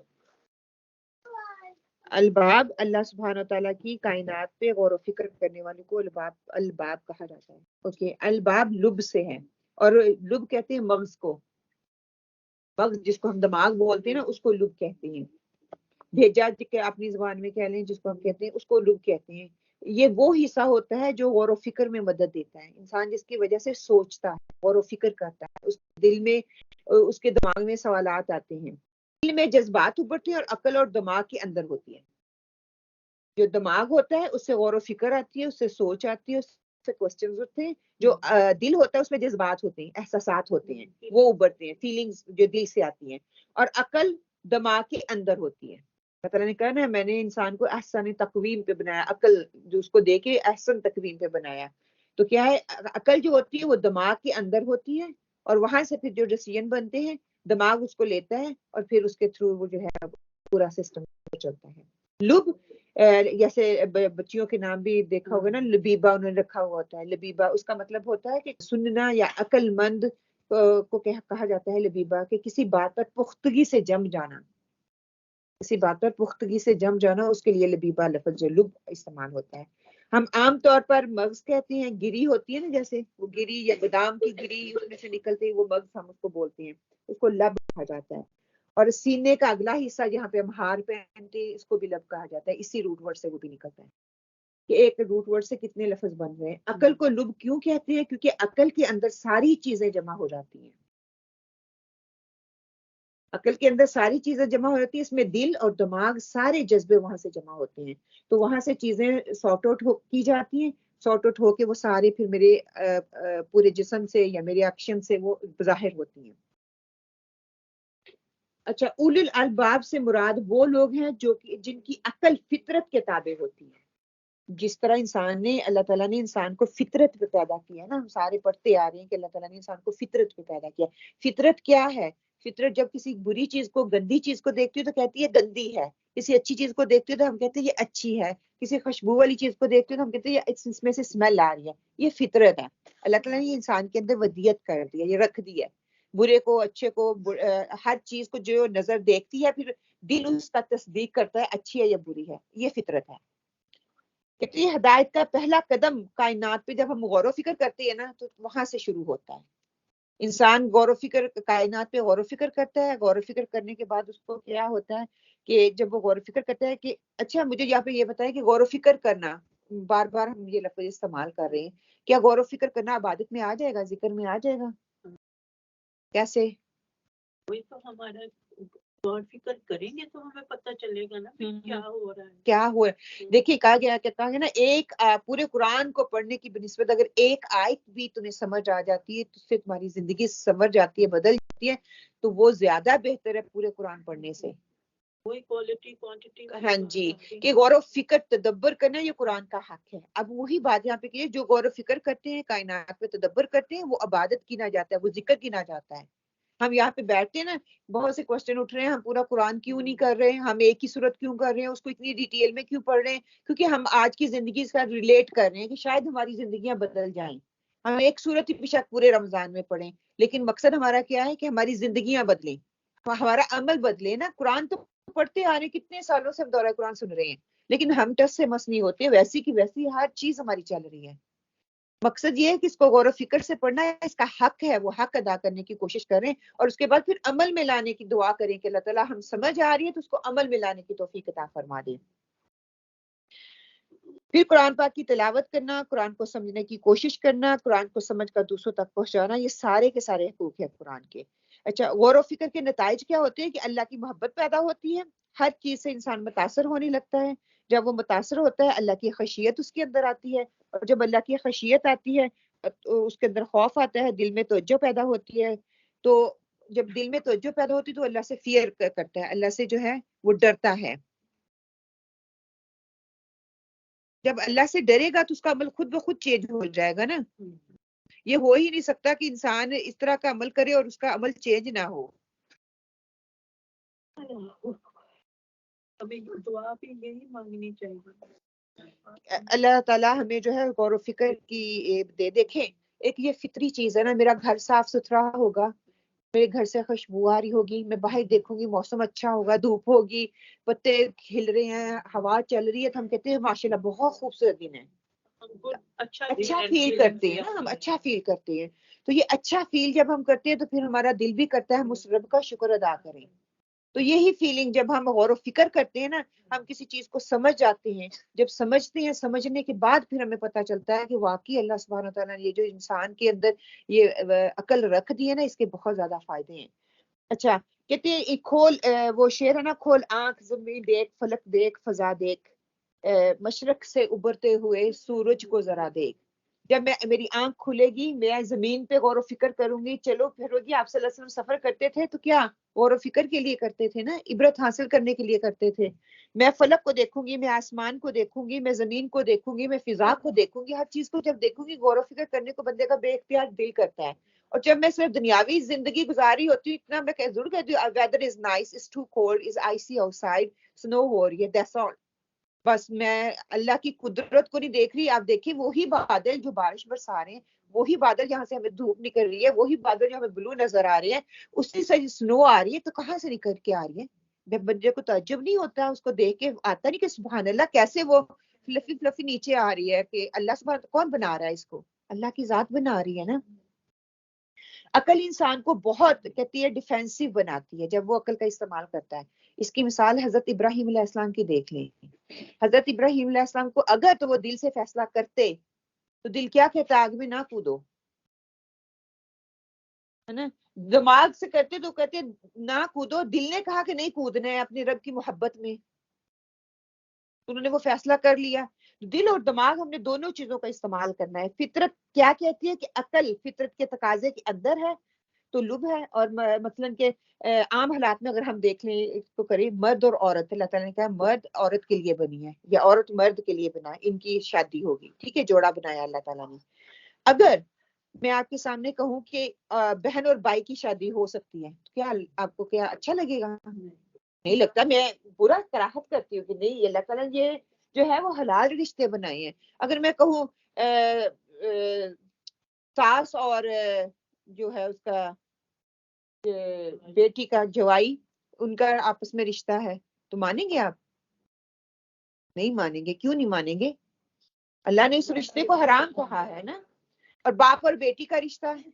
الباب اللہ سبحانہ وتعالیٰ کی کائنات پہ غور و فکر کرنے والے کو الباب کہا جاتا ہے. اوکے. الباب لب سے ہے، اور لب کہتے ہیں مغز کو. مغز جس کو ہم دماغ بولتے ہیں نا، اس کو لب کہتے ہیں. بھیجا کہ اپنی زبان میں کہہ لیں جس کو ہم کہتے ہیں، اس کو لب کہتے ہیں. یہ وہ حصہ ہوتا ہے جو غور و فکر میں مدد دیتا ہے. انسان جس کی وجہ سے سوچتا ہے، غور و فکر کرتا ہے، اس دل میں، اس کے دماغ میں سوالات آتے ہیں. دل میں جذبات ابھرتے ہیں، اور عقل اور دماغ کے اندر ہوتی ہے. جو دماغ ہوتا ہے اس سے غور و فکر آتی ہے، اس سے سوچ آتی ہے، اس سے کوسچنز ہوتے ہیں. جو دل ہوتا ہے اس میں جذبات ہوتے ہیں، احساسات ہوتے ہیں، وہ ابھرتے ہیں، فیلنگز جو دل سے آتی ہیں. اور عقل دماغ کے اندر ہوتی ہے. اللہ نے کہا نا میں نے انسان کو احسن تقویم پہ بنایا، عقل جو اس کو دے کے احسن تقویم پہ بنایا. تو کیا ہے، عقل جو ہوتی ہے وہ دماغ کے اندر ہوتی ہے، اور وہاں سے پھر جو ڈیسیژن بنتے ہیں دماغ اس کو لیتا ہے، اور پھر اس کے تھرو وہ جو ہے پورا سسٹم چلتا ہے. لب جیسے بچیوں کے نام بھی دیکھا ہوگا نا، لبیبہ انہوں نے رکھا ہوا ہوتا ہے. لبیبہ اس کا مطلب ہوتا ہے کہ سننا، یا عقل مند کو کہا جاتا ہے لبیبہ، کہ کسی بات پر پختگی سے جم جانا، کسی بات پر پختگی سے جم جانا، اس کے لیے لبیبہ لفظ جو لب استعمال ہوتا ہے. ہم عام طور پر مغز کہتے ہیں، گری ہوتی ہے نا، جیسے وہ گری یا بادام کی گری اس میں سے نکلتے ہیں، وہ مغز ہم اس کو بولتے ہیں، اس کو لب کہا جاتا ہے. اور سینے کا اگلا حصہ جہاں پہ ہم ہار پہنتے ہیں، اس کو بھی لب کہا جاتا ہے. اسی روٹ ورڈ سے وہ بھی نکلتا ہے کہ ایک روٹ ورڈ سے کتنے لفظ بن رہے ہیں. عقل کو لب کیوں کہتے ہیں؟ کیونکہ عقل کے اندر ساری چیزیں جمع ہو جاتی ہیں. عقل کے اندر ساری چیزیں جمع ہو جاتی ہیں، اس میں دل اور دماغ سارے جذبے وہاں سے جمع ہوتے ہیں. تو وہاں سے چیزیں سارٹ آؤٹ کی جاتی ہیں، سارٹ آؤٹ ہو کے وہ سارے پھر میرے پورے جسم سے یا میرے ایکشن سے وہ ظاہر ہوتی ہیں. اچھا، اول الالباب سے مراد وہ لوگ ہیں جو جن کی عقل فطرت کے تابع ہوتی ہے. جس طرح انسان نے اللہ تعالیٰ نے انسان کو فطرت پہ پیدا کیا ہے نا، ہم سارے پڑھتے آ رہے ہیں کہ اللہ تعالیٰ نے انسان کو فطرت پہ پیدا کیا. فطرت کیا ہے؟ فطرت جب کسی بری چیز کو، گندی چیز کو دیکھتی ہو تو کہتی ہے گندی ہے، کسی اچھی چیز کو دیکھتی ہو تو ہم کہتے ہیں یہ اچھی ہے، کسی خوشبو والی چیز کو دیکھتے ہو تو ہم کہتے ہیں یہ اس میں سے اسمیل آ رہی ہے. یہ فطرت ہے. اللہ تعالیٰ نے یہ انسان کے اندر ودیت کر دی ہے، یہ رکھ دی ہے. برے کو، اچھے کو، ہر چیز کو جو نظر دیکھتی ہے، پھر دل اس کا تصدیق کرتا ہے اچھی ہے یا بری ہے. یہ فطرت ہے. کہ ہدایت کا پہلا قدم کائنات پہ جب ہم غور و فکر کرتے ہیں نا تو وہاں سے شروع ہوتا ہے. انسان غور و فکر، کائنات پہ غور و فکر کرتا ہے. غور و فکر کرنے کے بعد اس کو کیا ہوتا ہے کہ جب وہ غور و فکر کرتا ہے کہ اچھا مجھے یہاں پہ یہ بتائیں کہ غور و فکر کرنا، بار بار ہم یہ لفظ استعمال کر رہے ہیں، کیا غور و فکر کرنا عبادت میں آ جائے گا، ذکر میں آ جائے گا؟ کیسے؟ وہی تو ہمارا غور فکر کریں گے تو ہمیں پتہ چلے گا نا کیا ہو رہا ہے، کیا ہوا ہے. دیکھیے کہا گیا نا ایک پورے قرآن کو پڑھنے کی بنسبت اگر ایک آیت بھی تمہیں سمجھ آ جاتی ہے تو اس سے تمہاری زندگی سنور جاتی ہے، بدل جاتی ہے، تو وہ زیادہ بہتر ہے پورے قرآن پڑھنے سے. وہی کوالٹی کوانٹٹی. ہاں جی، کہ غور و فکر تدبر کرنا یہ قرآن کا حق ہے. اب وہی بات یہاں پہ کی ہے، جو غور و فکر کرتے ہیں، کائنات پہ تدبر کرتے ہیں، وہ عبادت گنا جاتا ہے، وہ ذکر گنا جاتا ہے. ہم یہاں پہ بیٹھتے ہیں نا، بہت سے کوسچن اٹھ رہے ہیں، ہم پورا قرآن کیوں نہیں کر رہے ہیں، ہم ایک ہی صورت کیوں کر رہے ہیں، اس کو اتنی ڈیٹیل میں کیوں پڑھ رہے ہیں؟ کیونکہ ہم آج کی زندگی سے ریلیٹ کر رہے ہیں کہ شاید ہماری زندگیاں بدل جائیں. ہم ایک صورت ہی شاید پورے رمضان میں پڑھیں، لیکن مقصد ہمارا کیا ہے کہ ہماری زندگیاں بدلیں، ہمارا عمل بدلے نا. قرآن تو پڑھتے آ رہے، کتنے سالوں سے ہم دورہ قرآن سن رہے ہیں، لیکن ہم ٹس سے مس نہیں ہوتے. ویسی کی ویسی ہر چیز ہماری چل رہی ہے. مقصد یہ ہے کہ اس کو غور و فکر سے پڑھنا ہے، اس کا حق ہے، وہ حق ادا کرنے کی کوشش کریں، اور اس کے بعد پھر عمل میں لانے کی دعا کریں کہ اللہ تعالیٰ ہم سمجھ آ رہی ہے تو اس کو عمل میں لانے کی توفیق عطا فرما دیں. پھر قرآن پاک کی تلاوت کرنا، قرآن کو سمجھنے کی کوشش کرنا، قرآن کو سمجھ کر دوسروں تک پہنچانا، یہ سارے کے سارے حقوق ہیں قرآن کے. اچھا، غور و فکر کے نتائج کیا ہوتے ہیں کہ اللہ کی محبت پیدا ہوتی ہے، ہر چیز سے انسان متاثر ہونے لگتا ہے. جب وہ متاثر ہوتا ہے اللہ کی خشیت اس کے اندر آتی ہے، اور جب اللہ کی خشیت آتی ہے تو اس کے اندر خوف آتا ہے، دل میں توجہ پیدا ہوتی ہے. تو جب دل میں توجہ پیدا ہوتی ہے تو اللہ سے فیئر کرتا ہے، اللہ سے جو ہے وہ ڈرتا ہے. جب اللہ سے ڈرے گا تو اس کا عمل خود بخود چینج ہو جائے گا نا. یہ ہو ہی نہیں سکتا کہ انسان اس طرح کا عمل کرے اور اس کا عمل چینج نہ ہو. ابھی دعا بھی یہی مانگنی چاہیے. اللہ تعالیٰ ہمیں جو ہے غور و فکر کی دیکھیں، ایک یہ فطری چیز ہے نا، میرا گھر صاف ستھرا ہوگا، میرے گھر سے خوشبو آ رہی ہوگی، میں باہر دیکھوں گی موسم اچھا ہوگا، دھوپ ہوگی، پتے کھل رہے ہیں، ہوا چل رہی ہے، تو ہم کہتے ہیں ماشاءاللہ بہت خوبصورت دن ہے. اچھا فیل کرتے ہیں نا ہم، اچھا فیل کرتے ہیں. تو یہ اچھا فیل جب ہم کرتے ہیں تو پھر ہمارا دل بھی کرتا ہے ہم اس رب کا شکر ادا کریں. تو یہی فیلنگ جب ہم غور و فکر کرتے ہیں نا، ہم کسی چیز کو سمجھ جاتے ہیں. جب سمجھتے ہیں، سمجھنے کے بعد پھر ہمیں پتہ چلتا ہے کہ واقعی اللہ سبحانہ وتعالیٰ نے یہ جو انسان کے اندر یہ عقل رکھ دی ہے نا، اس کے بہت زیادہ فائدے ہیں. اچھا، کہتے ہیں کھول، وہ شعر ہے نا، کھول آنکھ زمین دیکھ، فلک دیکھ، فضا دیکھ، مشرق سے ابھرتے ہوئے سورج کو ذرا دیکھ. جب میری آنکھ کھلے گی، میں زمین پہ غور و فکر کروں گی. چلو پھر ہوگی، آپ صلی اللہ علیہ وسلم سفر کرتے تھے تو کیا غور و فکر کے لیے کرتے تھے نا، عبرت حاصل کرنے کے لیے کرتے تھے. میں فلک کو دیکھوں گی، میں آسمان کو دیکھوں گی، میں زمین کو دیکھوں گی، میں فضا کو دیکھوں گی. ہر چیز کو جب دیکھوں گی، غور و فکر کرنے کو بندے کا بے اختیار دل کرتا ہے. اور جب میں صرف دنیاوی زندگی گزاری ہوتی ہوں، اتنا میں ضرور کہتی ہوں weather is nice, is too cold, is icy outside, snow ہو رہی ہے، دیٹس آل. بس میں اللہ کی قدرت کو نہیں دیکھ رہی. آپ دیکھیں وہی بادل جو بارش برسا رہے ہیں، وہی بادل جہاں سے ہمیں دھوپ نکل رہی ہے، وہی بادل جو ہمیں بلو نظر آ رہے ہیں، اسی سے سنو آ رہی ہے، تو کہاں سے نکل کے آ رہی ہے؟ بندے کو تعجب نہیں ہوتا، اس کو دیکھ کے آتا نہیں کہ سبحان اللہ کیسے وہ فلفی فلفی نیچے آ رہی ہے، کہ اللہ سبحان کون بنا رہا ہے اس کو؟ اللہ کی ذات بنا رہی ہے نا. عقل انسان کو بہت کہتی ہے ڈیفینسو بناتی ہے جب وہ عقل کا استعمال کرتا ہے. اس کی مثال حضرت ابراہیم علیہ السلام کی دیکھ لیں. حضرت ابراہیم علیہ السلام کو اگر تو وہ دل سے فیصلہ کرتے تو دل کیا کہتا ہے؟ آگ میں نہ کودو، ہے نا. دماغ سے کرتے تو کہتے نہ کودو، دل نے کہا کہ نہیں کودنا ہے اپنے رب کی محبت میں، انہوں نے وہ فیصلہ کر لیا. دل اور دماغ ہم نے دونوں چیزوں کا استعمال کرنا ہے. فطرت کیا کہتی ہے کہ عقل فطرت کے تقاضے کے اندر ہے تو لب ہے. اور مثلاً کہ عام حالات میں اگر ہم دیکھ لیں اس کو کریں مرد اور عورت, اللہ تعالیٰ نے کہا مرد عورت کے لیے بنی ہے یا عورت مرد کے لیے بنا ہے, ان کی شادی ہوگی, ٹھیک ہے, جوڑا بنایا اللہ تعالیٰ نے. اگر میں آپ کے سامنے کہوں کہ بہن اور بھائی کی شادی ہو سکتی ہے تو کیا آپ کو کیا اچھا لگے گا؟ نہیں لگتا. میں برا کراہت کرتی ہوں کہ نہیں, اللہ تعالیٰ نے یہ جو ہے وہ حلال رشتے بنائے ہیں. اگر میں کہوں ساس اور جو ہے اس کا بیٹی کا جوائی, ان کا آپس میں رشتہ ہے, تو مانیں گے آپ؟ نہیں مانیں گے. کیوں نہیں مانیں گے؟ اللہ نے اس رشتے کو حرام کہا ہے نا. اور باپ اور بیٹی کا رشتہ ہے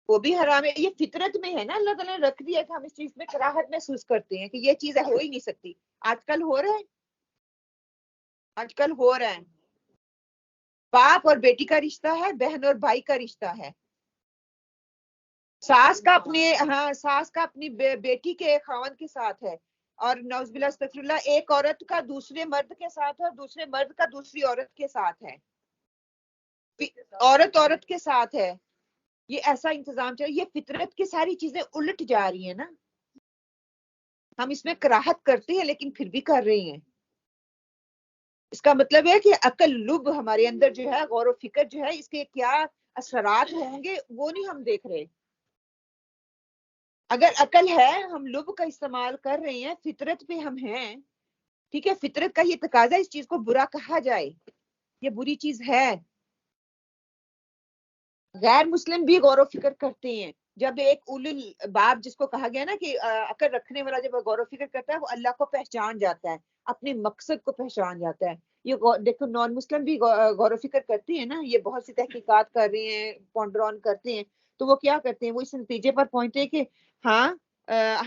وہ بھی حرام ہے. یہ فطرت میں ہے نا, اللہ تعالیٰ نے رکھ دیا کہ ہم اس چیز میں کراہت محسوس کرتے ہیں کہ یہ چیزیں ہو ہی نہیں سکتی. آج کل ہو رہا ہے, آج کل ہو رہا ہے. باپ اور بیٹی کا رشتہ ہے, بہن اور بھائی کا رشتہ ہے. ساس کا اپنی بیٹی کے خاوند کے ساتھ ہے, اور نعوذ باللہ استغفر اللہ ایک عورت کا دوسرے مرد کے ساتھ ہے, اور دوسرے مرد کا دوسری عورت کے ساتھ ہے, عورت کے ساتھ ہے. یہ ایسا انتظام چل, یہ فطرت کی ساری چیزیں الٹ جا رہی ہیں نا. ہم اس میں کراہت کرتے ہیں لیکن پھر بھی کر رہے ہیں. اس کا مطلب ہے کہ عقل لب ہمارے اندر جو ہے, غور و فکر جو ہے, اس کے کیا اثرات ہوں گے وہ نہیں ہم دیکھ رہے. اگر عقل ہے, ہم لب کا استعمال کر رہے ہیں, فطرت پہ ہم ہیں, ٹھیک ہے, فطرت کا یہ تقاضا اس چیز کو برا کہا جائے, یہ بری چیز ہے. غیر مسلم بھی غور و فکر کرتے ہیں. جب ایک اولو الباب جس کو کہا گیا نا کہ عقل رکھنے والا جب غور و فکر کرتا ہے وہ اللہ کو پہچان جاتا ہے, اپنے مقصد کو پہچان جاتا ہے. یہ دیکھو نان مسلم بھی غور و فکر کرتے ہیں نا, یہ بہت سی تحقیقات کر رہے ہیں, پونڈر آن کرتے ہیں, تو وہ کیا کرتے ہیں, وہ اس نتیجے پر پہنچتے ہیں کہ ہاں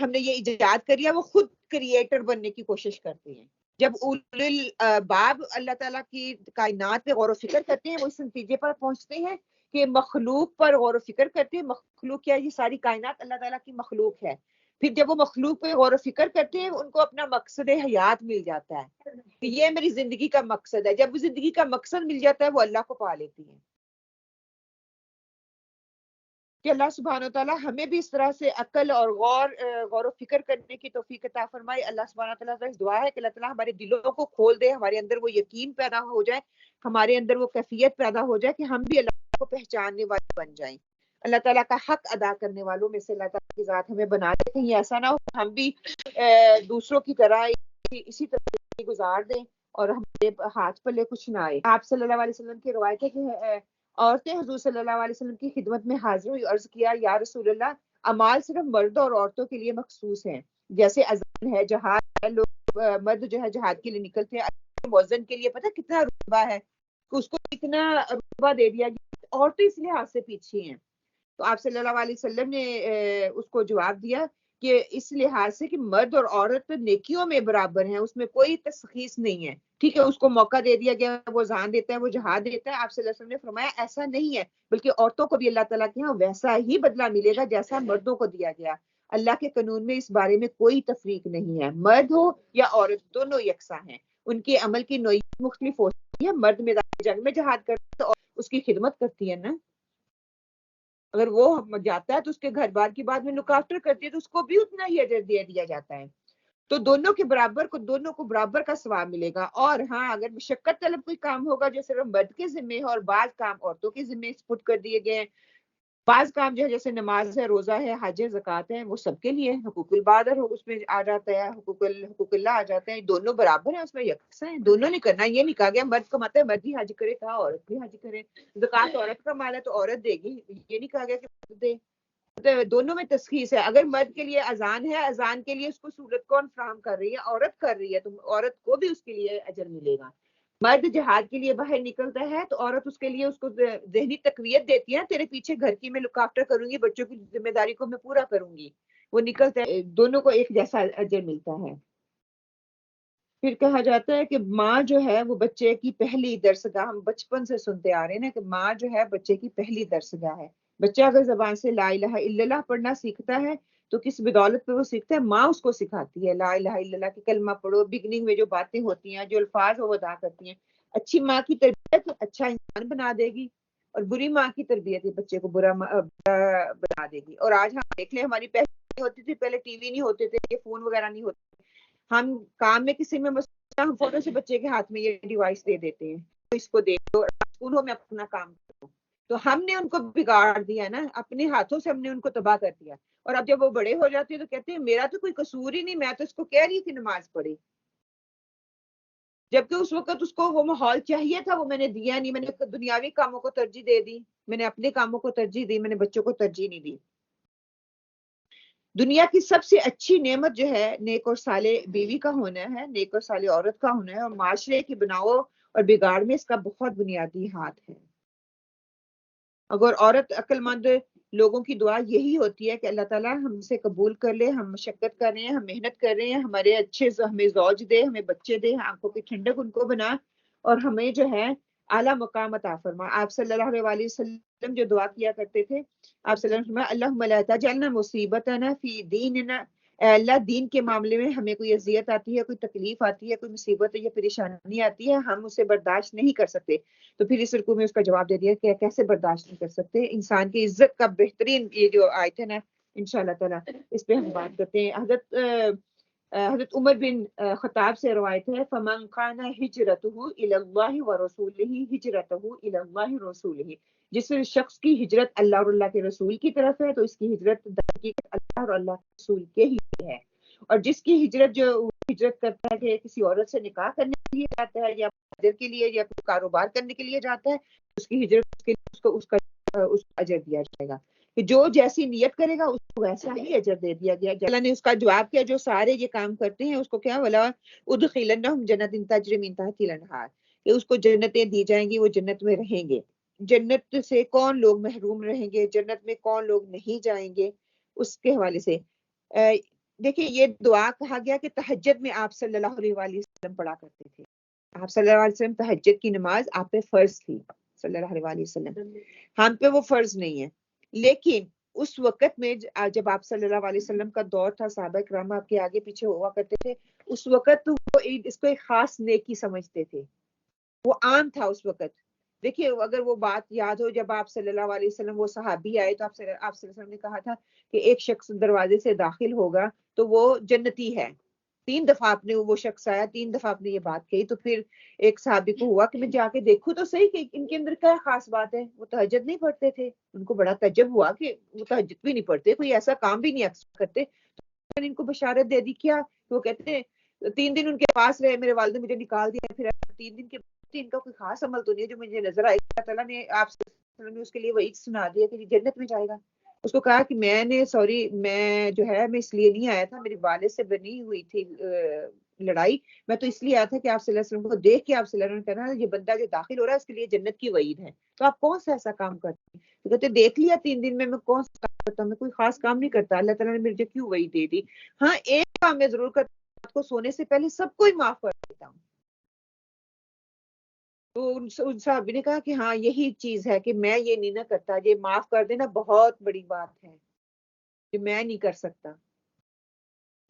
ہم نے یہ ایجاد کر لیا. وہ خود کریٹر بننے کی کوشش کرتے ہیں. جب اولو الباب اللہ تعالیٰ کی کائنات پہ غور و فکر کرتے ہیں, وہ اس نتیجے پر پہنچتے ہیں کہ مخلوق پر غور و فکر کرتے ہیں. مخلوق کیا ہے؟ یہ ساری کائنات اللہ تعالیٰ کی مخلوق ہے. پھر جب وہ مخلوق پہ غور و فکر کرتے ہیں, ان کو اپنا مقصد حیات مل جاتا ہے کہ یہ میری زندگی کا مقصد ہے. جب وہ زندگی کا مقصد مل جاتا ہے وہ اللہ کو پا لیتی ہیں. کہ اللہ سبحانہ وتعالیٰ ہمیں بھی اس طرح سے عقل اور غور و فکر کرنے کی توفیق عطا فرمائے. اللہ سبحانہ وتعالیٰ سے دعا ہے کہ اللہ تعالیٰ ہمارے دلوں کو کھول دے, ہمارے اندر وہ یقین پیدا ہو جائے, ہمارے اندر وہ کیفیت پیدا ہو جائے کہ ہم بھی اللہ کو پہچاننے والے بن جائیں. اللہ تعالیٰ کا حق ادا کرنے والوں میں سے اللہ تعالیٰ کی ذات ہمیں بنا دے. کہیں ایسا نہ ہو کہ ہم بھی دوسروں کی طرح اسی طرح گزار دیں اور ہمارے ہاتھ پلے کچھ نہ آئے. آپ صلی اللہ علیہ وسلم کی روایت ہے کہ عورتیں حضور صلی اللہ علیہ وسلم کی خدمت میں حاضر ہوئی, عرض کیا یا رسول اللہ, اعمال صرف مردوں اور عورتوں کے لیے مخصوص ہیں, جیسے اذان ہے, جہاد ہے, لوگ مرد جو ہے جہاد کے لیے نکلتے ہیں. مؤذن کے لیے پتہ کتنا رتبہ ہے, اس کو اتنا رتبہ دے دیا گیا, عورتیں اس لحاظ سے پیچھے ہیں. تو آپ صلی اللہ علیہ وسلم نے اس کو جواب دیا کہ اس لحاظ سے کہ مرد اور عورت نیکیوں میں برابر ہیں, اس میں کوئی تشخیص نہیں ہے, ٹھیک ہے. اس کو موقع دے دیا گیا, وہ اذان دیتا ہے, وہ جہاد دیتا ہے. آپ صلی اللہ علیہ وسلم نے فرمایا ایسا نہیں ہے, بلکہ عورتوں کو بھی اللہ تعالیٰ کے ہاں ویسا ہی بدلہ ملے گا جیسا مردوں کو دیا گیا. اللہ کے قانون میں اس بارے میں کوئی تفریق نہیں ہے. مرد ہو یا عورت دونوں یکساں ہیں, ان کے عمل کی نوعیت مختلف ہو سکتی ہے. مرد میدان جنگ میں جہاد کرتا ہے تو اس کی خدمت کرتی ہے نا, اگر وہ جاتا ہے تو اس کے گھر بار کی بات میں لک آفٹر کرتی ہے تو اس کو بھی اتنا ہی اجر دیا جاتا ہے. تو دونوں کو برابر کا ثواب ملے گا. اور ہاں اگر مشقت طلب کوئی کام ہوگا جو صرف مرد کے ذمے ہے اور بعض کام عورتوں کے ذمے سپرد کر دیے گئے ہیں, بعض کام جو ہے جیسے نماز ہے, روزہ ہے, حج ہے, زکوٰۃ ہے, وہ سب کے لیے. حقوق العباد اس میں آ جاتا ہے, حقوق اللہ آ جاتے ہیں. دونوں برابر ہیں, اس میں یکساں ہیں, دونوں نے کرنا. یہ نہیں کہا گیا مرد کماتا ہے مرد ہی حج کرے, کہا عورت بھی حج کرے. زکوٰۃ عورت کا مال ہے تو عورت دے گی, یہ نہیں کہا گیا کہ مرد دے. دونوں میں تشخیص ہے. اگر مرد کے لیے اذان ہے, اذان کے لیے اس کو سہولت کون فراہم کر رہی ہے؟ عورت کر رہی ہے, تو عورت کو بھی اس کے لیے اجر ملے گا. مرد جہاد کے لیے باہر نکلتا ہے تو عورت اس کے لیے اس کو ذہنی تقویت دیتی ہے, تیرے پیچھے گھر کی میں لک آفٹر کروں گی, بچوں کی ذمہ داری کو میں پورا کروں گی. وہ نکلتا ہے, دونوں کو ایک جیسا اجر ملتا ہے. پھر کہا جاتا ہے کہ ماں جو ہے وہ بچے کی پہلی درسگاہ. ہم بچپن سے سنتے آ رہے ہیں نا کہ ماں جو ہے بچے کی پہلی درسگاہ ہے. بچہ اگر زبان سے لا الہ الا اللہ پڑھنا سیکھتا ہے تو کس بدولت پہ وہ سیکھتا ہے؟ ماں اس کو سکھاتی ہے لا الہ الا اللہ کی کلمہ پڑھو، بگننگ میں جو باتیں ہوتی ہیں، جو الفاظ وہ ادا کرتی ہیں. اچھی ماں کی تربیت اچھا انسان بنا دے گی، اور بری ماں کی تربیت بچے کو برا بنا دے گی. اور آج ہم دیکھ لیں، ہماری پہلے ہوتی تھی، پہلے ٹی وی نہیں ہوتے تھے، یہ فون وغیرہ نہیں ہوتے، ہم کام میں کسی میں ہم فوٹو سے بچے کے ہاتھ میں یہ ڈیوائس دے دیتے ہیں، تو اس کو دیکھو، اسکولوں میں اپنا کام کرو. تو ہم نے ان کو بگاڑ دیا نا، اپنے ہاتھوں سے ہم نے ان کو تباہ کر دیا. اور اب جب وہ بڑے ہو جاتے ہیں تو کہتے ہیں میرا تو کوئی قصور ہی نہیں، میں تو اس کو کہہ رہی تھی نماز پڑھے، جبکہ اس وقت اس کو وہ ماحول چاہیے تھا، وہ میں نے دیا نہیں. میں نے دنیاوی کاموں کو ترجیح دے دی، میں نے اپنے کاموں کو ترجیح دی، میں نے بچوں کو ترجیح نہیں دی. دنیا کی سب سے اچھی نعمت جو ہے نیک اور صالح بیوی کا ہونا ہے، نیک اور صالح عورت کا ہونا ہے، اور معاشرے کی بناؤ اور بگاڑ میں اس کا بہت بنیادی ہاتھ ہے. اگر عورت عقل مند لوگوں کی دعا یہی ہوتی ہے کہ اللہ تعالیٰ ہم سے قبول کر لے، ہم مشقت کر رہے ہیں، ہم محنت کر رہے ہیں، ہمارے اچھے ہمیں زوج دے، ہمیں بچے دے، آنکھوں کی ٹھنڈک ان کو بنا، اور ہمیں جو ہے اعلیٰ مقام عطا فرما. آپ صلی اللہ علیہ وسلم جو دعا کیا کرتے تھے، آپ صلی اللہ علیہ وسلم اللہم لا تجعلنا مصیبتنا فی دیننا، اے اللہ دین کے معاملے میں ہمیں کوئی اذیت آتی ہے، کوئی تکلیف آتی ہے، کوئی مصیبت یا پریشانی آتی ہے، ہم اسے برداشت نہیں کر سکتے. تو پھر اس رکوع میں اس کا جواب دے دیا کہ کیسے برداشت نہیں کر سکتے. انسان کی عزت کا بہترین یہ جو آیت ہے نا، انشاءاللہ تعالیٰ اس پہ ہم بات کرتے ہیں. حضرت عمر بن خطاب سے روایت ہے، فمن کان ہجرتہ الی اللہ ورسولہ ہجرتہ الی اللہ ورسولہ، جس شخص کی ہجرت اللہ اور اللہ کے رسول کی طرف ہے تو اس کی ہجرت اللہ اور اللہ کے رسول کے ہی ہے. اور جس کی ہجرت جو ہجرت کرتا ہے کہ کسی عورت سے نکاح کرنے کے لیے جاتا ہے، یا حاضر کے لیے، یا کوئی کاروبار کرنے کے لیے جاتا ہے، اس کی ہجرت کے لیے اس کو اجر دیا جائے گا کہ جو جیسی نیت کرے گا اس کو ویسا ہی اجر دے دیا گیا. اللہ نے اس کا جواب کیا، جو سارے یہ کام کرتے ہیں اس کو کیا، ولا ادخلنہم جنات تجری من تحتہا الانہار، کہ اس کو جنتیں دی جائیں گی، وہ جنت میں رہیں گے. جنت سے کون لوگ محروم رہیں گے، جنت میں کون لوگ نہیں جائیں گے، اس کے حوالے سے دیکھیں یہ دعا کہا گیا کہ تہجد میں آپ صلی اللہ علیہ وسلم پڑھا کرتے تھے. آپ صلی اللہ علیہ وسلم تہجد کی نماز آپ پہ فرض تھی صلی اللہ علیہ وسلم، ہم پہ وہ فرض نہیں ہے. لیکن اس وقت میں جب آپ صلی اللہ علیہ وسلم کا دور تھا، صحابہ کرام آپ کے آگے پیچھے ہوا کرتے تھے، اس وقت وہ اس کو ایک خاص نیکی سمجھتے تھے، وہ عام تھا اس وقت. دیکھیے اگر وہ بات یاد ہو، جب آپ صلی اللہ علیہ وسلم وہ صحابی آئے تو آپ صلی اللہ علیہ وسلم نے کہا تھا کہ ایک شخص دروازے سے داخل ہوگا تو وہ جنتی ہے. 3 دفعہ آپ نے وہ شخص آیا، 3 دفعہ آپ نے یہ بات کہی. تو پھر ایک صحابی کو ہوا کہ میں جا کے دیکھوں تو صحیح کہ ان کے اندر کیا خاص بات ہے. وہ تہجد نہیں پڑھتے تھے، ان کو بڑا تعجب ہوا کہ وہ تہجد بھی نہیں پڑھتے، کوئی ایسا کام بھی نہیں اکثر کرتے. تو میں نے ان کو بشارت دے دی. کیا؟ وہ کہتے ہیں 3 دن ان کے پاس رہے، میرے والد نے مجھے نکال دیا. پھر 3 دن کے ان کا کوئی خاص عمل تو نہیں ہے جو مجھے نظر آئے. اللہ تعالیٰ نے آپ صلی اللہ علیہ وسلم نے اس کے لیے وعید سنا دیا کہ جنت میں جائے گا. اس کو کہا کہ میں جو ہے میں اس لیے نہیں آیا تھا، میری والد سے بنی ہوئی تھی لڑائی، میں تو اس لیے آیا تھا کہ آپ صلی اللہ علیہ وسلم کو دیکھ کے آپ صلی اللہ علیہ وسلم کہنا یہ بندہ جو داخل ہو رہا ہے اس کے لیے جنت کی وعید ہے. تو آپ کون سا ایسا کام کرتے ہیں؟ تو کہتے دیکھ لیا 3 دن میں کون سا کام کرتا ہوں، میں کوئی خاص کام نہیں کرتا، اللہ تعالیٰ نے مجھے کیوں وعید دے دی. ہاں ایک کام میں ضرور کرتا ہوں، رات کو سونے سے پہلے سب کو ہی معاف کر دیتا ہوں. تو ان صحابی نے کہا کہ ہاں یہی چیز ہے کہ میں یہ نہیں نہ کرتا، یہ معاف کر دینا بہت بڑی بات ہے کہ میں نہیں کر سکتا.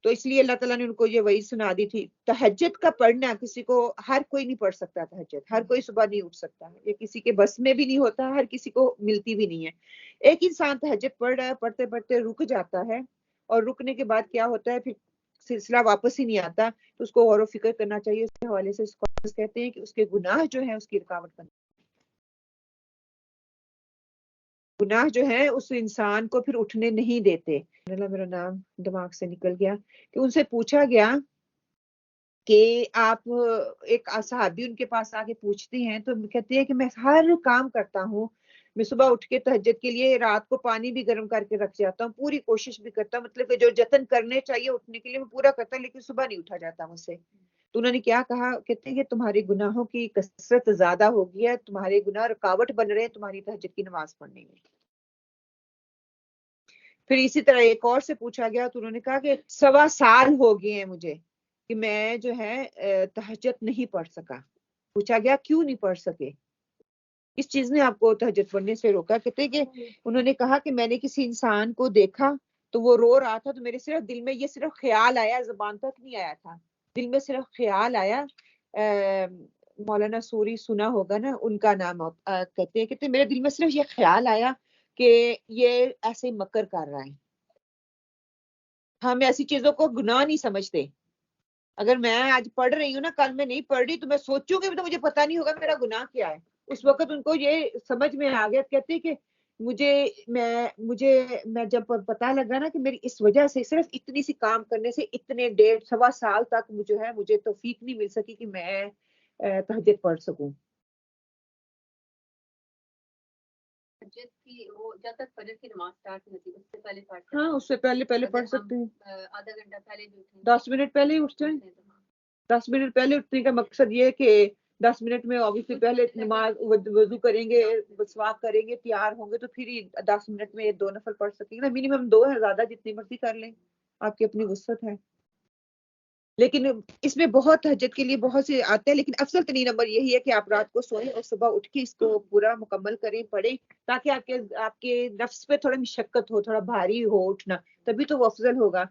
تو اس لیے اللہ تعالیٰ نے ان کو یہ وعید سنا دی تھی. تہجد کا پڑھنا کسی کو، ہر کوئی نہیں پڑھ سکتا تہجد، ہر کوئی صبح نہیں اٹھ سکتا، یہ کسی کے بس میں بھی نہیں ہوتا، ہر کسی کو ملتی بھی نہیں ہے. ایک انسان تہجد پڑھ رہا ہے، پڑھتے پڑھتے رک جاتا ہے، اور رکنے کے بعد کیا ہوتا ہے پھر سلسلہ واپس ہی نہیں آتا. تو اس کو غور و فکر کرنا چاہیے. اس کے حوالے سے اسکالرز کہتے ہیں کہ اس کے گناہ جو ہیں اس کی رکاوٹ بنتے ہیں. گناہ جو ہے اس انسان کو پھر اٹھنے نہیں دیتے. اللہ میرا نام دماغ سے نکل گیا کہ ان سے پوچھا گیا کہ آپ، ایک صحابی ان کے پاس آ کے پوچھتے ہیں تو کہتے ہیں کہ میں ہر کام کرتا ہوں، میں صبح اٹھ کے تہجد کے لیے رات کو پانی بھی گرم کر کے رکھ جاتا ہوں، پوری کوشش بھی کرتا ہوں، مطلب کہ جو جتن کرنے چاہیے اٹھنے کے لیے میں پورا کرتا ہوں، لیکن صبح نہیں اٹھا جاتا مجھ سے. تو انہوں نے کیا کہا؟ کہتے ہیں کہ تمہارے گناہوں کی کثرت زیادہ ہو گئی ہے، تمہارے گناہ رکاوٹ بن رہے ہیں تمہاری تہجد کی نماز پڑھنے میں. پھر اسی طرح ایک اور سے پوچھا گیا تو انہوں نے کہا کہ 1.25 سال ہو گئے ہیں مجھے کہ میں جو ہے تہجد نہیں پڑھ سکا. پوچھا گیا کیوں نہیں پڑھ سکے، اس چیز نے آپ کو تہجد پڑھنے سے روکا؟ کہتے کہ انہوں نے کہا کہ میں نے کسی انسان کو دیکھا تو وہ رو رہا تھا، تو میرے صرف دل میں یہ صرف خیال آیا، زبان تک نہیں آیا تھا، دل میں صرف خیال آیا. مولانا سوری سنا ہوگا نا، ان کا نام کہتے ہیں میرے دل میں صرف یہ خیال آیا کہ یہ ایسے مکر کر رہا ہے. ہم ایسی چیزوں کو گناہ نہیں سمجھتے. اگر میں آج پڑھ رہی ہوں نا، کل میں نہیں پڑھ رہی، تو میں سوچوں گی تو مجھے پتا نہیں ہوگا میرا گناہ کیا ہے. اس وقت ان کو یہ سمجھ میں آ گیا، کہتے کہ میں جب پتا لگا نا کہ میری اس وجہ سے صرف اتنی سی کام کرنے سے اتنے 1.5-1.25 سال تک مجھے توفیق نہیں مل سکی کہ میں تہجد پڑھ سکوں. جب تک فجر کی نماز سٹارٹ نہیں ہوتی اس سے پہلے پڑھ سکتے ہاں، اس سے پہلے پڑھ سکتے ہیں. آدھا گھنٹہ پہلے بھی اٹھیں، 10 منٹ پہلے ہی اٹھتے ہیں. 10 منٹ پہلے اٹھنے کا مقصد یہ کہ 10 منٹ میں obviously پہلے نماز وضو کریں گے، مسواک کریں گے، تیار ہوں گے، تو پھر 10 منٹ میں 2 نفل پڑھ سکیں گے نا. منیمم 2 ہے، زیادہ جتنی مرضی کر لیں، آپ کی اپنی وسعت ہے. لیکن اس میں بہت تہجد کے لیے بہت سے آتے ہیں، لیکن افضل ترین نمبر یہی ہے کہ آپ رات کو سوئیں اور صبح اٹھ کے اس کو پورا مکمل کریں، پڑھیں، تاکہ آپ کے نفس پہ تھوڑا مشقت ہو، تھوڑا بھاری ہو اٹھنا، تبھی تو وہ افضل ہوگا.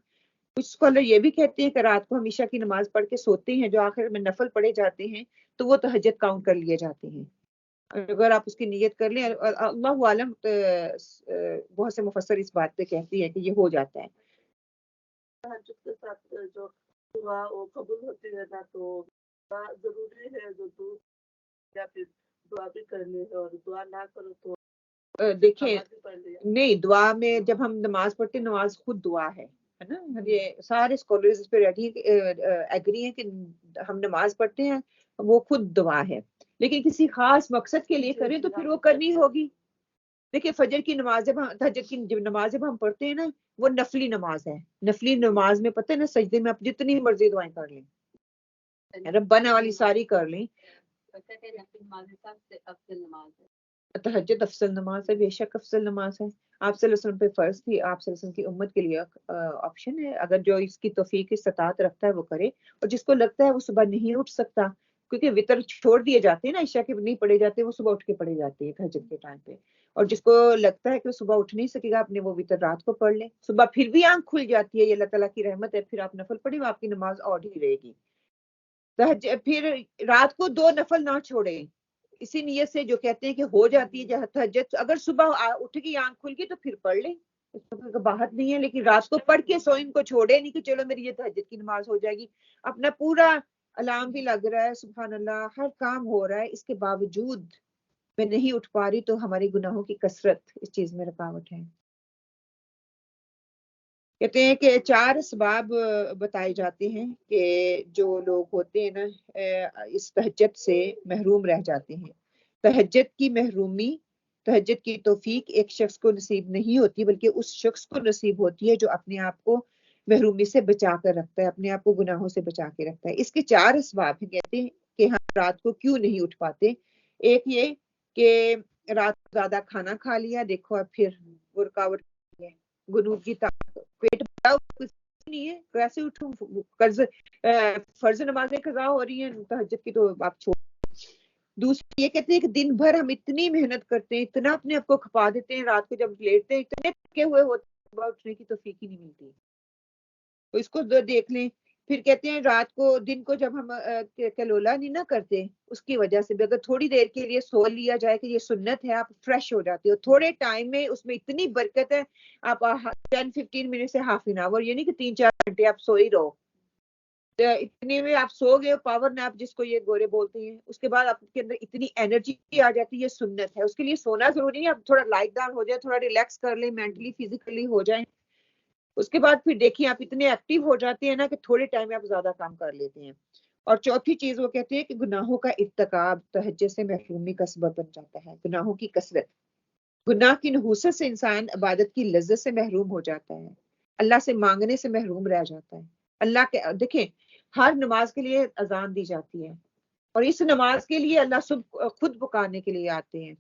کچھ اسکالر یہ بھی کہتے ہیں کہ رات کو ہمیشہ کی نماز پڑھ کے سوتے ہیں، جو آخر میں نفل پڑھے جاتے ہیں تو وہ تہجد کاؤنٹ کر لیے جاتے ہیں. اگر آپ اس کی نیت کر لیں، اللہ عالم، بہت سے مفسر اس بات پہ کہتی ہے کہ یہ ہو جاتا ہے. تہجد کے ساتھ جو دعا وہ قبول ہوتی ہے نا، تو ضروری ہے جو یا پھر دعا بھی کرنی ہے، اور دعا نہ کرو تو دیکھیں، نہیں، دعا میں جب ہم نماز پڑھتے ہیں، نماز خود دعا ہے نا. یہ سارے اسکالرز اس پہ ایگری ہیں کہ ہم نماز پڑھتے ہیں وہ خود دعا ہے، لیکن کسی خاص مقصد کے لیے کریں تو پھر وہ کرنی ہوگی. دیکھیں، فجر کی نماز تہجد کی نماز جب ہم پڑھتے ہیں نا، وہ نفلی نماز ہے. نفلی نماز میں پتہ ہے نا، سجدے میں آپ جتنی مرضی دعائیں کر لیں، ربنا والی ساری کر لیں. تہجد افضل نماز ہے، بے شک افضل نماز ہے. آپ صلی اللہ علیہ وسلم پہ فرض تھی، آپ صلی اللہ علیہ وسلم کی امت کے لیے آپشن ہے. اگر جو اس کی توفیق استطاعت رکھتا ہے وہ کرے، اور جس کو لگتا ہے وہ صبح نہیں اٹھ سکتا، کیونکہ وطر چھوڑ دیے جاتے ہیں نا، عشاء کے نہیں پڑھے جاتے، وہ صبح اٹھ کے پڑھے جاتے ہیں تہجد کے ٹائم پہ. اور جس کو لگتا ہے کہ وہ صبح اٹھ نہیں سکے گا، اپنے وہ وطر رات کو پڑھ لیں، صبح پھر بھی آنکھ کھل جاتی ہے، یہ اللہ تعالیٰ کی رحمت ہے، پھر آپ نفل پڑھیں، وہ آپ کی نماز اور ہی رہے گی. پھر رات کو 2 نفل نہ چھوڑیں، اسی نیت سے جو کہتے ہیں کہ ہو جاتی ہے تہجد. اگر صبح اٹھ گئی، آنکھ کھل گئی، تو پھر پڑھ لیں، اس میں کوئی بات نہیں ہے. لیکن رات کو پڑھ کے سوئیں، ان کو چھوڑے نہیں کہ چلو میری یہ تہجد کی نماز ہو جائے گی. اپنا پورا الارم بھی لگ رہا ہے، سبحان اللہ، ہر کام ہو رہا ہے، اس کے باوجود میں نہیں اٹھ پا رہی، تو ہماری گناہوں کی کثرت اس چیز میں رکاوٹ ہے. کہتے ہیں کہ 4 اسباب بتائے جاتے ہیں کہ جو لوگ ہوتے ہیں نا اس تہجد سے محروم رہ جاتے ہیں. تہجد کی محرومی، تہجد کی توفیق ایک شخص کو نصیب نہیں ہوتی، بلکہ اس شخص کو نصیب ہوتی ہے جو اپنے آپ کو محرومی سے بچا کر رکھتا ہے، اپنے آپ کو گناہوں سے بچا کے رکھتا ہے. اس کے 4 اسباب ہیں. کہتے ہیں کہ ہم رات کو کیوں نہیں اٹھ پاتے. ایک یہ کہ رات کو زیادہ کھانا کھا لیا، دیکھو اب پھر رکاوٹ ہے. گناہ کی پیٹ بھرا کچھ نہیں ہے، کیسے اٹھوں؟ فرض نمازیں قضا ہو رہی ہیں، تہجد کی تو آپ چھوڑ. دوسری یہ کہتے ہیں کہ دن بھر ہم اتنی محنت کرتے ہیں، اتنا اپنے آپ کو کھپا دیتے ہیں، رات کو جب لیٹتے ہیں اتنے تھکے ہوئے ہوتے ہیں، صبح اٹھنے کی توفیق ہی نہیں ملتی. تو اس کو دیکھ لیں. پھر کہتے ہیں رات کو، دن کو جب ہم کلولا نہیں نہ کرتے، اس کی وجہ سے بھی اگر تھوڑی دیر کے لیے سو لیا جائے کہ یہ سنت ہے، آپ فریش ہو جاتے ہو تھوڑے ٹائم میں. اس میں اتنی برکت ہے، آپ 10-15 منٹ سے ہاف این آور، یہ نہیں کہ 3-4 گھنٹے آپ سو ہی رہو. اتنے میں آپ سو گئے، پاور نیپ جس کو یہ گورے بولتے ہیں، اس کے بعد آپ کے اندر اتنی انرجی آ جاتی ہے. یہ سنت ہے، اس کے لیے سونا ضروری نہیں. آپ تھوڑا لائٹ ڈاؤن ہو جائے، تھوڑا ریلیکس کر لیں، مینٹلی فزیکلی ہو جائیں. اس کے بعد پھر دیکھیں آپ اتنے ایکٹیو ہو جاتے ہیں نا کہ تھوڑے ٹائم میں آپ زیادہ کام کر لیتے ہیں. اور چوتھی چیز وہ کہتے ہیں کہ گناہوں کا ارتکاب تہجد سے محرومی کا سبب بن جاتا ہے. گناہوں کی کثرت، گناہ کی نحوست سے انسان عبادت کی لذت سے محروم ہو جاتا ہے، اللہ سے مانگنے سے محروم رہ جاتا ہے. اللہ کے دیکھیں، ہر نماز کے لیے اذان دی جاتی ہے، اور اس نماز کے لیے اللہ خود پکارنے کے لیے آتے ہیں.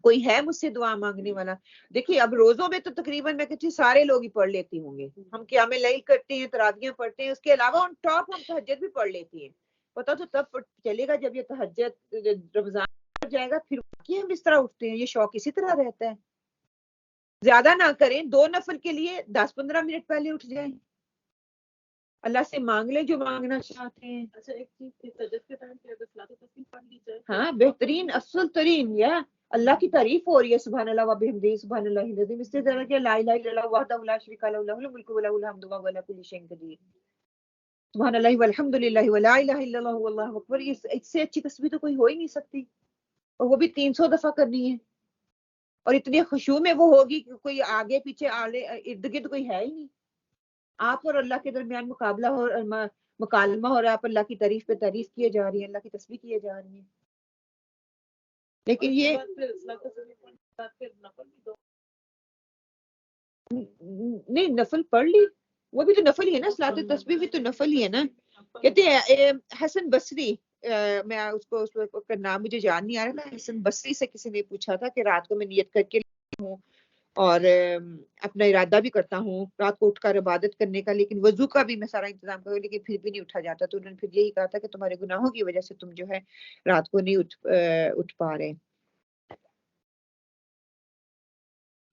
کوئی ہے مجھ سے دعا مانگنے والا؟ دیکھیے اب روزوں میں تو تقریباً میں کہتی ہوں سارے لوگ ہی پڑھ لیتی ہوں گے. ہم قیام لیل کرتے ہیں، تراویحیں پڑھتے ہیں، اس کے علاوہ آن ٹاپ ہم تہجد بھی پڑھ لیتی ہیں. پتہ تو تب چلے گا جب یہ تہجد رمضان پڑ جائے گا، پھر باقی ہم اس طرح اٹھتے ہیں. یہ شوق اسی طرح رہتا ہے. زیادہ نہ کریں، 2 نفل کے لیے 10-15 منٹ پہلے اٹھ جائیں، اللہ سے مانگ لیں جو مانگنا چاہتے ہیں. اچھا ایک چیز کہ تہجد کے ٹائم پہ اگر صلاۃ التسبیح پڑھ لی جائے ہاں بہترین افضل ترین، یا اللہ کی تعریف ہو رہی ہے، سبحان اللہ و بحمدہ سبحان اللہ العظیم، اس طرح کہ لا الہ الا اللہ وحدہ لا شریک لہ لہ الملک و لہ الحمد وهو على كل شيء قدیر، سبحان اللہ والحمد للہ ولا الہ الا اللہ واللہ اکبر. اس سے اچھی تسبیح تو کوئی ہو ہی نہیں سکتی، اور وہ بھی 300 دفعہ کرنی ہے، اور اتنی خشوع میں وہ ہوگی کہ کوئی آگے پیچھے ارد گرد کوئی ہے ہی نہیں، آپ اور اللہ کے درمیان مقابلہ مکالمہ ہو رہا ہے، آپ اللہ کی تعریف پہ تعریف کیے جا رہی ہیں، اللہ کی تسبیح کیے جا رہی ہیں. لیکن یہ نہیں نفل پڑھ لی، وہ بھی تو نفل ہی ہے نا، صلاۃ التسبیح بھی تو نفل ہی ہے نا. کہتے ہیں حسن بصری، میں اس کا نام مجھے یاد نہیں آ رہا تھا، حسن بصری سے کسی نے پوچھا تھا کہ رات کو میں نیت کر کے ہوں اور اپنا ارادہ بھی کرتا ہوں رات کو اٹھ کر عبادت کرنے کا، لیکن وضو کا بھی میں سارا انتظام کروں لیکن پھر بھی نہیں اٹھا جاتا، تو انہوں نے پھر یہی کہا تھا کہ تمہارے گناہوں کی وجہ سے تم جو ہے رات کو نہیں اٹھ پا رہے.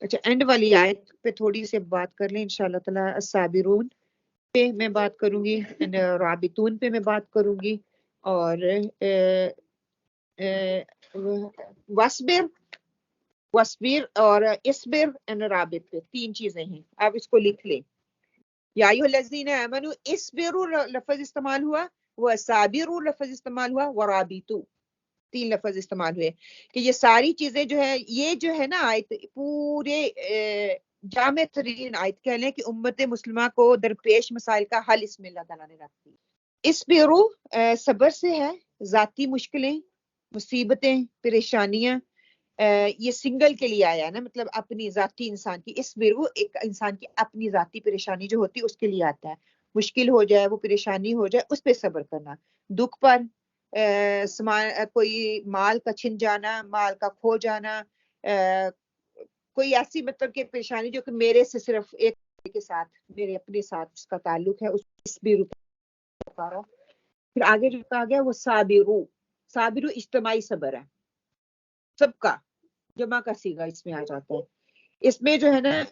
اچھا اینڈ والی آیت پہ تھوڑی سی بات کر لیں انشاءاللہ تعالی. الصابرون پہ میں بات کروں گی، رابطون پہ میں بات کروں گی، اور وصبر اور اسبر اینڈ رابط پہ 3 چیزیں ہیں، آپ اس کو لکھ لیں. یا ایھا الذین آمنوا اصبروا لفظ استعمال ہوا، وصابروا لفظ استعمال ہوا، ورابطوا 3 لفظ استعمال ہوئے، کہ یہ ساری چیزیں جو ہے، یہ جو ہے نا آیت پورے جامع ترین آیت کہہ لیں کہ امت مسلمہ کو درپیش مسائل کا حل اس میں اللہ تعالیٰ نے رکھ دی. اسبروا صبر سے ہے، ذاتی مشکلیں، مصیبتیں، پریشانیاں، یہ سنگل کے لیے آیا ہے نا، مطلب اپنی ذاتی انسان کی. اسبروا ایک انسان کی اپنی ذاتی پریشانی جو ہوتی ہے اس کے لیے آتا ہے، مشکل ہو جائے، وہ پریشانی ہو جائے، اس پہ صبر کرنا. دکھ پر، کوئی مال کا چھن جانا، مال کا کھو جانا، کوئی ایسی مطلب کہ پریشانی جو کہ میرے سے صرف ایک کے ساتھ، میرے اپنے ساتھ اس کا تعلق ہے، اس بھی رکا. پھر آگے جو کہا گیا وہ صابرو اجتماعی صبر ہے، سب کا جمع کا صیغہ اس میں آ جاتا ہے. اس میں جو ہے نا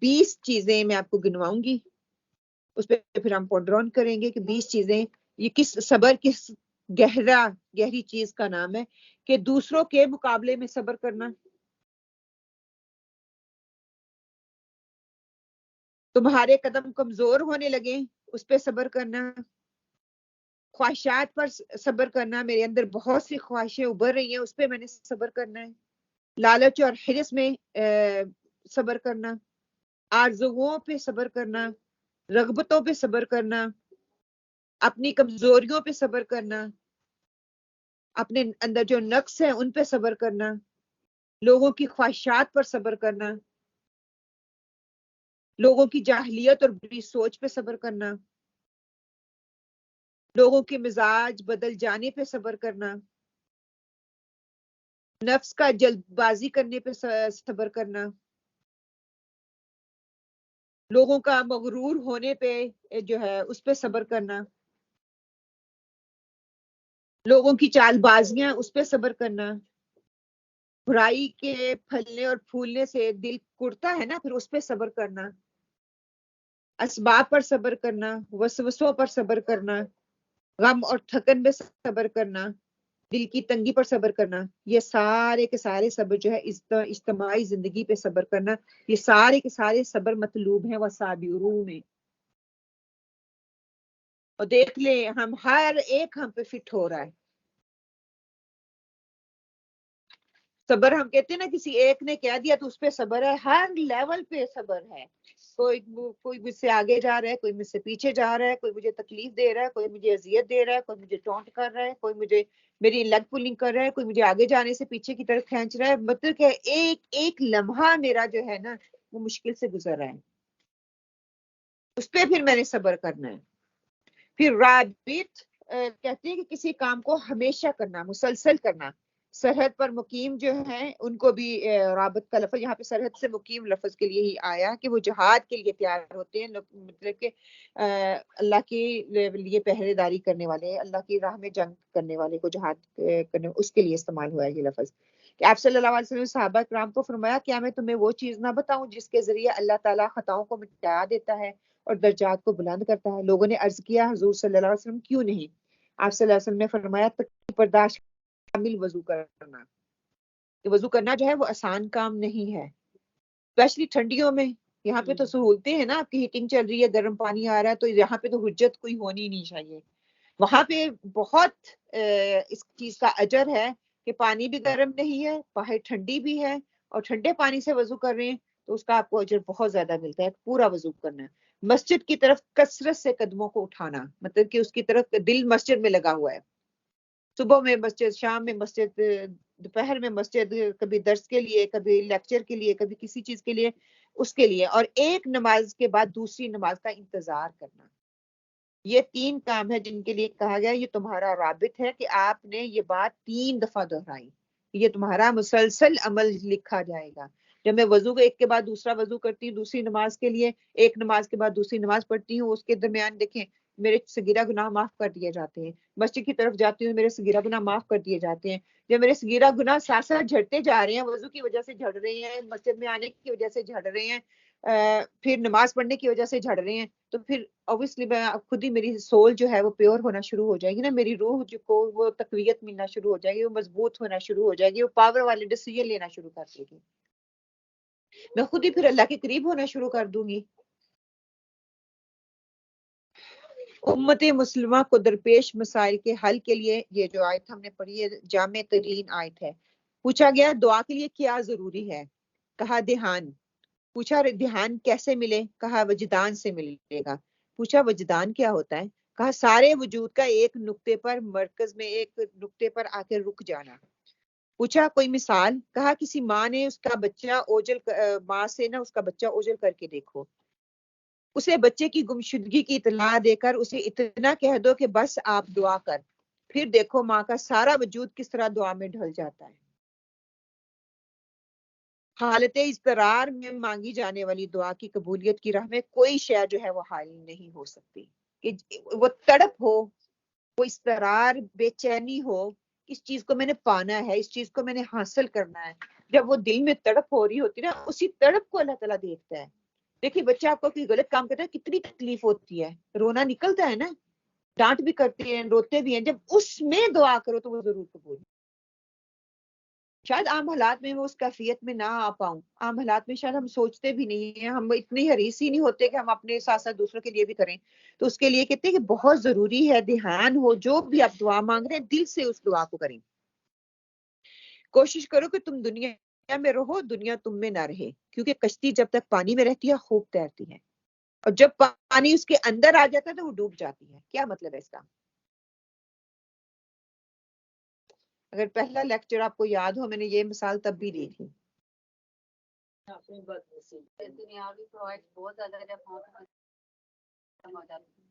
20 چیزیں میں آپ کو گنواؤں گی، اس پہ پھر ہم پونڈر آن کریں گے کہ 20 چیزیں یہ کس صبر کس گہری چیز کا نام ہے، کہ دوسروں کے مقابلے میں صبر کرنا، تمہارے قدم کمزور ہونے لگے اس پہ صبر کرنا، خواہشات پر صبر کرنا، میرے اندر بہت سی خواہشیں ابھر رہی ہیں اس پہ میں نے صبر کرنا ہے، لالچ اور حرص میں صبر کرنا، آرزوؤں پہ صبر کرنا، رغبتوں پہ صبر کرنا، اپنی کمزوریوں پہ صبر کرنا، اپنے اندر جو نقص ہیں ان پہ صبر کرنا، لوگوں کی خواہشات پر صبر کرنا، لوگوں کی جاہلیت اور بری سوچ پہ صبر کرنا، لوگوں کے مزاج بدل جانے پہ صبر کرنا، نفس کا جلد بازی کرنے پہ صبر کرنا، لوگوں کا مغرور ہونے پہ جو ہے اس پہ صبر کرنا، لوگوں کی چال بازیاں اس پہ صبر کرنا، برائی کے پھلنے اور پھولنے سے دل کڑتا ہے نا، پھر اس پہ صبر کرنا، اسباب پر صبر کرنا، وسوسوں پر صبر کرنا، غم اور تھکن پہ صبر کرنا، دل کی تنگی پر صبر کرنا. یہ سارے کے سارے صبر جو ہے اجتماعی زندگی پہ صبر کرنا، یہ سارے کے سارے صبر مطلوب ہیں وصابروا میں. اور دیکھ لیں ہم ہر ایک ہم پہ فٹ ہو رہا ہے. صبر ہم کہتے ہیں نا کسی ایک نے کہہ دیا تو اس پہ صبر ہے، ہر لیول پہ صبر ہے. کوئی مجھ سے آگے جا رہا ہے، کوئی مجھ سے پیچھے جا رہا ہے، کوئی مجھے تکلیف دے رہا ہے، کوئی مجھے اذیت دے رہا ہے، کوئی مجھے ٹونٹ کر رہا ہے، کوئی مجھے میری لگ پولنگ کر رہا ہے، کوئی مجھے آگے جانے سے پیچھے کی طرف کھینچ رہا ہے. مطلب کہ ایک ایک لمحہ میرا جو ہے نا وہ مشکل سے گزر رہا ہے، اس پہ پھر میں نے صبر کرنا ہے. پھر رابط کہتے ہیں کہ کسی کام کو ہمیشہ کرنا، مسلسل کرنا. سرحد پر مقیم جو ہیں ان کو بھی رابط کا لفظ یہاں پہ سرحد سے مقیم لفظ کے لیے ہی آیا کہ وہ جہاد کے لیے تیار ہوتے ہیں، مطلب کہ اللہ کے لیے پہرے داری کرنے والے، اللہ کی راہ میں جنگ کرنے والے کو جہاد کرنے، اس کے لیے استعمال ہوا ہے یہ لفظ کہ آپ صلی اللہ علیہ وسلم نے صحابہ کرام کو فرمایا کیا میں تمہیں وہ چیز نہ بتاؤں جس کے ذریعے اللہ تعالیٰ خطاؤں کو مٹا دیتا ہے اور درجات کو بلند کرتا ہے؟ لوگوں نے عرض کیا حضور صلی اللہ علیہ وسلم کیوں نہیں؟ آپ صلی اللہ علیہ وسلم نے فرمایا تکلیف برداشت کامل وضو کرنا، کہ وضو کرنا جو ہے وہ آسان کام نہیں ہے، اسپیشلی ٹھنڈیوں میں۔ یہاں پہ تو سہولتیں ہیں نا، آپ کی ہیٹنگ چل رہی ہے، گرم پانی آ رہا ہے، تو یہاں پہ تو حجت کوئی ہونی نہیں چاہیے۔ وہاں پہ بہت اس چیز کا اجر ہے کہ پانی بھی گرم نہیں ہے، باہر ٹھنڈی بھی ہے، اور ٹھنڈے پانی سے وضو کر رہے ہیں تو اس کا آپ کو اجر بہت زیادہ ملتا ہے۔ پورا وضو کرنا ہے، مسجد کی طرف کثرت سے قدموں کو اٹھانا، مطلب کہ اس کی طرف دل مسجد میں لگا ہوا ہے، صبح میں مسجد، شام میں مسجد، دوپہر میں مسجد، کبھی درس کے لیے، کبھی لیکچر کے لیے، کبھی کسی چیز کے لیے، اس کے لیے، اور ایک نماز کے بعد دوسری نماز کا انتظار کرنا۔ یہ 3 کام ہے جن کے لیے کہا گیا یہ تمہارا رابط ہے کہ آپ نے یہ بات 3 دفعہ دہرائی، یہ تمہارا مسلسل عمل لکھا جائے گا۔ جب میں وضو ایک کے بعد دوسرا وضو کرتی ہوں دوسری نماز کے لیے، ایک نماز کے بعد دوسری نماز پڑھتی ہوں، اس کے درمیان دیکھیں میرے صغیرہ گناہ معاف کر دیے جاتے ہیں، مسجد کی طرف جاتی ہوں میرے صغیرہ گناہ معاف کر دیے جاتے ہیں۔ جب میرے صغیرہ گناہ ساتھ ساتھ جھڑتے جا رہے ہیں، وضو کی وجہ سے جھڑ رہے ہیں، مسجد میں آنے کی وجہ سے جھڑ رہے ہیں، پھر نماز پڑھنے کی وجہ سے جھڑ رہے ہیں، تو پھر obviously میں خود ہی میری سول جو ہے وہ پیور ہونا شروع ہو جائے گی نا، میری روح جو کو وہ تقویت ملنا شروع ہو جائے گی، وہ مضبوط ہونا شروع ہو جائے گی، وہ پاور والے ڈیسیجن لینا شروع کر دے گی، میں خود ہی پھر اللہ کے قریب ہونا شروع کر دوں گی۔ امت مسلمہ کو درپیش مسائل کے حل کے لیے یہ جو آیت ہم نے پڑھی ہے جامع ترین آیت ہے۔ پوچھا گیا دعا کے لیے کیا ضروری ہے؟ کہا دھیان۔ پوچھا دھیان کیسے ملے؟ کہا وجدان سے ملے گا۔ پوچھا وجدان کیا ہوتا ہے؟ کہا سارے وجود کا ایک نقطے پر، مرکز میں ایک نقطے پر آ کے رک جانا۔ پوچھا کوئی مثال؟ کہا کسی ماں نے اس کا بچہ ماں سے نا اس کا بچہ اوجل کر کے دیکھو، اسے بچے کی گمشدگی کی اطلاع دے کر اسے اتنا کہہ دو کہ بس آپ دعا کر، پھر دیکھو ماں کا سارا وجود کس طرح دعا میں ڈھل جاتا ہے۔ حالت اضطرار میں مانگی جانے والی دعا کی قبولیت کی راہ میں کوئی شے جو ہے وہ حائل نہیں ہو سکتی، کہ وہ تڑپ ہو، وہ اضطرار، بے چینی ہو، اس چیز کو میں نے پانا ہے، اس چیز کو میں نے حاصل کرنا ہے، جب وہ دل میں تڑپ ہو رہی ہوتی ہے نا، اسی تڑپ کو اللہ تعالیٰ دیکھتا ہے۔ دیکھیے بچہ آپ کو کوئی غلط کام کرتا ہے کتنی تکلیف ہوتی ہے، رونا نکلتا ہے نا، ڈانٹ بھی کرتے ہیں، روتے بھی ہیں، جب اس میں دعا کرو تو وہ ضرور قبول۔ شاید عام حالات میں وہ اس کیفیت میں نہ آ پاؤں، عام حالات میں شاید ہم سوچتے بھی نہیں ہیں، ہم اتنی حریص ہی نہیں ہوتے کہ ہم اپنے ساتھ ساتھ دوسروں کے لیے بھی کریں، تو اس کے لیے کہتے ہیں کہ بہت ضروری ہے دھیان ہو، جو بھی آپ دعا مانگ رہے ہیں دل سے اس دعا کو کریں۔ کوشش کرو کہ تم دنیا میں رہو، دنیا تم میں نہ رہے، کیونکہ کشتی جب تک پانی میں رہتی ہے خوب تیرتی ہے، اور جب پانی اس کے اندر آ جاتا ہے تو وہ ڈوب جاتی ہے۔ کیا مطلب ہے اس کا؟ اگر پہلا لیکچر آپ کو یاد ہو میں نے یہ مثال تب بھی دی تھی،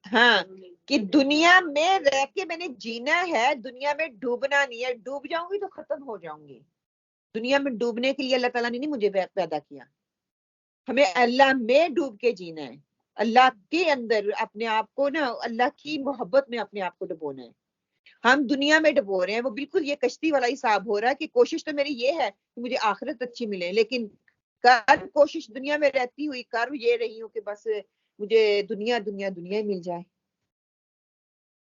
ہاں کہ دنیا میں رہ کے میں نے جینا ہے، دنیا میں ڈوبنا نہیں ہے، ڈوب جاؤں گی تو ختم ہو جاؤں گی۔ دنیا میں ڈوبنے کے لیے اللہ تعالیٰ نے نہیں مجھے پیدا کیا، ہمیں اللہ میں ڈوب کے جینا ہے، اللہ کے اندر اپنے آپ کو نا اللہ کی محبت میں اپنے آپ کو ڈبونا ہے۔ ہم دنیا میں ڈبو رہے ہیں، وہ بالکل یہ کشتی والا حساب ہو رہا ہے کہ کوشش تو میری یہ ہے کہ مجھے آخرت اچھی ملے، لیکن کر کوشش دنیا میں رہتی ہوئی کر یہ رہی ہوں کہ بس مجھے دنیا دنیا دنیا ہی مل جائے،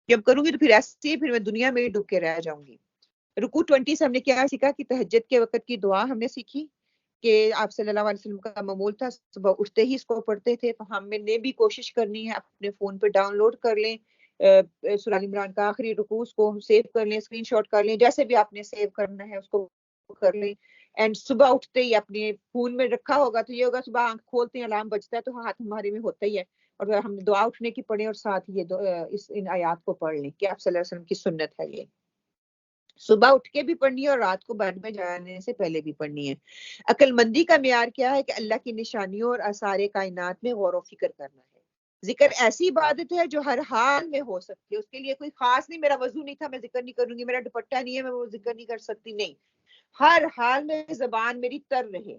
جب کروں گی تو پھر ایسے ہی پھر میں دنیا میں ہی ڈوب کے رہ جاؤں گی۔ رکوع 20 سے ہم نے کیا سیکھا کہ تہجد کے وقت کی دعا ہم نے سیکھی کہ آپ صلی اللہ علیہ وسلم کا معمول تھا صبح اٹھتے ہی اس کو پڑھتے تھے، تو ہم نے بھی کوشش کرنی ہے، اپنے فون پہ ڈاؤن لوڈ کر لیں سورہ ال عمران کا آخری رکوع، اس کو سیو کر لیں، اسکرین شاٹ کر لیں، جیسے بھی آپ نے سیو کرنا ہے اس کو کر لیں، اینڈ صبح اٹھتے ہی اپنے فون میں رکھا ہوگا تو یہ ہوگا صبح آنکھ کھولتے ہیں الارم بجتا ہے تو ہاتھ ہمارے میں ہوتا ہی ہے، اور ہم دعا اٹھنے کی پڑھیں اور ساتھ یہ ان آیات کو پڑھ لیں کہ آپ صلی اللہ علیہ وسلم کی سنت ہے، یہ صبح اٹھ کے بھی پڑھنی ہے اور رات کو بیڈ میں جانے سے پہلے بھی پڑھنی ہے۔ عقل مندی کا معیار کیا ہے کہ اللہ کی نشانیوں اور آثار کائنات میں غور و فکر کرنا ہے۔ ذکر ایسی عبادت ہے جو ہر حال میں ہو سکتی ہے. اس کے لیے کوئی خاص نہیں، میرا وضو نہیں تھا میں ذکر نہیں کروں گی، میرا دوپٹہ نہیں ہے میں وہ ذکر نہیں کر سکتی، نہیں. ہر حال میں زبان میری تر رہے،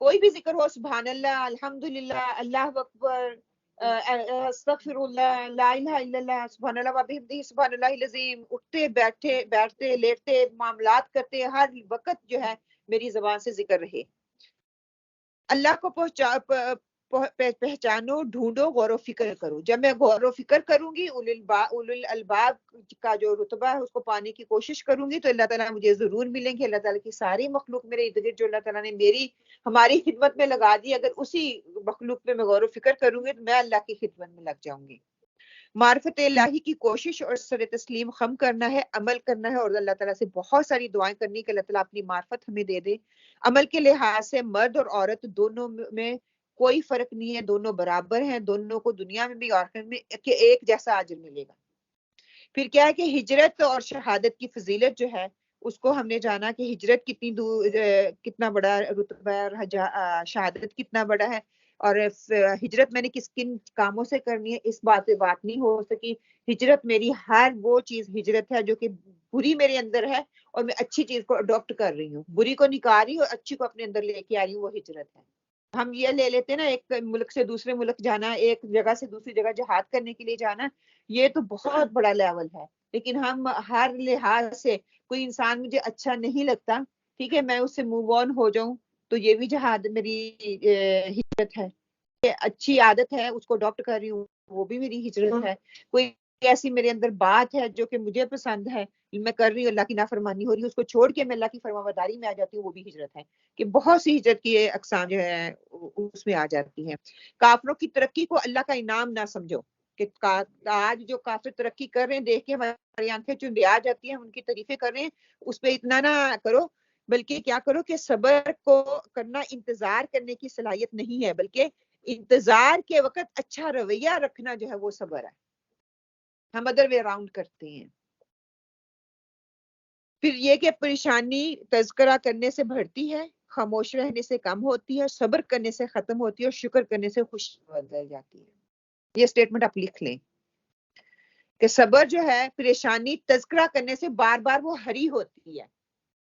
کوئی بھی ذکر ہو، سبحان اللہ، الحمدللہ، اللہ اکبر، استغفر اللہ، لا الہ الا اللہ، سبحان اللہ وبحمدہ، سبحان اللہ العظیم، اٹھتے بیٹھتے لیٹتے معاملات کرتے، ہر وقت جو ہے میری زبان سے ذکر رہے. اللہ کو پہچانو، ڈھونڈو، غور و فکر کرو. جب میں غور و فکر کروں گی، اول الالباب کا جو رتبہ ہے اس کو پانے کی کوشش کروں گی تو اللہ تعالیٰ مجھے ضرور ملیں گے. اللہ تعالیٰ کی ساری مخلوق میرے ارد گرد جو اللہ تعالیٰ نے ہماری خدمت میں لگا دی، اگر اسی مخلوق پہ میں غور و فکر کروں گی تو میں اللہ کی خدمت میں لگ جاؤں گی. معرفت الہی کی کوشش اور سر تسلیم خم کرنا ہے، عمل کرنا ہے، اور اللہ تعالیٰ سے بہت ساری دعائیں کرنی کہ اللہ تعالیٰ اپنی معرفت ہمیں دے دے. عمل کے لحاظ سے مرد اور عورت دونوں میں کوئی فرق نہیں ہے، دونوں برابر ہیں، دونوں کو دنیا میں بھی اور آخرت میں ایک جیسا اجر ملے گا. پھر کیا ہے کہ ہجرت اور شہادت کی فضیلت جو ہے اس کو ہم نے جانا کہ ہجرت کتنا بڑا رتبہ ہے اور شہادت کتنا بڑا ہے. اور ہجرت میں نے کن کاموں سے کرنی ہے اس بات پہ بات نہیں ہو سکی. ہجرت میری ہر وہ چیز ہجرت ہے جو کہ بری میرے اندر ہے اور میں اچھی چیز کو اڈاپٹ کر رہی ہوں، بری کو نکال رہی ہوں اور اچھی کو اپنے اندر لے کے آ رہی ہوں، وہ ہجرت ہے. ہم یہ لے لیتے نا ایک ملک سے دوسرے ملک جانا، ایک جگہ سے دوسری جگہ جہاد کرنے کے لیے جانا، یہ تو بہت بڑا لیول ہے. لیکن ہم ہر لحاظ سے کوئی انسان مجھے اچھا نہیں لگتا، ٹھیک ہے، میں اس سے موو آن ہو جاؤں تو یہ بھی جہاد میری ہجرت ہے. اچھی عادت ہے اس کو اڈاپٹ کر رہی ہوں، وہ بھی میری ہجرت ہے. کوئی ایسی میرے اندر بات ہے جو کہ مجھے پسند ہے، میں کر رہی ہوں، اللہ کی نافرمانی ہو رہی ہے، اس کو چھوڑ کے میں اللہ کی فرمانبرداری میں آ جاتی ہوں، وہ بھی ہجرت ہے. کہ بہت سی ہجرت کی اقسام جو ہے اس میں آ جاتی ہیں. کافروں کی ترقی کو اللہ کا انعام نہ سمجھو کہ آج جو کافر ترقی کر رہے ہیں دیکھ کے ہماری آنکھیں چندے آ جاتی ہیں، ہم ان کی تعریفیں کر رہے ہیں، اس پہ اتنا نہ کرو، بلکہ کیا کرو کہ صبر کو کرنا انتظار کرنے کی صلاحیت نہیں ہے، بلکہ انتظار کے وقت اچھا رویہ رکھنا جو ہے وہ صبر ہے. ہم ادر وے اراؤنڈ کرتے ہیں. پھر یہ کہ پریشانی تذکرہ کرنے سے بڑھتی ہے، خاموش رہنے سے کم ہوتی ہے، صبر کرنے سے ختم ہوتی ہے، اور شکر کرنے سے خوشی بدل جاتی ہے. یہ سٹیٹمنٹ آپ لکھ لیں کہ صبر جو ہے پریشانی تذکرہ کرنے سے بار بار وہ ہری ہوتی ہے،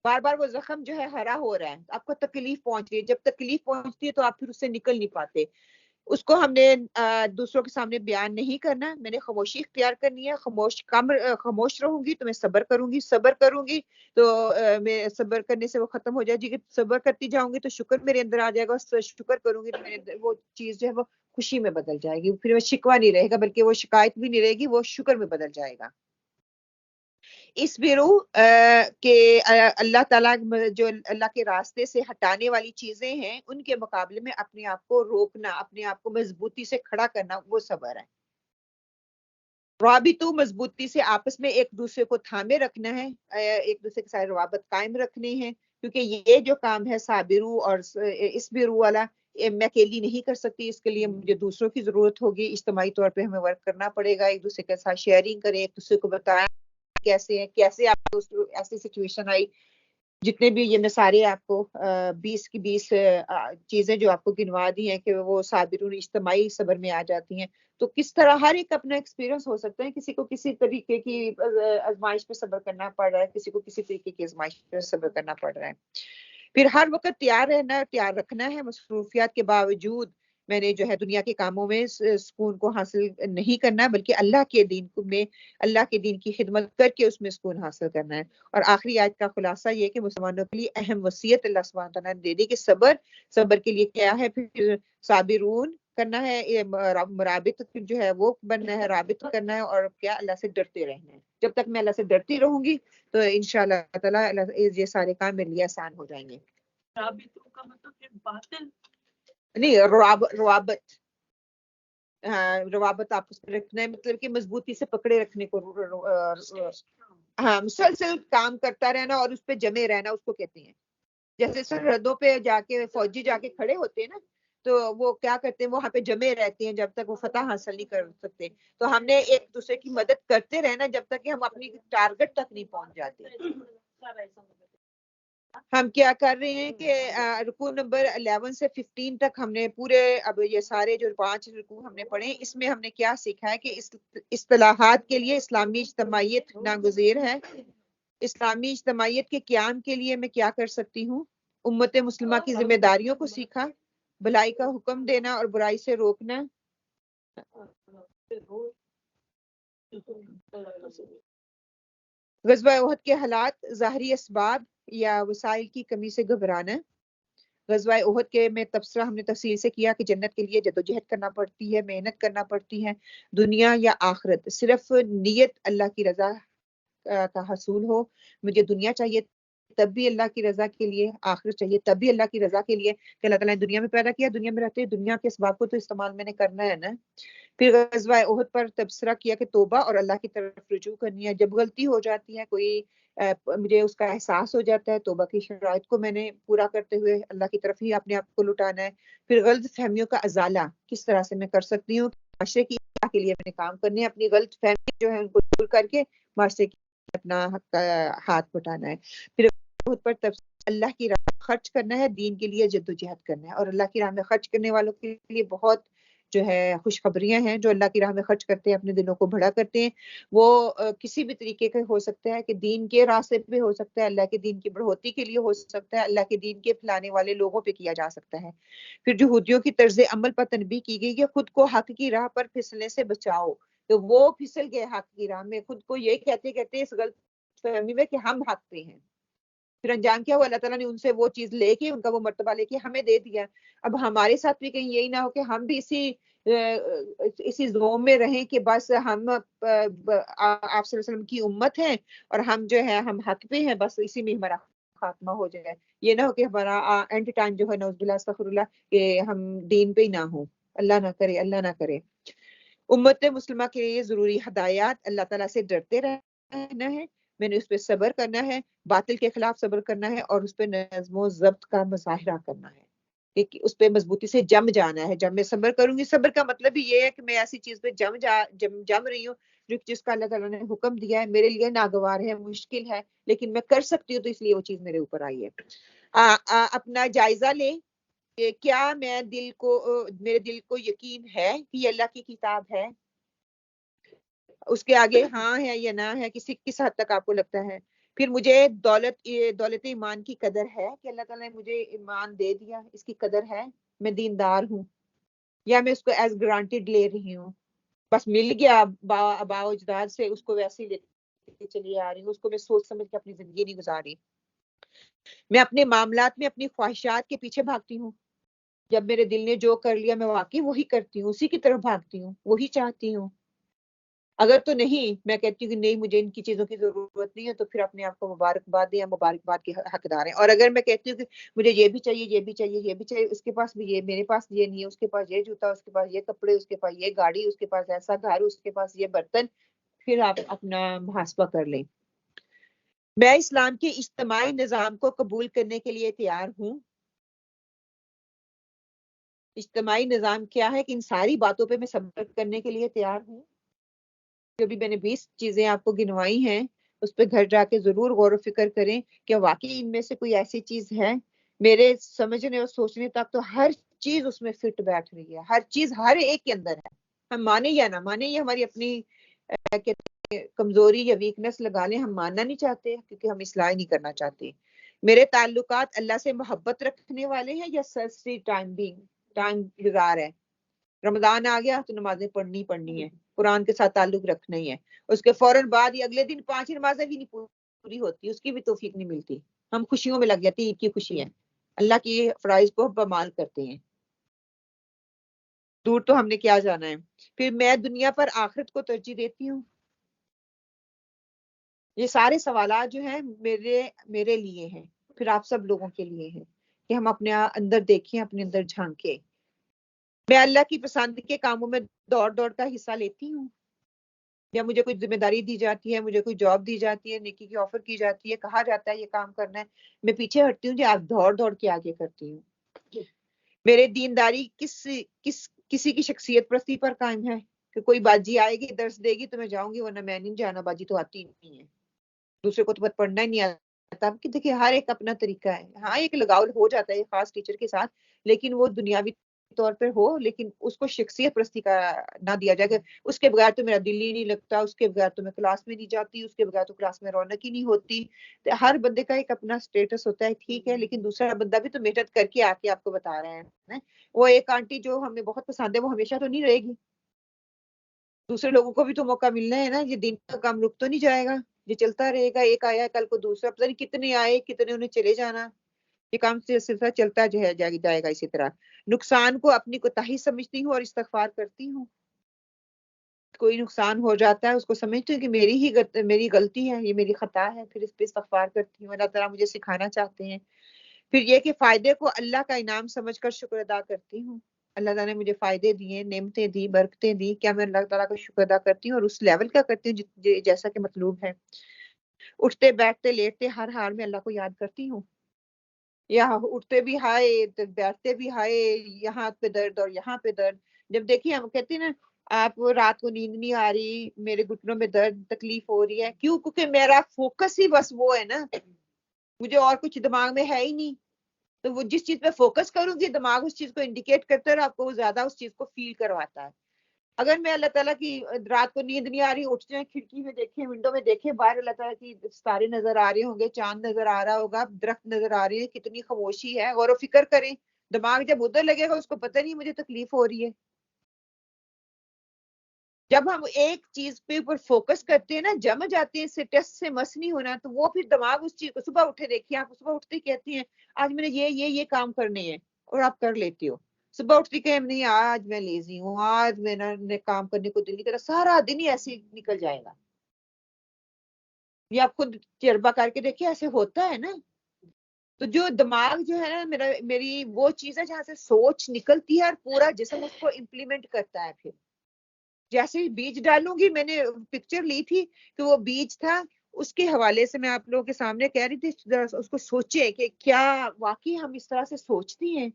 بار بار وہ زخم جو ہے ہرا ہو رہا ہے، آپ کو تکلیف پہنچ رہی ہے. جب تکلیف پہنچتی ہے تو آپ پھر اس سے نکل نہیں پاتے. اس کو ہم نے دوسروں کے سامنے بیان نہیں کرنا، میں نے خاموشی اختیار کرنی ہے. خاموش رہوں گی تو میں صبر کروں گی تو میں صبر کرنے سے وہ ختم ہو جائے گی. صبر کرتی جاؤں گی تو شکر میرے اندر آ جائے گا، شکر کروں گی تو میرے اندر وہ چیز جو ہے وہ خوشی میں بدل جائے گی. پھر وہ شکوہ نہیں رہے گا، بلکہ وہ شکایت بھی نہیں رہے گی، وہ شکر میں بدل جائے گا. اس بیرو کہ اللہ تعالیٰ جو اللہ کے راستے سے ہٹانے والی چیزیں ہیں ان کے مقابلے میں اپنے آپ کو روکنا، اپنے آپ کو مضبوطی سے کھڑا کرنا، وہ صبر ہے. رابطو مضبوطی سے آپس میں ایک دوسرے کو تھامے رکھنا ہے، ایک دوسرے کے ساتھ روابط قائم رکھنے ہیں، کیونکہ یہ جو کام ہے صابرو اور اس بیرو والا میں اکیلی نہیں کر سکتی. اس کے لیے مجھے دوسروں کی ضرورت ہوگی، اجتماعی طور پہ ہمیں ورک کرنا پڑے گا، ایک دوسرے کے ساتھ شیئرنگ کریں، ایک دوسرے کو بتائیں کیسے آپ کو ایسی سچویشن آئی. جتنے بھی یہ میں سارے آپ کو 20 کی 20 چیزیں جو آپ کو گنوا دی ہیں کہ وہ صابرون اجتماعی صبر میں آ جاتی ہیں. تو کس طرح ہر ایک اپنا ایکسپیرینس ہو سکتا ہے، کسی کو کسی طریقے کی آزمائش پہ صبر کرنا پڑ رہا ہے، کسی کو کسی طریقے کی آزمائش پہ صبر کرنا پڑ رہا ہے. پھر ہر وقت تیار رہنا، تیار رکھنا ہے. مصروفیات کے باوجود میں نے جو ہے دنیا کے کاموں میں سکون کو حاصل نہیں کرنا، بلکہ اللہ کے دین کی خدمت کر کے اس میں سکون حاصل کرنا ہے. اور آخری آیت کا خلاصہ یہ کہ مسلمانوں کے لیے اہم وصیت اللہ سبحانہ تعالیٰ نے دے دی کہ صبر کے لیے کیا ہے، پھر صابرون کرنا ہے، مرابط جو ہے وہ بننا ہے، رابط کرنا ہے، اور کیا اللہ سے ڈرتے رہنا ہے. جب تک میں اللہ سے ڈرتی رہوں گی تو انشاءاللہ تعالیٰ یہ سارے کام میرے لیے آسان ہو جائیں گے. رابطوں کا مطلب کہ باطل نہیں، روابط، روابط آپس میں رکھنا ہے، مطلب کہ مضبوطی سے پکڑے رکھنے کو، ہاں، مسلسل کام کرتا رہنا اور اس پہ جمے رہنا، اس کو کہتے ہیں. جیسے سرحدوں پہ جا کے فوجی جا کے کھڑے ہوتے ہیں نا، تو وہ کیا کرتے ہیں، وہاں پہ جمے رہتے ہیں جب تک وہ فتح حاصل نہیں کر سکتے. تو ہم نے ایک دوسرے کی مدد کرتے رہنا جب تک کہ ہم اپنی ٹارگٹ تک نہیں پہنچ جاتے. ہم کیا کر رہے ہیں کہ رکوع نمبر 11 سے 15 تک ہم نے پورے اب یہ سارے جو 5 رکوع ہم نے پڑھے ہیں، اس میں ہم نے کیا سیکھا ہے کہ اصطلاحات کے لیے اسلامی اجتماعیت ناگزیر ہے. اسلامی اجتماعیت کے قیام کے لیے میں کیا کر سکتی ہوں؟ امت مسلمہ کی ذمہ داریوں کو سیکھا، بھلائی کا حکم دینا اور برائی سے روکنا. غزوہ احد کے حالات، ظاہری اسباب یا وسائل کی کمی سے گھبرانا. غزوہ احد کے میں تبصرہ ہم نے تفصیل سے کیا کہ جنت کے لیے جدوجہد کرنا پڑتی ہے، محنت کرنا پڑتی ہے، دنیا یا آخرت. صرف نیت اللہ کی رضا کا حصول ہو. مجھے دنیا چاہیے تب بھی اللہ کی رضا کے لیے، آخرت چاہیے تب بھی اللہ کی رضا کے لیے کہ اللہ تعالیٰ نے دنیا میں پیدا کیا، دنیا میں رہتے دنیا کے اسباب کو تو استعمال میں نے کرنا ہے نا. پھر غزوہ احد پر تبصرہ کیا کہ توبہ اور اللہ کی طرف رجوع کرنی ہے. جب غلطی ہو جاتی ہے، کوئی مجھے اس کا احساس ہو جاتا ہے، توبہ کی شرائط کو میں نے پورا کرتے ہوئے اللہ کی طرف ہی اپنے آپ کو لٹانا ہے. پھر غلط فہمیوں کا ازالہ کس طرح سے میں کر سکتی ہوں، معاشرے کی اصلاح کے لیے میں نے کام کرنے، اپنی غلط فہمی جو ہے ان کو دور کر کے معاشرے کی اپنا ہاتھ بٹانا ہے. پھر خود پر اللہ کی راہ خرچ کرنا ہے، دین کے لیے جدوجہد کرنا ہے. اور اللہ کی راہ میں خرچ کرنے والوں کے لیے بہت جو ہے خوشخبریاں ہیں. جو اللہ کی راہ میں خرچ کرتے ہیں، اپنے دلوں کو بڑا کرتے ہیں، وہ کسی بھی طریقے کا ہو سکتا ہے، کہ دین کے راستے پہ ہو سکتا ہے، اللہ کے دین کی بڑھوتی کے لیے ہو سکتا ہے، اللہ کے دین کے پھیلانے والے لوگوں پہ کیا جا سکتا ہے. پھر یہودیوں کی طرز عمل پر تنبیہ کی گئی کہ خود کو حق کی راہ پر پھسلنے سے بچاؤ. تو وہ پھسل گئے حق کی راہ میں، خود کو یہ کہتے کہتے اس غلط فہمی میں کہ ہم حق پہ ہیں. پھر انجام کیا ہوا؟ اللہ تعالیٰ نے ان سے وہ چیز لے کے، ان کا وہ مرتبہ لے کے ہمیں دے دیا. اب ہمارے ساتھ بھی کہیں یہی نہ ہو کہ ہم بھی اسی زوم میں رہیں کہ بس ہم آپ صلی اللہ علیہ وسلم کی امت ہیں اور ہم جو ہے ہم حق پہ ہیں، بس اسی میں ہمارا خاتمہ ہو جائے. یہ نہ ہو کہ ہمارا اینڈ ٹائم جو ہے نعوذ باللہ استغفر اللہ کہ ہم دین پہ ہی نہ ہوں. اللہ نہ کرے، اللہ نہ کرے. امت مسلمہ کے لیے ضروری ہدایات: اللہ تعالیٰ سے ڈرتے رہنا ہے، میں نے اس پہ صبر کرنا ہے، باطل کے خلاف صبر کرنا ہے، اور اس پہ نظم و ضبط کا مظاہرہ کرنا ہے، کہ اس پہ مضبوطی سے جم جانا ہے. جب میں صبر کروں گی، صبر کا مطلب ہی یہ ہے کہ میں ایسی چیز پہ جم رہی ہوں جس کا اللہ تعالیٰ نے حکم دیا ہے، میرے لیے ناگوار ہے، مشکل ہے، لیکن میں کر سکتی ہوں، تو اس لیے وہ چیز میرے اوپر آئی ہے. اپنا جائزہ لیں کہ کیا میرے دل کو یقین ہے کہ یہ اللہ کی کتاب ہے. اس کے آگے ہاں ہے یا نہ ہے، کس حد تک آپ کو لگتا ہے. پھر مجھے دولت ایمان کی قدر ہے کہ اللہ تعالیٰ نے مجھے ایمان دے دیا، اس کی قدر ہے، میں دیندار ہوں، یا میں اس کو ایز گرانٹیڈ لے رہی ہوں، بس مل گیا آباء و اجداد سے، اس کو ویسے ہی لیتے چلی آ رہی ہوں، اس کو میں سوچ سمجھ کے اپنی زندگی نہیں گزاری. میں اپنے معاملات میں اپنی خواہشات کے پیچھے بھاگتی ہوں. جب میرے دل نے جو کر لیا، میں واقعی وہی کرتی ہوں، اسی کی طرف بھاگتی ہوں، وہی چاہتی ہوں. اگر تو نہیں، میں کہتی ہوں کہ نہیں، مجھے ان کی چیزوں کی ضرورت نہیں ہے، تو پھر اپنے آپ کو مبارکباد دیں، مبارکباد کے حقدار ہیں. اور اگر میں کہتی ہوں کہ مجھے یہ بھی چاہیے، یہ بھی چاہیے، یہ بھی چاہیے، اس کے پاس بھی یہ، میرے پاس یہ نہیں ہے، اس کے پاس یہ جوتا، اس کے پاس یہ کپڑے، اس کے پاس یہ گاڑی، اس کے پاس ایسا گھر، اس کے پاس یہ برتن، پھر آپ اپنا محاسبہ کر لیں. میں اسلام کے اجتماعی نظام کو قبول کرنے کے لیے تیار ہوں. اجتماعی نظام کیا ہے؟ کہ ان ساری باتوں پہ میں صبر کرنے کے لیے تیار ہوں. جو بھی میں نے 20 چیزیں آپ کو گنوائی ہیں، اس پہ گھر جا کے ضرور غور و فکر کریں کہ واقعی ان میں سے کوئی ایسی چیز ہے. میرے سمجھنے اور سوچنے تک تو ہر چیز اس میں فٹ بیٹھ رہی ہے، ہر چیز ہر ایک کے اندر ہے. ہم مانے یا نہ مانے، یہ ہماری اپنی کمزوری یا ویکنس لگا لیں، ہم ماننا نہیں چاہتے کیونکہ ہم اصلاح نہیں کرنا چاہتے. میرے تعلقات اللہ سے محبت رکھنے والے ہیں یا سرسری ٹائم گزار ہے. رمضان آ گیا تو نمازیں پڑھنی ہے، قرآن کے ساتھ تعلق رکھنا ہی ہے. اس کے فوراً بعد ہی اگلے دن 5 نمازیں بھی نہیں پوری ہوتی، اس کی بھی توفیق نہیں ملتی. ہم خوشیوں میں لگ جاتے ہیں، عید کی خوشی ہے، اللہ کی فرائض کو بمال کرتے ہیں. دور تو ہم نے کیا جانا ہے. پھر میں دنیا پر آخرت کو ترجیح دیتی ہوں. یہ سارے سوالات جو ہیں میرے لیے ہیں، پھر آپ سب لوگوں کے لیے ہیں کہ ہم اپنے اندر دیکھیں، اپنے اندر جھانکیں. میں اللہ کی پسند کے کاموں میں دوڑ کا حصہ لیتی ہوں. یا مجھے کوئی ذمہ داری دی جاتی ہے، مجھے کوئی جاب دی جاتی ہے، نیکی کی آفر کی جاتی ہے، کہا جاتا ہے یہ کام کرنا ہے، میں پیچھے ہٹتی ہوں، آپ دوڑ کے آگے کرتی ہوں. میرے دینداری کسی کی شخصیت پرستی پر قائم ہے کہ کوئی باجی آئے گی درس دے گی تو میں جاؤں گی، ورنہ میں نہیں جانا، باجی تو آتی نہیں ہے، دوسرے کو تو پڑھنا ہی نہیں تب کہ دیکھیے ہر ایک اپنا طریقہ ہے. ہاں ایک لگاؤ ہو جاتا ہے خاص ٹیچر کے ساتھ، لیکن وہ دنیاوی طور پر ہو، لیکن اس کو شخصیت پرستی کا نہ دیا جائے کہ اس کے بغیر تو میرا دل ہی نہیں لگتا، اس کے بغیر تو میں کلاس میں نہیں جاتی، اس کے بغیر تو کلاس میں رونق ہی نہیں ہوتی. تو ہر بندے کا ایک اپنا سٹیٹس ہوتا ہے، ٹھیک ہے، لیکن دوسرا بندہ بھی تو محنت کر کے آ کے آپ کو بتا رہا ہے. وہ ایک آنٹی جو ہمیں بہت پسند ہے وہ ہمیشہ تو نہیں رہے گی، دوسرے لوگوں کو بھی تو موقع ملنا ہے نا. یہ دن کا کام رک تو نہیں جائے گا، یہ چلتا رہے گا. ایک آیا کل کو دوسرا، پتہ نہیں کتنے آئے کتنے انہیں چلے جانا. یہ کام سلسلہ چلتا جائے گا اسی طرح. نقصان کو اپنی کوتاہی سمجھتی ہوں اور استغفار کرتی ہوں. کوئی نقصان ہو جاتا ہے اس کو سمجھتی ہوں کہ میری غلطی ہے، یہ میری خطا ہے، پھر اس پہ استغفار کرتی ہوں. اللہ تعالیٰ مجھے سکھانا چاہتے ہیں. پھر یہ کہ فائدے کو اللہ کا انعام سمجھ کر شکر ادا کرتی ہوں. اللہ تعالیٰ نے مجھے فائدے دیے، نعمتیں دی، برکتیں دی، کیا میں اللہ تعالیٰ کا شکر ادا کرتی ہوں اور اس لیول کا کرتی ہوں جیسا کہ مطلوب ہے. اٹھتے بیٹھتے لیٹتے ہر حال میں اللہ کو یاد کرتی ہوں. یہاں اٹھتے بھی ہائے، بیٹھتے بھی ہائے، یہاں پہ درد اور یہاں پہ درد. جب دیکھیے ہم کہتے ہیں نا آپ رات کو نیند نہیں آ رہی، میرے گھٹنوں میں درد تکلیف ہو رہی ہے، کیوں؟ کیونکہ میرا فوکس ہی بس وہ ہے نا، مجھے اور کچھ دماغ میں ہے ہی نہیں. تو وہ جس چیز پہ فوکس کروں گی دماغ اس چیز کو انڈیکیٹ کرتا ہے اور آپ کو وہ زیادہ اس چیز کو فیل کرواتا ہے. اگر میں اللہ تعالیٰ کی رات کو نیند نہیں آ رہی، اٹھ جائیں، کھڑکی میں دیکھیں، ونڈو میں دیکھیں، باہر اللہ تعالیٰ کی ستارے نظر آ رہے ہوں گے، چاند نظر آ رہا ہوگا، درخت نظر آ رہے ہیں، کتنی خاموشی ہے، غور و فکر کریں. دماغ جب ادھر لگے گا اس کو پتہ نہیں مجھے تکلیف ہو رہی ہے. جب ہم ایک چیز پہ اوپر فوکس کرتے ہیں نا، جم جاتے ہیں، اسٹریس سے مس نہیں ہونا، تو وہ پھر دماغ اس چیز کو صبح اٹھے دیکھیے آپ صبح اٹھتے کہتے ہیں آج میں نے یہ کام کرنے ہیں اور آپ کر لیتے ہو. صبح اٹھتی کہ نہیں آج میں لیزی ہوں، آج میں کام کرنے کو دل نہیں کرا، سارا دن ہی ایسے نکل جائے گا. یہ آپ خود تجربہ کر کے دیکھیے ایسے ہوتا ہے نا. تو جو دماغ جو ہے نا میری وہ چیز ہے جہاں سے سوچ نکلتی ہے اور پورا جسم اس کو امپلیمنٹ کرتا ہے. پھر جیسے ہی بیج ڈالوں گی، میں نے پکچر لی تھی کہ وہ بیج تھا، اس کے حوالے سے میں آپ لوگوں کے سامنے کہہ رہی تھی اس کو سوچے کہ کیا واقعی ہم اس طرح سے سوچتی ہیں.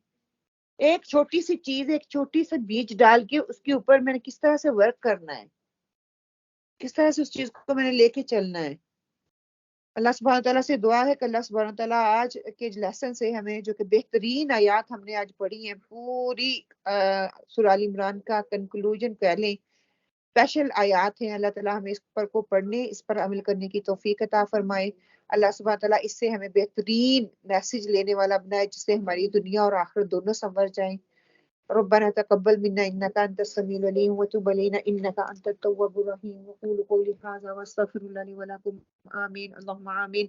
ایک چھوٹی سی چیز، ایک چھوٹی سی بیج ڈال کے اس کے اوپر میں نے کس طرح سے ورک کرنا ہے، کس طرح سے اس چیز کو میں نے لے کے چلنا ہے. اللہ سبحانہ تعالیٰ سے دعا ہے کہ اللہ سبحانہ تعالیٰ آج کے لیسن سے ہمیں جو کہ بہترین آیات ہم نے آج پڑھی ہیں، پوری سورہ آل عمران کا کنکلوژن کہہ لیں، اسپیشل آیات ہیں. اللہ تعالیٰ ہمیں اس پر کو پڑھنے، اس پر عمل کرنے کی توفیق عطا فرمائے. اللہ سبحانہ تعالیٰ اس سے ہمیں بہترین میسج لینے والا بنائے جس سے ہماری دنیا اور آخرت دونوں سنور جائیں. ربنا تقبل منا انك انت السميع العليم وتب علينا انك انت التواب الرحيم. وقولوا قولي هذا واستغفر الله لي ولكم. آمين اللهم آمين.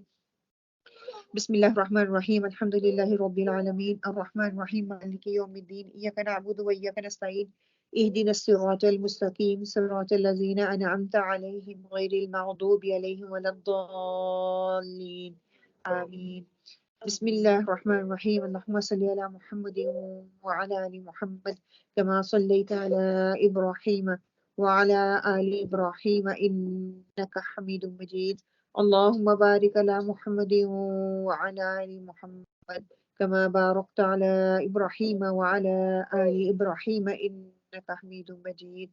بسم الله الرحمن الرحيم. الحمد لله رب العالمين الرحمن الرحيم مالك يوم الدين. إياك نعبد وإياك نستعين. اهدنا الصراط المستقيم صراط الذين أنعمت عليهم غير المغضوب عليهم ولا الضالين. آمين. بسم الله الرحمن الرحيم. اللهم صل على محمد وعلى آل محمد كما صليت على إبراهيم وعلى آل إبراهيم إنك حميد مجيد. اللهم بارك على محمد وعلى آل محمد كما باركت على إبراهيم وعلى آل إبراهيم إنك حميد مجيد.